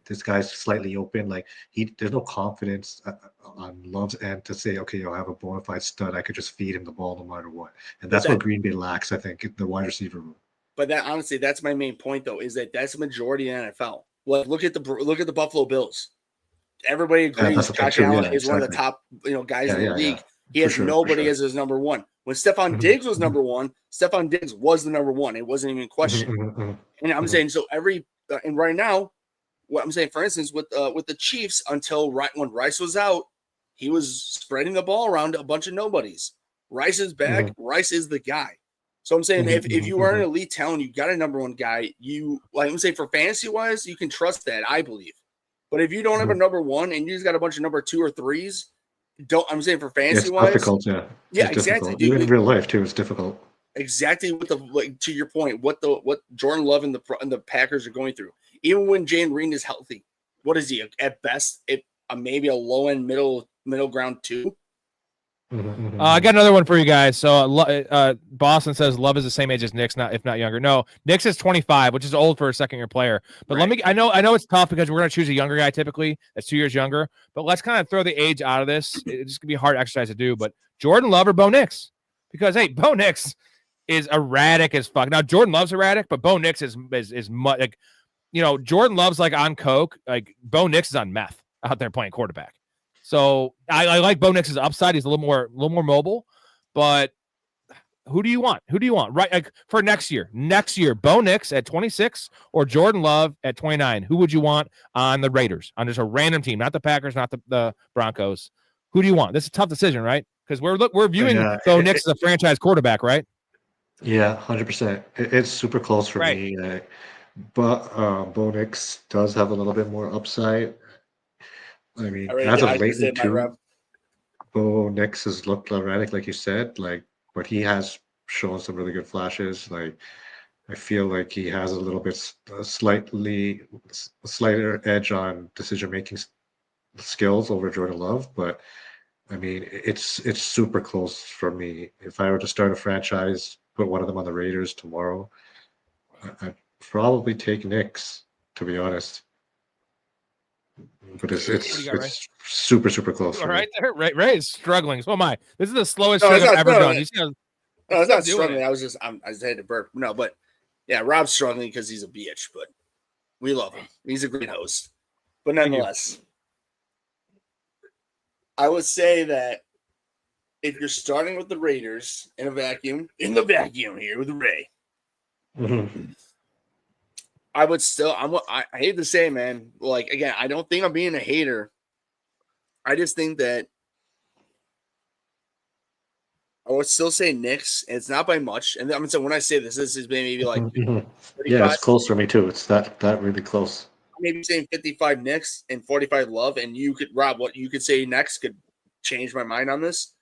This guy's slightly open. Like there's no confidence on Love's end to say, okay, I have a bona fide stud. I could just feed him the ball no matter what. And that's what Green Bay lacks, I think, in the wide receiver room. But honestly, that's my main point, though, is that that's the majority in the NFL. Well, look at the Buffalo Bills. Everybody agrees Josh Allen is one of the top guys in the league. He has nobody as his number one. When Stephon Diggs was number one, Stephon Diggs was the number one. It wasn't even a question. And I'm saying so and right now, what I'm saying, for instance, with the Chiefs, until when Rice was out, he was spreading the ball around to a bunch of nobodies. Rice is back. Rice is the guy. So I'm saying if you are an elite talent, you got a number one guy. I'm saying for fantasy wise, you can trust that, I believe. But if you don't have a number one and you just got a bunch of number 2 or 3s, I'm saying for fantasy wise, difficult. Yeah, yeah, it's exactly. Difficult. Even in real life too, it's difficult. Exactly to your point, what Jordan Love and the Packers are going through. Even when Jalen Green is healthy, what is he at best? Maybe a low end middle ground 2. I got another one for you guys. So Boston says Love is the same age as Nick's, if not younger. No, Nick's is 25, which is old for a second year player. But I know it's tough because we're gonna choose a younger guy typically that's 2 years younger. But let's kind of throw the age out of this. It's gonna be a hard exercise to do. But Jordan Love or Bo Nix? Because hey, Bo Nix is erratic as fuck. Now Jordan Love's erratic, but Bo Nix is much like, Jordan Love's like on coke. Like Bo Nix is on meth out there playing quarterback. So I like Bo Nix's upside. He's a little more mobile, but who do you want? Right? Like for next year, Bo Nix at 26 or Jordan Love at 29. Who would you want on the Raiders? On just a random team, not the Packers, not the Broncos. Who do you want? This is a tough decision, right? Because we're viewing Bo Nix as a franchise quarterback, right? Yeah, 100%. It's super close for me. But Bo Nix does have a little bit more upside. I mean, as of lately too, Bo Nix has looked erratic, like you said, but he has shown some really good flashes. Like, I feel like he has a little bit, slighter edge on decision-making skills over Jordan Love. But I mean, it's super close for me. If I were to start a franchise, put one of them on the Raiders tomorrow, I'd probably take Nix, to be honest. But it's super close. All right, there, Ray is struggling. So am I. This is the slowest I've ever done. It's not struggling. I just had to burp. No, but yeah, Rob's struggling because he's a bitch, but we love him. He's a great host. But nonetheless, I would say that if you're starting with the Raiders in the vacuum here with Ray, I would still. I hate to say, man. Like again, I don't think I'm being a hater. I just think that I would still say Knicks. And it's not by much. And I'm gonna say when I say this is maybe like yeah, it's close for me too. It's that really close. Maybe saying 55 Knicks and 45 Love, and you could Rob. What you could say next could change my mind on this.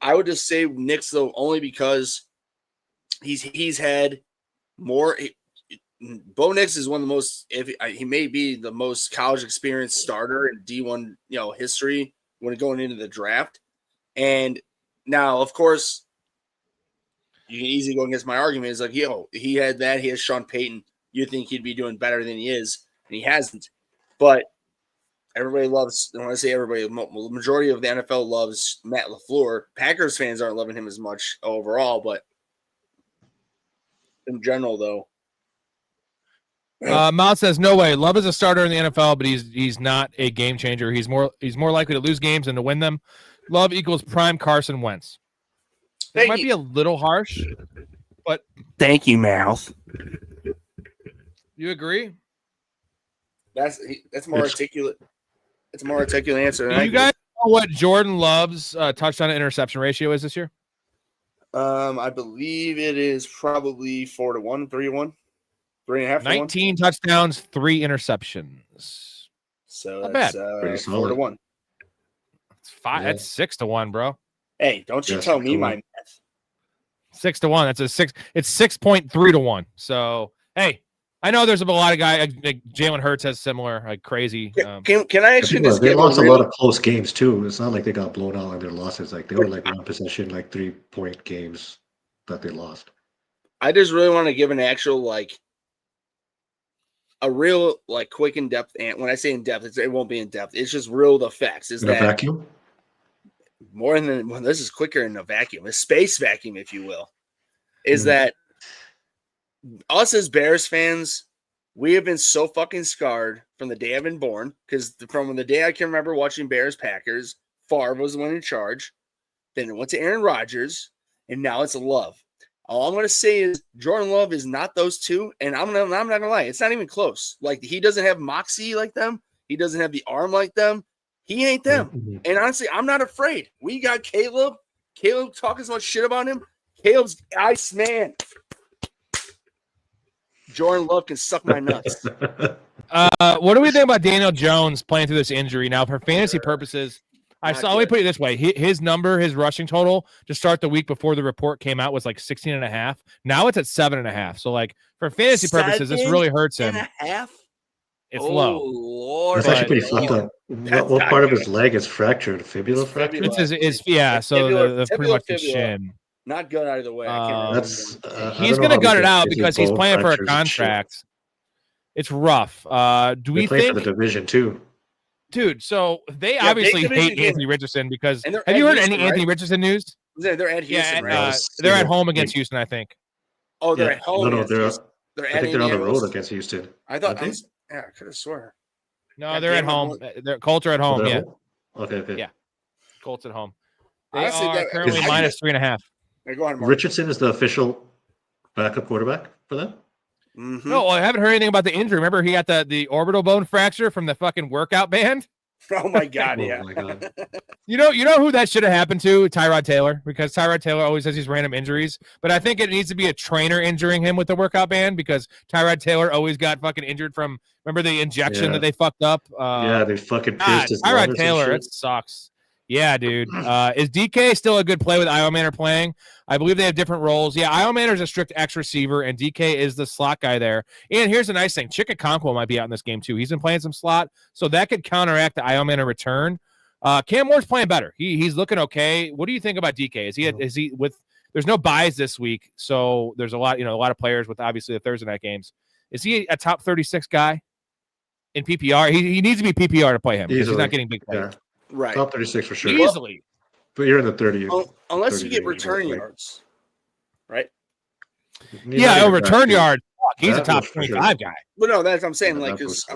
I would just say Knicks though, only because he's had more. Bo Nix is one of the most. He may be the most college experienced starter in D1, history when going into the draft. And now, of course, you can easily go against my argument. Is like, he had that. He has Sean Payton. You think he'd be doing better than he is, and he hasn't. But everybody loves. When I say everybody, the majority of the NFL loves Matt LaFleur. Packers fans aren't loving him as much overall, but in general, though. Miles says no way. Love is a starter in the NFL, but he's not a game changer. He's more likely to lose games than to win them. Love equals prime Carson Wentz. It might be a little harsh, but thank you, Mouth. You agree? That's more articulate. It's a more articulate answer. Do you guys know what Jordan Love's touchdown to interception ratio is this year? I believe it is probably 4-1, 3-1. 3.5. 19 touchdowns, 3 interceptions. So not that's bad. 4-1. It's 5. Yeah. That's 6-1, bro. Hey, don't you tell me my math. 6-1. That's a 6. It's 6.3-1. So hey, I know there's a lot of guys. Like Jalen Hurts has similar, like crazy. Can I actually just they lost a lot of close games too. It's not like they got blown out on their losses. Like they were like 1 possession, like 3-point games that they lost. I just really want to give an actual a real quick in depth. And when I say in depth, it won't be in depth. It's just real. The facts is that vacuum more than this is quicker in a vacuum, a space vacuum, if you will. Is that us as Bears fans? We have been so fucking scarred from the day I've been born, because from the day I can remember watching Bears Packers, Favre was the one in charge. Then it went to Aaron Rodgers. and now it's Love. All I'm going to say is Jordan Love is not those two, and I'm not going to lie. It's not even close. Like, he doesn't have moxie like them. He doesn't have the arm like them. He ain't them. Mm-hmm. And honestly, I'm not afraid. We got Caleb. Caleb talking so much shit about him. Caleb's ice man. Jordan Love can suck my nuts. What do we think about Daniel Jones playing through this injury? Now, for fantasy purposes, let me put it this way. His rushing total to start the week before the report came out was like 16.5. Now it's at 7.5. So, like, for fantasy purposes, this really hurts him. 7.5? It's low. Lord. That's actually pretty fucked up. What part of his leg is fractured? Fibula fracture? So pretty much the shin. Not good either way. He's going to gut it out because he's playing for a contract. It's rough. Do we think for the division too? Dude, so they obviously hate Anthony Richardson because have you heard any Anthony Richardson news? They're at Houston, right? They're at home against Houston, I think. Oh, they're at home. No, they're on the road against Houston. I thought. I could have swore. No, they're at home. Colts are at home. Yeah. Okay. Yeah. Colts at home. They are currently minus 3.5. Go on, Mark. Richardson is the official backup quarterback for them. Mm-hmm. No, I haven't heard anything about the injury. Remember, he got the orbital bone fracture from the fucking workout band. Oh my god! Yeah. Oh my god. You know who that should have happened to? Tyrod Taylor, because Tyrod Taylor always has these random injuries. But I think it needs to be a trainer injuring him with the workout band because Tyrod Taylor always got fucking injured from. Remember the injection that they fucked up? They fucking pierced his Tyrod Taylor. It sucks. Yeah, dude. Is DK still a good play with Io Manor playing? I believe they have different roles. Yeah, Io Manor is a strict X receiver, and DK is the slot guy there. And here's the nice thing. Chickaconquo might be out in this game, too. He's been playing some slot, so that could counteract the Io Manor return. Cam Moore's playing better. He's looking okay. What do you think about DK? Is he with – there's no buys this week, so there's a lot of players with obviously the Thursday night games. Is he a top 36 guy in PPR? He needs to be PPR to play him because he's not getting big plays. Yeah. Right. Top 36 for sure. Easily. But you're in the 30. Unless you get return yards. Right? Yeah, return yards. He's a top 25 guy. But no, that's what I'm saying. Like, because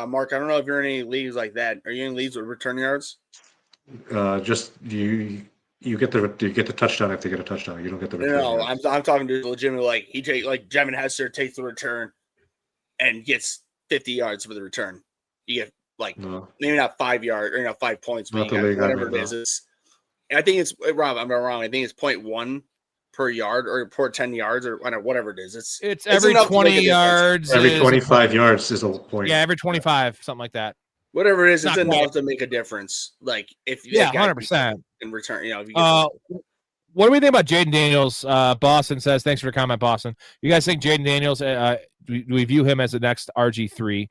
Mark, I don't know if you're in any leagues like that. Are you in leagues with return yards? Just you get the touchdown if they get a touchdown. You don't get the return. No, I'm talking to legitimately like Jevin Hester takes the return and gets 50 yards for the return. You get maybe not 5 yards or 5 points, but whatever it is. I think it's Rob. I'm not wrong. I think it's 0.1 per yard or per 10 yards or whatever it is. It's every 20 yards. Every 25 yards is a point. Yeah, every 25, something like that. Whatever it is, it's enough to make a difference. Like if 100% in return, if you what do we think about Jaden Daniels? Boston says, thanks for your comment, Boston. You guys think Jaden Daniels, do we view him as the next RG3?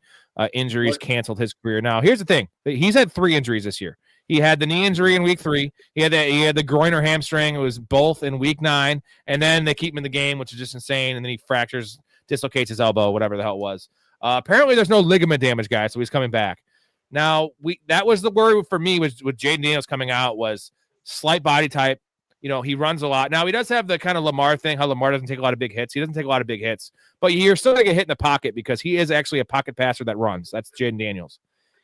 Injuries canceled his career. Now, here's the thing. He's had 3 injuries this year. He had the knee injury in week 3. He had the groin or hamstring. It was both in week 9. And then they keep him in the game, which is just insane. And then he dislocates his elbow, whatever the hell it was. Apparently, there's no ligament damage, guys, so he's coming back. Now, that was the worry for me with Jaden Daniels coming out was slight body type. He runs a lot. Now, he does have the kind of Lamar thing, how Lamar doesn't take a lot of big hits. He doesn't take a lot of big hits. But you're still going to get hit in the pocket because he is actually a pocket passer that runs. That's Jaden Daniels.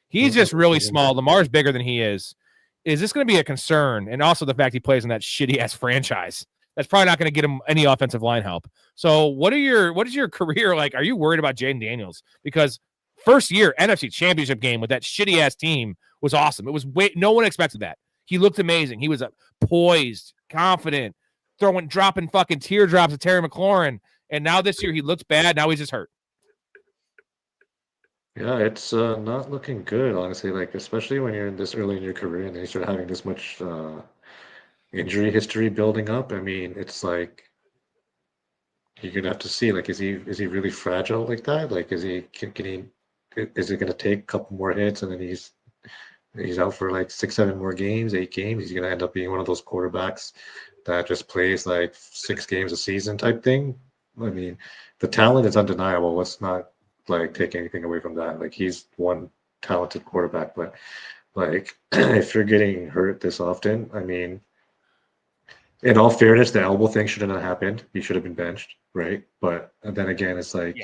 He's just really small. Lamar's bigger than he is. Is this going to be a concern? And also the fact he plays in that shitty-ass franchise. That's probably not going to get him any offensive line help. So what is your career like? Are you worried about Jaden Daniels? Because first year NFC Championship game with that shitty-ass team was awesome. It was no one expected that. He looked amazing. He was poised, confident, dropping fucking teardrops at Terry McLaurin. And now this year he looks bad. Now he's just hurt. Yeah, it's not looking good, honestly. Like, especially when you're this early in your career and then you start having this much injury history building up. I mean, it's like you're gonna have to see. Like, is he really fragile like that? Like, is it gonna take a couple more hits and then he's out for like 6-7 more games, 8 games? He's gonna end up being one of those quarterbacks that just plays like 6 games a season type thing. I mean, the talent is undeniable. Let's not like take anything away from that. Like, he's one talented quarterback, but like if you're getting hurt this often, I mean, in all fairness, the elbow thing shouldn't have happened. He should have been benched, right? But then again, it's like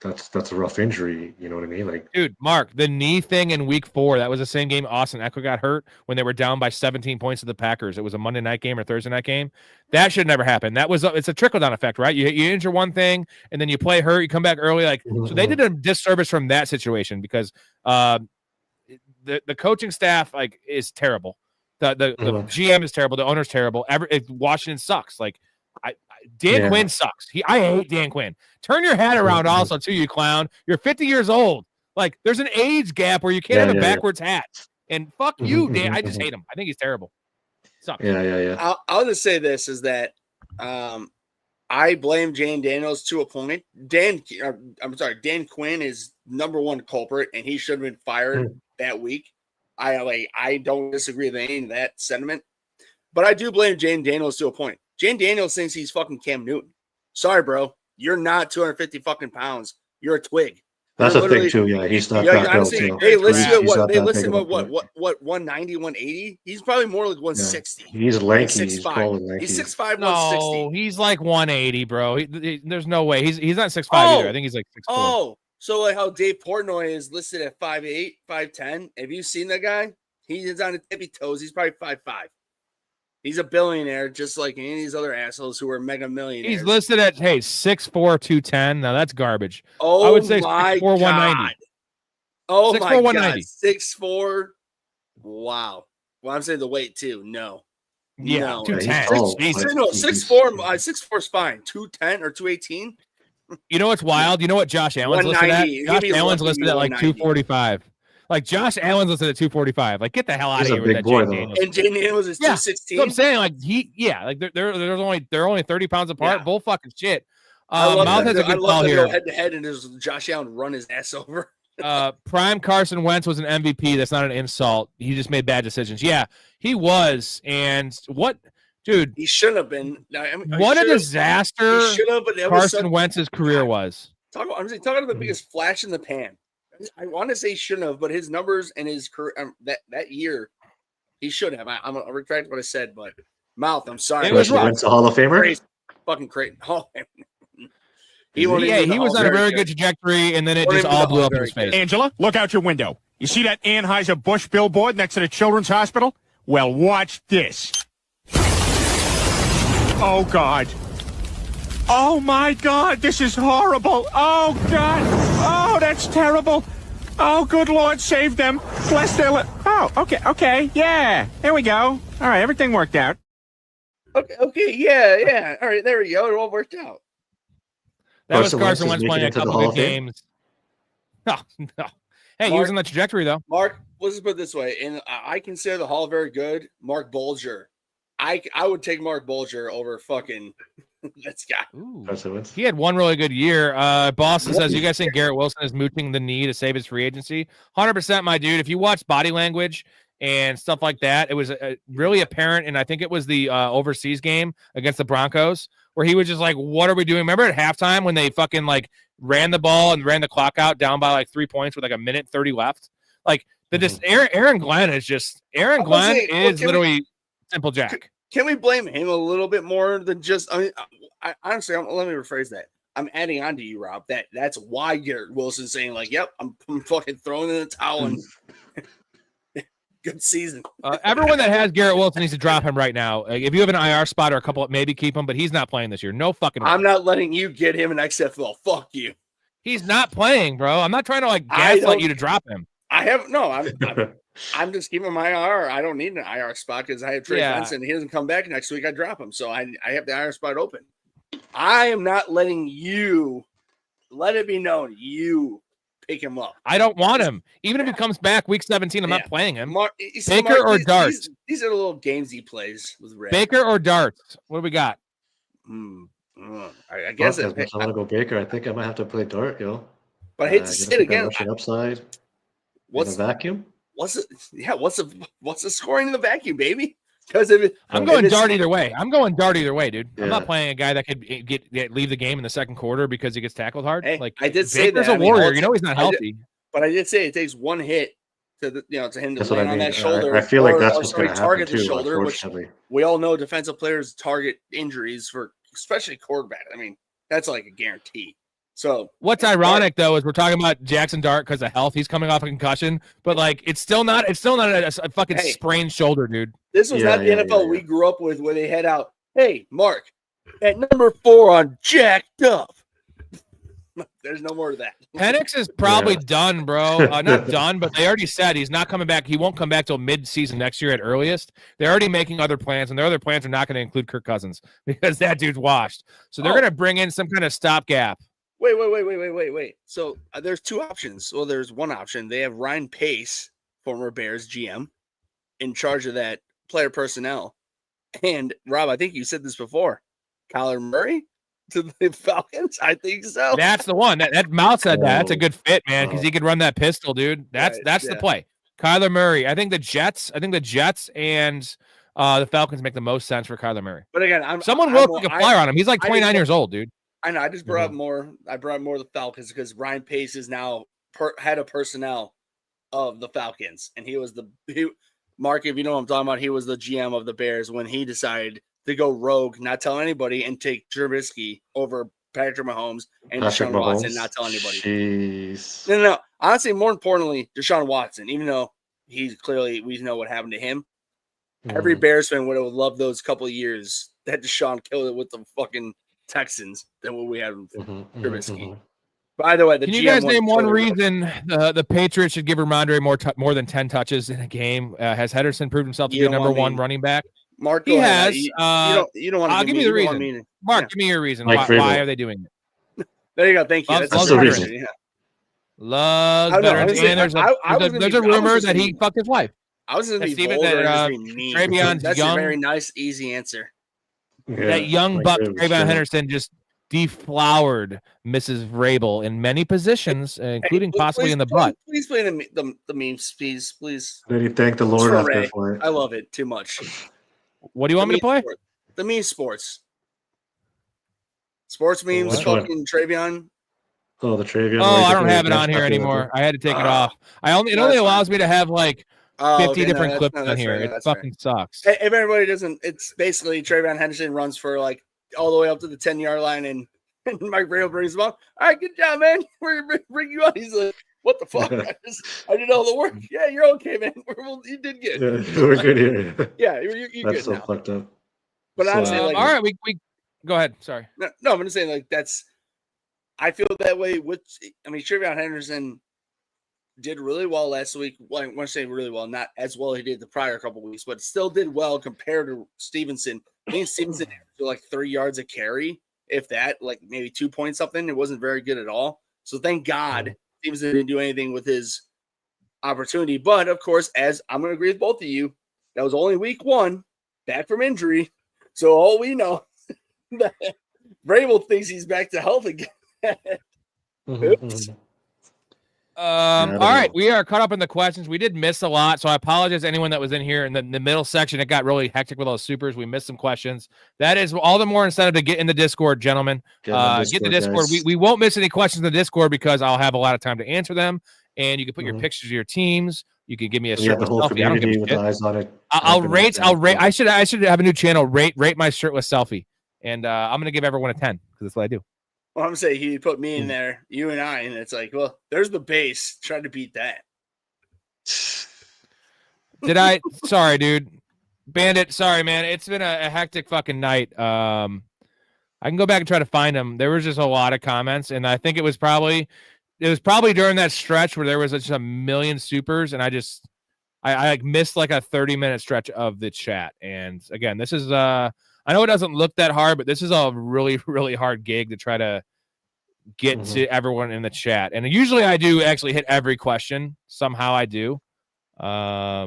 that's a rough injury. You know what I mean? Like, dude, Mark, the knee thing in week 4, that was the same game Austin Eckler got hurt when they were down by 17 points to the Packers. It was a Monday night game or Thursday night game. That should never happen. It's a trickle down effect, right? You injure one thing and then you play hurt, you come back early. Like, so they did a disservice from that situation because the coaching staff like is terrible. The GM is terrible. The owner's terrible. Washington sucks. Like, Dan Quinn sucks. I hate Dan Quinn. Turn your hat around also, too, you clown. You're 50 years old. Like, there's an age gap where you can't have a backwards hat. And fuck you, Dan. I just hate him. I think he's terrible. Sucks. Yeah. I'll just say this is that I blame Jane Daniels to a point. Dan Quinn is number one culprit, and he should have been fired that week. I don't disagree with any of that sentiment, but I do blame Jane Daniels to a point. Jane Daniels thinks he's fucking Cam Newton. Sorry, bro. You're not 250 fucking pounds. You're a twig. That's a thing too. Yeah, he's not. Honestly, they listed what 190, 180. He's probably more like 160. Yeah. He's lanky. He's 6'5". He's 6'5", 160. No, he's like 180, bro. There's no way. He's not 6'5" either. I think he's like 6'4". Oh, so like how Dave Portnoy is listed at 5'8", 5'10". Have you seen that guy? He is on the tippy toes. He's probably 5'5". He's a billionaire, just like any of these other assholes who are mega millionaires. He's listed at 6'4", 210. Now that's garbage. Oh, I would say my 6'4", God. 190. Oh 6'4", my 190. God, 6'4". Wow. Well, I'm saying the weight too. No. Yeah, no. 210. No, 6'4". 6'4" is fine. 210 or 218. You know what's wild? You know what Josh Allen's listed at? Josh Allen's listed at like 245. Like Josh Allen's listed at 245. Like, get the hell out of here with that Jane Daniels. And Jane Daniels is 216. So I'm saying, like, they're only 30 pounds apart. Yeah. Bull fucking shit. I love has a good call here. Go head to head and just Josh Allen run his ass over. Prime Carson Wentz was an MVP. That's not an insult. He just made bad decisions. Yeah, he was. And what, dude? He shouldn't have been. What a disaster but Carson Wentz's career was. I'm talking about the biggest flash in the pan. I want to say shouldn't have, but his numbers and his career that year, he should have. I'm gonna retract what I said, but mouth. I'm sorry. It was Wentz a Hall of Famer. Crazy. Fucking crazy. He was on a very good trajectory, and then it just all blew up in his face. Angela, look out your window. You see that Anheuser-Busch billboard next to the Children's Hospital? Well, watch this. Oh, God. Oh, my God, this is horrible. Oh, God. Oh, that's terrible. Oh, good Lord, save them. Bless their Oh, okay, yeah. There we go. All right, everything worked out. Okay, yeah. All right, there we go. It all worked out. That was Carson Wentz playing a couple good games. No. Hey, he was on the trajectory, though. Mark, let's just put it this way. And I consider the Hall very good. Mark Bulger. I would take Mark Bulger over fucking this guy. He had one really good year. Boston says, you guys think Garrett Wilson is mooting the knee to save his free agency? 100%, my dude. If you watch body language and stuff like that, it was really apparent. And I think it was the overseas game against the Broncos where he was just like, what are we doing? Remember at halftime when they fucking like ran the ball and ran the clock out down by like 3 points with like a minute 30 left? Like Aaron Glenn is literally Simple Jack. Can we blame him a little bit more than just? I mean, honestly, let me rephrase that. I'm adding on to you, Rob. That's why Garrett Wilson's saying like, "Yep, I'm fucking throwing in the towel." And good season. Everyone that has Garrett Wilson needs to drop him right now. If you have an IR spot or a couple, maybe keep him, but he's not playing this year. No fucking way. I'm not letting you get him an XFL. Fuck you. He's not playing, bro. I'm not trying to like gaslight you to drop him. I'm just keeping my IR. I don't need an IR spot because I have Trey Benson. He doesn't come back next week. I drop him. So I have the IR spot open. I am not letting you, let it be known, you pick him up. I don't want him. Even if he comes back week 17, I'm not playing him. Baker Mark, or Darts? These are the little games he plays with Red. Baker or Darts? What do we got? I guess I want to go Baker. I think I might have to play Dart, yo. But I hate to say it again. Upside. What's the vacuum? What's the scoring in the vacuum, baby? Because I'm going Dart either way. Dude. Yeah. I'm not playing a guy that could leave the game in the second quarter because he gets tackled hard. Hey, like I did say Baker's that. a warrior. He's not healthy. But I did say it takes one hit to him to land on that shoulder. I feel like that's what's going to happen too. The shoulder, which we all know defensive players target injuries for, especially quarterback. I mean, that's like a guarantee. So what's ironic though is we're talking about Jackson Dart because of health. He's coming off a concussion, but like it's still not a fucking sprained shoulder, dude. This was not the NFL we grew up with, where they head out. Hey, Mark, at number 4 on jacked up. There's no more of that. Penix is probably done, bro. Not done, but they already said he's not coming back. He won't come back till mid-season next year at earliest. They're already making other plans, and their other plans are not going to include Kirk Cousins because that dude's washed. So they're going to bring in some kind of stopgap. Wait. So there's 2 options. Well, there's one option. They have Ryan Pace, former Bears GM, in charge of that player personnel. And Rob, I think you said this before. Kyler Murray to the Falcons? I think so. That's the one. That Mouth said that. That's a good fit, man, because he could run that pistol, dude. That's the play. Kyler Murray. I think the Jets and the Falcons make the most sense for Kyler Murray. But again, someone will take a flyer on him. He's like 29 years old, dude. I know. I just brought more. I brought more of the Falcons because Ryan Pace is now head of personnel of the Falcons, and he was Mark, if you know what I'm talking about, he was the GM of the Bears when he decided to go rogue, not tell anybody, and take Trubisky over Patrick Mahomes and Deshaun Watson, not tell anybody. Jeez. No. Honestly, more importantly, Deshaun Watson, even though we know what happened to him, every Bears fan would have loved those couple of years that Deshaun killed it with the fucking Texans than what we had with Trubisky. By the way, can you guys name one reason the Patriots should give Ramondre more than 10 touches in a game? Has Henderson proved himself to be a number 1 running back? Mark, he has. You don't want to I'll give me the reason. Mark, give me your reason. Why are they doing it? There you go. Thank you. That's the reason. Yeah. Loves veterans. And there's a rumor that he fucked his wife. I was going to be bold and mean. That's a very nice, easy answer. That young buck, Trayvon Henderson, just deflowered Mrs. Vrabel in many positions, including possibly in the butt. Please play the memes, please. Then you thank the Lord after for it. I love it too much. What do you want me to play? The meme sports. Sports memes, fucking Travion. Oh, the Travion. Oh, I don't have it on here anymore. I had to take it off. It only allows me to have like 50 different clips on here. It fucking sucks. If everybody doesn't, it's basically Trayvon Henderson runs for like all the way up to the 10-yard line, and Mike Vrabel brings him up. All right, good job, man. We're going to bring you on. He's like, what the fuck? I did all the work. Yeah, you're okay, man. You did good. Yeah, we're good here. Yeah, you're good. That's so fucked up. But I'm saying, like, all right, we go ahead. Sorry. No, I'm just saying, like, I feel that way with. I mean, Trayvon Henderson did really well last week. Well, I want to say really well, not as well as he did the prior couple of weeks, but still did well compared to Stevenson. I think Stevenson averaged like 3 yards a carry, if that, like maybe 2 points something. It wasn't very good at all. So thank God Stevenson didn't do anything with his opportunity. But of course, as I'm going to agree with both of you, that was only week 1, back from injury. So all we know that Vrabel thinks he's back to health again. Oops. All right, we are caught up in the questions. We did miss a lot, so I apologize to anyone that was in here in the middle section. It got really hectic with all the supers. We missed some questions. That is all the more incentive to get in the Discord, gentlemen. Get the Discord. We won't miss any questions in the Discord because I'll have a lot of time to answer them. And you can put your pictures of your teams. You can give me a shirtless selfie. I don't give a shit. Eyes on it. I'll rate. I should have a new channel. Rate my shirtless selfie, and I'm gonna give everyone a 10 because that's what I do. Well, I'm saying he put me in there, you and I, and it's like, well, there's the base. Try to beat that. Did I? Sorry, dude. Bandit, sorry, man. It's been a hectic fucking night. I can go back and try to find them. There was just a lot of comments, and I think it was probably during that stretch where there was just a million supers, and I like missed like a 30-minute stretch of the chat. And again, this is I know it doesn't look that hard, but this is a really, really hard gig to try to get to everyone in the chat. And usually I do actually hit every question. Somehow I do. But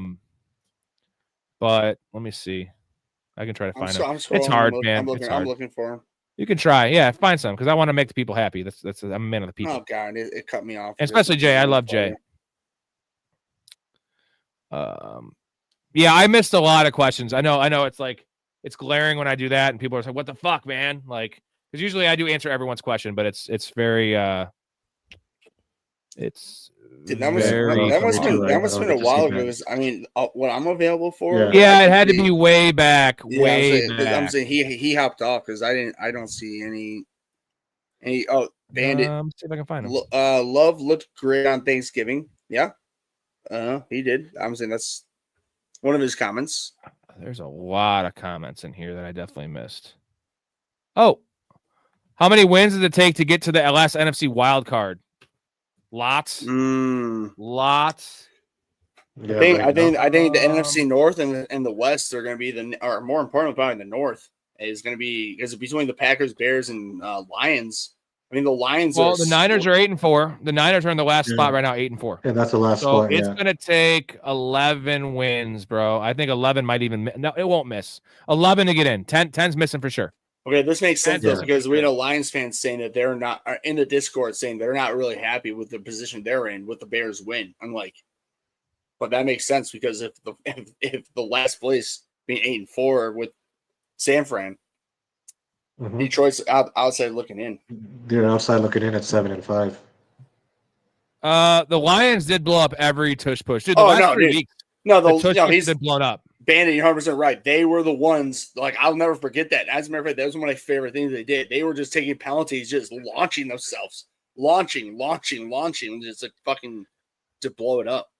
let me see. I can try to find them. It's hard, man. I'm looking for them. You can try. Yeah, find some because I want to make the people happy. I'm a man of the people. Oh, God. It cut me off. And especially Jay. I love Jay. Yeah, I missed a lot of questions. I know it's like, it's glaring when I do that, and people are like, "What the fuck, man?" Like, because usually I do answer everyone's question, but it's very that must have been a while ago. I mean, what I'm available for? Yeah, it had to be way back. Way back. I'm saying he hopped off because I don't see any. Oh, Bandit. See if I can find him. Love looked great on Thanksgiving. Yeah. He did. I'm saying that's one of his comments. There's a lot of comments in here that I definitely missed. Oh, how many wins did it take to get to the last NFC wild card? Lots. Lots. Yeah, I think the NFC North and the West are going to be or more importantly, probably the North is going to be because between the Packers, Bears, and Lions. I mean, the Lions. Well, the Niners are 8-4. The Niners are in the last spot right now, 8-4. Yeah, that's the last spot. It's going to take 11 wins, bro. I think 11 might even. No, it won't miss. 11 to get in. 10's missing for sure. Okay, this makes sense because we had Lions fans saying that they're not in the Discord saying they're not really happy with the position they're in with the Bears win. I'm like, but that makes sense because if the last place being 8-4 with San Fran, Detroit's outside looking in. They're outside looking in at 7-5. The Lions did blow up every tush push. Dude, the last 3 weeks. He's been blown up. Bandit, you're 100% right. They were the ones, like, I'll never forget that. As a matter of fact, that was one of my favorite things they did. They were just taking penalties, just launching themselves. Launching, just like fucking to blow it up.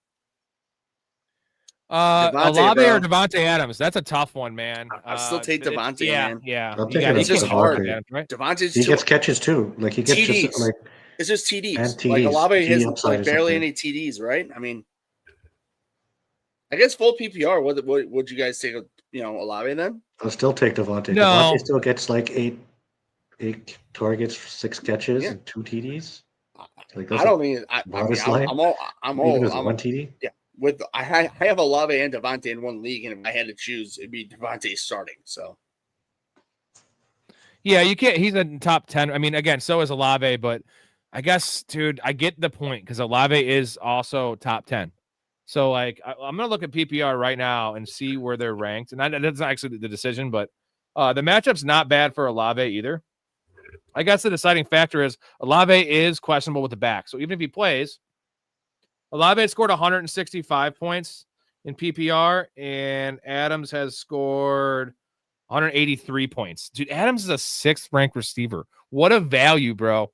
Olave or Devontae Adams? That's a tough one, man. I still take Devontae, man. Yeah. It's just hard. Right? He gets catches too. Like he gets TDs. Just, like it's just TDs. And TDs. Like Olave has like barely something. any TDs, right? I mean, I guess full PPR. What would you guys take? Olave then? I'll still take Devontae. No. Devontae still gets like eight targets, 6 catches, and 2 TDs. Like I don't mean. I'm all. One TD. Yeah. I have Olave and Devontae in one league, and if I had to choose, it'd be Devontae starting. So. Yeah, you can't. He's in top 10. I mean, again, so is Olave, but I guess, dude, I get the point because Olave is also top 10. So, like, I'm going to look at PPR right now and see where they're ranked. And that's not actually the decision, but the matchup's not bad for Olave either. I guess the deciding factor is Olave is questionable with the back. So, even if he plays, Olave scored 165 points in PPR, and Adams has scored 183 points. Dude, Adams is a 6th-ranked receiver. What a value, bro.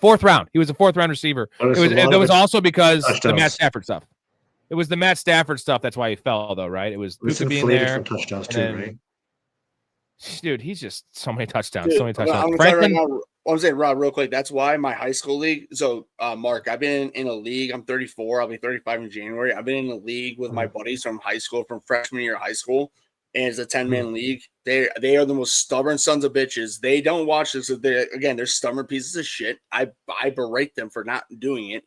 4th round. He was a 4th-round receiver. It was also because the Matt Stafford stuff. It was the Matt Stafford stuff. That's why he fell, though, right? It was Luka being there. Touchdowns too, right? Dude, he's just so many touchdowns. So many touchdowns. I'm Franklin, right now, I'm saying, Rob, real quick. That's why my high school league. So, Mark, I've been in a league. I'm 34. I'll be 35 in January. I've been in a league with my buddies from high school, from freshman year of high school. And it's a 10-man league. They are the most stubborn sons of bitches. They don't watch this. They're stubborn pieces of shit. I berate them for not doing it.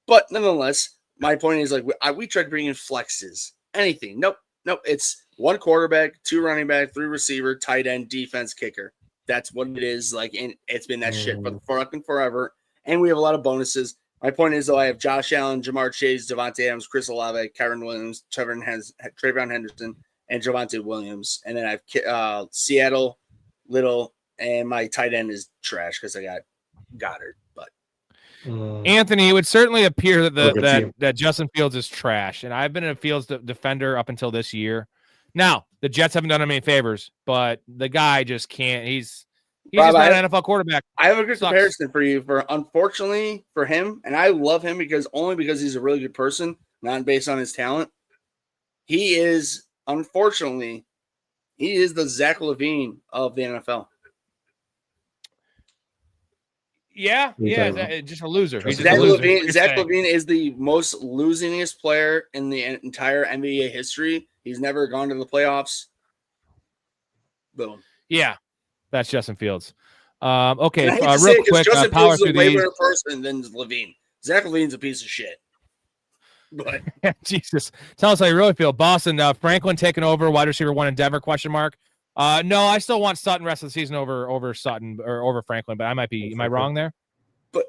But nonetheless, my point is, like, we tried to bring in flexes. Anything. Nope. It's 1 quarterback, 2 running back, 3 receiver, tight end, defense, kicker. That's what it is. Like, and it's been that shit for fucking forever. And we have a lot of bonuses. My point is, though, I have Josh Allen, Jamar Chase, Devontae Adams, Chris Olave, Kyron Williams, Trayvon Henderson, and Javonte Williams. And then I have Seattle, Little, and my tight end is trash because I got Goddard. But Anthony, it would certainly appear that Justin Fields is trash. And I've been a Fields defender up until this year. Now, the Jets haven't done him any favors, but the guy just can't. He's Rob, just not an NFL quarterback. I have a good comparison for you. Unfortunately for him, and I love him because he's a really good person, not based on his talent. He is, unfortunately, the Zach LaVine of the NFL. Yeah, just a loser. Zach LaVine is the most losingest player in the entire NBA history. He's never gone to the playoffs. Boom. Yeah, that's Justin Fields. Okay, real quick, Justin power Fields is through a way these. better person than LaVine. Zach LaVine's a piece of shit. But Jesus, tell us how you really feel. Boston, Franklin taking over, wide receiver 1 in Denver? ? No, I still want Sutton rest of the season over Sutton or over Franklin, but I might be. Am I wrong there? But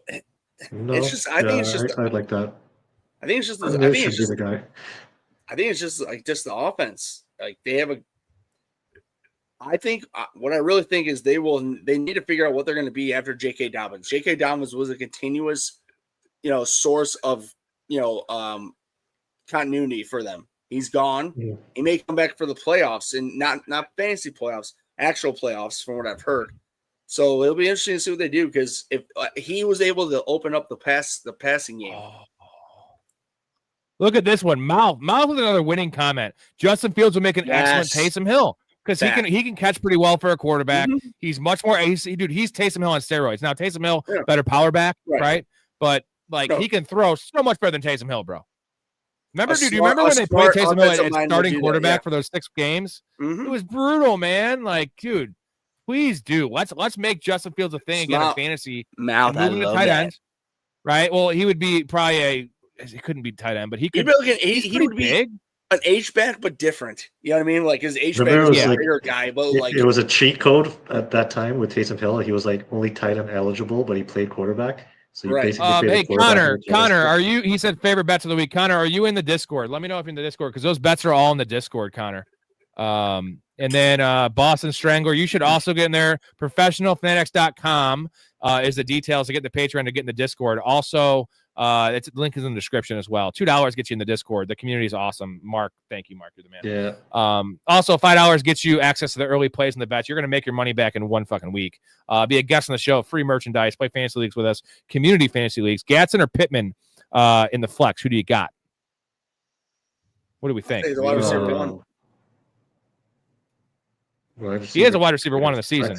no, it's just. I think it's just. I'd like that. I think it's just. I think it's just the guy. I think it's just like the offense. Like they have a. I think what I really think is they need to figure out what they're going to be after J.K. Dobbins. J.K. Dobbins was a continuous, source of continuity for them. He's gone. Yeah. He may come back for the playoffs and not fantasy playoffs, actual playoffs, from what I've heard. So it'll be interesting to see what they do because if he was able to open up the passing game. Look at this one. Mouth with another winning comment. Justin Fields will make an excellent Taysom Hill because he can catch pretty well for a quarterback. Mm-hmm. He's much more he's Taysom Hill on steroids. Now Taysom Hill better power back, right? But he can throw so much better than Taysom Hill, bro. Remember, do you remember when they played Taysom Hill at starting quarterback for those 6 games? Mm-hmm. It was brutal, man. Like, dude, please do. Let's make Justin Fields a thing again in fantasy. Mouth, and moving to tight end, right? Well, he would be probably he couldn't be tight end, but he could. He would be big. An H-back, but different. You know what I mean? Like his H-back was a bigger guy, but it was a cheat code at that time with Taysom Hill. He was like only tight end eligible, but he played quarterback. So you basically hey Connor, are you? He said favorite bets of the week. Connor, are you in the Discord? Let me know if you're in the Discord because those bets are all in the Discord, Connor. And then Boston Strangler, you should also get in there. Professionalfanatics.com is the details to get the Patreon to get in the Discord. Also, the link is in the description as well. $2 gets you in the Discord. The community is awesome. Mark, thank you, Mark. You're the man. Yeah. Also, $5 gets you access to the early plays and the bets. You're going to make your money back in one fucking week. Be a guest on the show, free merchandise, play fantasy leagues with us, community fantasy leagues. Gatson or Pittman in the flex? Who do you got? What do we think? The wide receiver one. He is a wide receiver one in the season.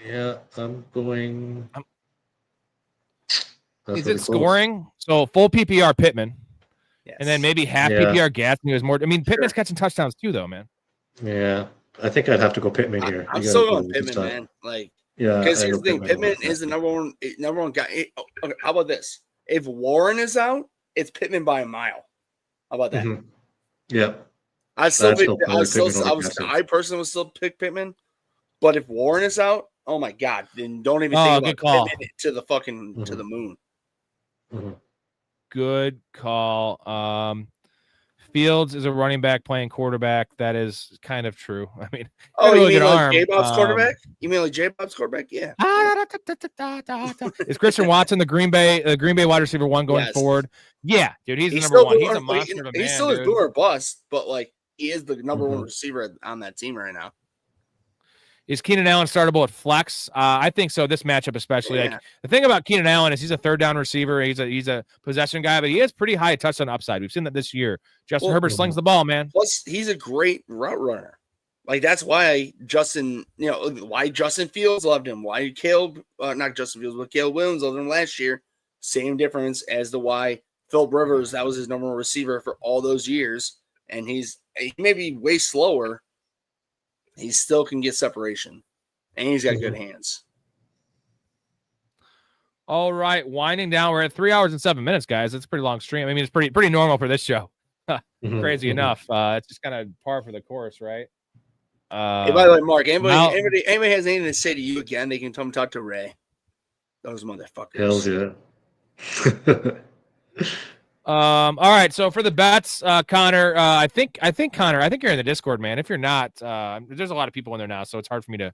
Yeah, I'm going. Is it scoring? So full PPR Pittman, and then maybe half PPR Gatson. He was more. I mean, Pittman's catching touchdowns too, though, man. Yeah, I think I'd have to go Pittman here. I'm still going Pittman, man. Like, because here's the thing: Pittman is the number one guy. Okay, how about this? If Warren is out, it's Pittman by a mile. How about that? Mm-hmm. Yeah. I personally would still pick Pittman, but if Warren is out, oh my god, then don't even think about Pittman to the fucking to the moon. Mm-hmm. Good call. Fields is a running back playing quarterback. That is kind of true. I mean, you mean like J-Bob's quarterback? You mean like J-Bob's quarterback? Yeah. Is Christian Watson the Green Bay wide receiver one going forward? Yeah, dude, he's the number one. He's a monster of a man. He's still a boomer or bust, but like he is the number one receiver on that team right now. Is Keenan Allen startable at flex? I think so. This matchup, especially. Like the thing about Keenan Allen is he's a third down receiver. He's a possession guy, but he has pretty high touchdown upside. We've seen that this year. Justin Herbert slings the ball, man. Plus, he's a great route runner. Like that's why Justin Fields loved him. Why not Justin Fields, but Caleb Williams loved him last year. Same difference as the why Philip Rivers, that was his number one receiver for all those years, and he may be way slower. He still can get separation, and he's got good hands. All right, winding down. We're at 3 hours and 7 minutes, guys. It's a pretty long stream. I mean, it's pretty normal for this show. Crazy enough. It's just kind of par for the course, right? Hey, by the way, Mark, anybody has anything to say to you again, they can come talk to Ray. Those motherfuckers. Hells yeah. All right, so for the bets, Connor, I think Connor, I think you're in the Discord, man. If you're not, there's a lot of people in there now, so it's hard for me to,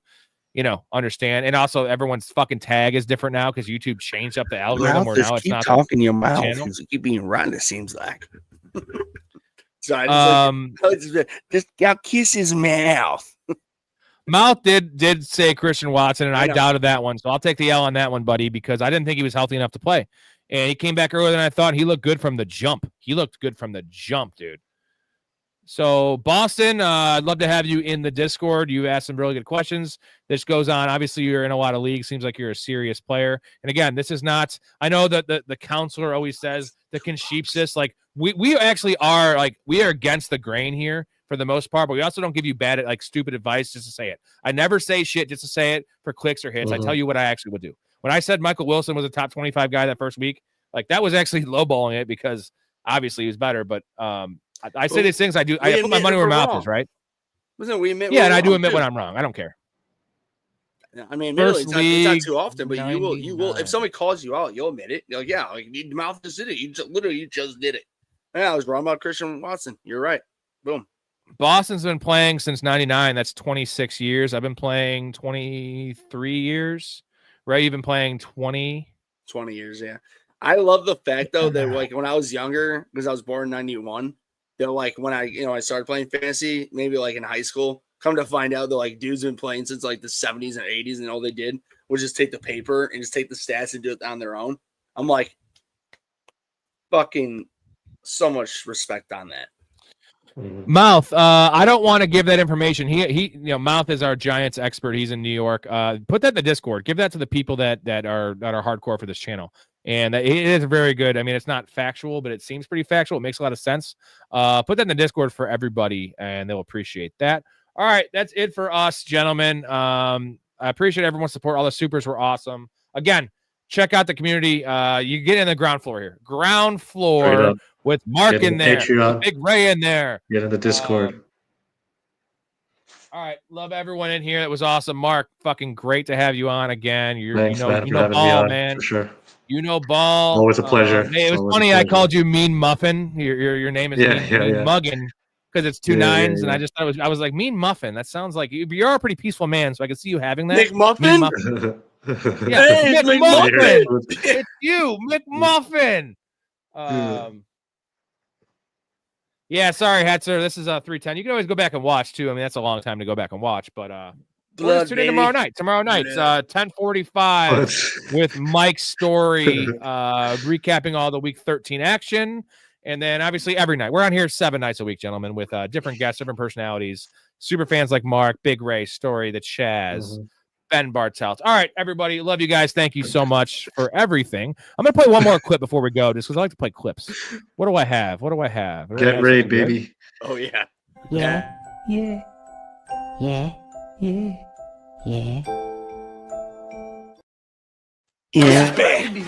understand. And also, everyone's fucking tag is different now because YouTube changed up the algorithm. Where now it's not talking your mouth. You keep being rotten. It seems like. Sorry, just got kiss his mouth. Mouth did say Christian Watson, and I doubted that one, so I'll take the L on that one, buddy, because I didn't think he was healthy enough to play. And he came back earlier than I thought. He looked good from the jump. Dude. So, Boston, I'd love to have you in the Discord. You asked some really good questions. This goes on. Obviously, you're in a lot of leagues. Seems like you're a serious player. And again, this is not – I know that the counselor always says the Consheepsis. Like, we actually are – like, we are against the grain here for the most part, but we also don't give you bad, like, stupid advice just to say it. I never say shit just to say it for clicks or hits. I tell you what I actually would do. When I said Michael Wilson was a top 25 guy that first week, like that was actually lowballing it because obviously he was better. But I say these things. I put my money where my mouth is, right? Wasn't we admit? Yeah, and I do admit when I'm wrong. I don't care. I mean, it's not too often, but you will. If somebody calls you out, you'll admit it. You're like, yeah, like your mouth just did it. You just did it. Yeah, I was wrong about Christian Watson. You're right. Boom. Boston's been playing since '99. That's 26 years. I've been playing 23 years. Ray, you've been playing 20 years, yeah. I love the fact, though, that like when I was younger, because I was born in 91, that like when I started playing fantasy, maybe like in high school, Come to find out, they're like, dudes been playing since like the 70s and 80s, and all they did was just take the paper and just take the stats and do it on their own. I'm like, fucking so much respect on that. Mouth, I don't want to give that information. He, Mouth is our Giants expert. He's in New York. Put that in the Discord. Give that to the people that are hardcore for this channel. And it is very good. I mean, it's not factual, but it seems pretty factual. It makes a lot of sense. Put that in the Discord for everybody, and they'll appreciate that. All right, that's it for us, gentlemen. I appreciate everyone's support. All the supers were awesome. Again, check out the community. You get in the ground floor here. Ground floor with Mark in there. Big Ray in there. Get in the Discord. All right, love everyone in here. That was awesome. Mark, fucking great to have you on again. Thanks, man, for having ball, me on, man. For sure. You know ball. Always a pleasure. Hey, it was funny. I called you Mean Muffin. Your name is Mean Muggin because it's two nines, and I just thought I was like Mean Muffin. That sounds like you're a pretty peaceful man, so I can see you having that. McMuffin. Yeah, hey, McMuffin. It's you, McMuffin. Yeah, sorry, Hetzer. This is 310. You can always go back and watch too. I mean, that's a long time to go back and watch, but we'll tune in tomorrow night. Tomorrow night's 10:45 with Mike Storey recapping all the week 13 action. And then obviously every night. We're on here 7 nights a week, gentlemen, with different guests, different personalities, super fans like Mark, Big Ray, Storey, the Chaz, Ben Bartelt. All right, everybody. Love you guys. Thank you so much for everything. I'm going to play one more clip before we go, just because I like to play clips. What do I have? Get ready, baby. Oh, yeah. Yeah. Yeah. Yeah. Yeah. Yeah. Yeah. Bad.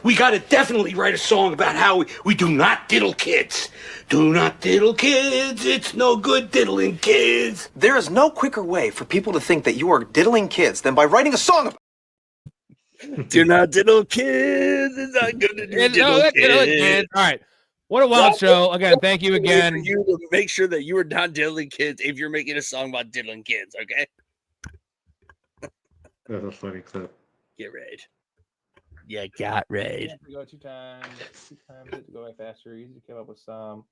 We got to definitely write a song about how we do not diddle kids. Do not diddle kids. It's no good diddling kids. There is no quicker way for people to think that you are diddling kids than by writing a song about Do not diddle kids. It's not good to do diddle kids. All right. What a wild show. Again, thank you again. For you to make sure that you are not diddling kids if you're making a song about diddling kids, okay? That's a funny clip. Get ready. Yeah, got ready. To go 2 times. 2 times to go by faster. Easy to come up with some.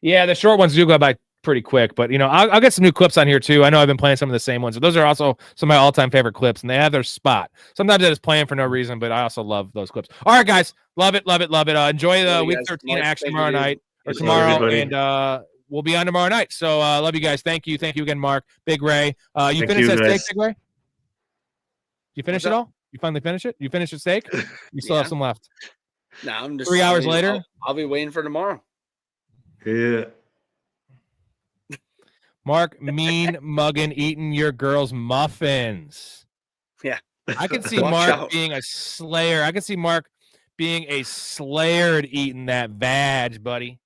Yeah, the short ones do go by pretty quick, but I'll get some new clips on here too. I know I've been playing some of the same ones, but those are also some of my all-time favorite clips, and they have their spot. Sometimes I just play them for no reason, but I also love those clips. All right, guys, love it. Enjoy the week 13 action tomorrow night or tomorrow, and we'll be on tomorrow night. So love you guys. Thank you again, Mark, Big Ray. You finished that steak, Big Ray? You finished it all? You finally finish it? You finished your steak? You still have some left. No, I'm just 3 hours later. I'll be waiting for tomorrow. Yeah. Mark, mean mugging, eating your girl's muffins. Yeah. I can see Mark being a slayer. I can see Mark being a slayer at eating that vag, buddy.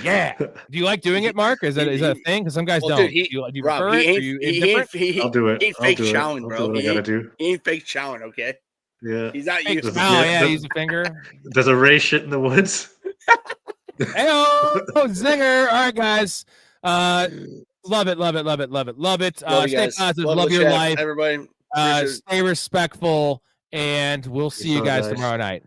Yeah. Do you like doing it, Mark? Is that a thing? Because some guys don't. Dude, do you Rob, prefer it? I'll do it. He ain't fake chowing, bro. He ain't fake chowing, okay? Yeah. He's not used. Yeah, use a finger. Does a Ray shit in the woods? Hey-oh, zinger. All right, guys. Love it. Stay positive. Love your life. Everybody. Stay respectful, and we'll see you guys tomorrow night.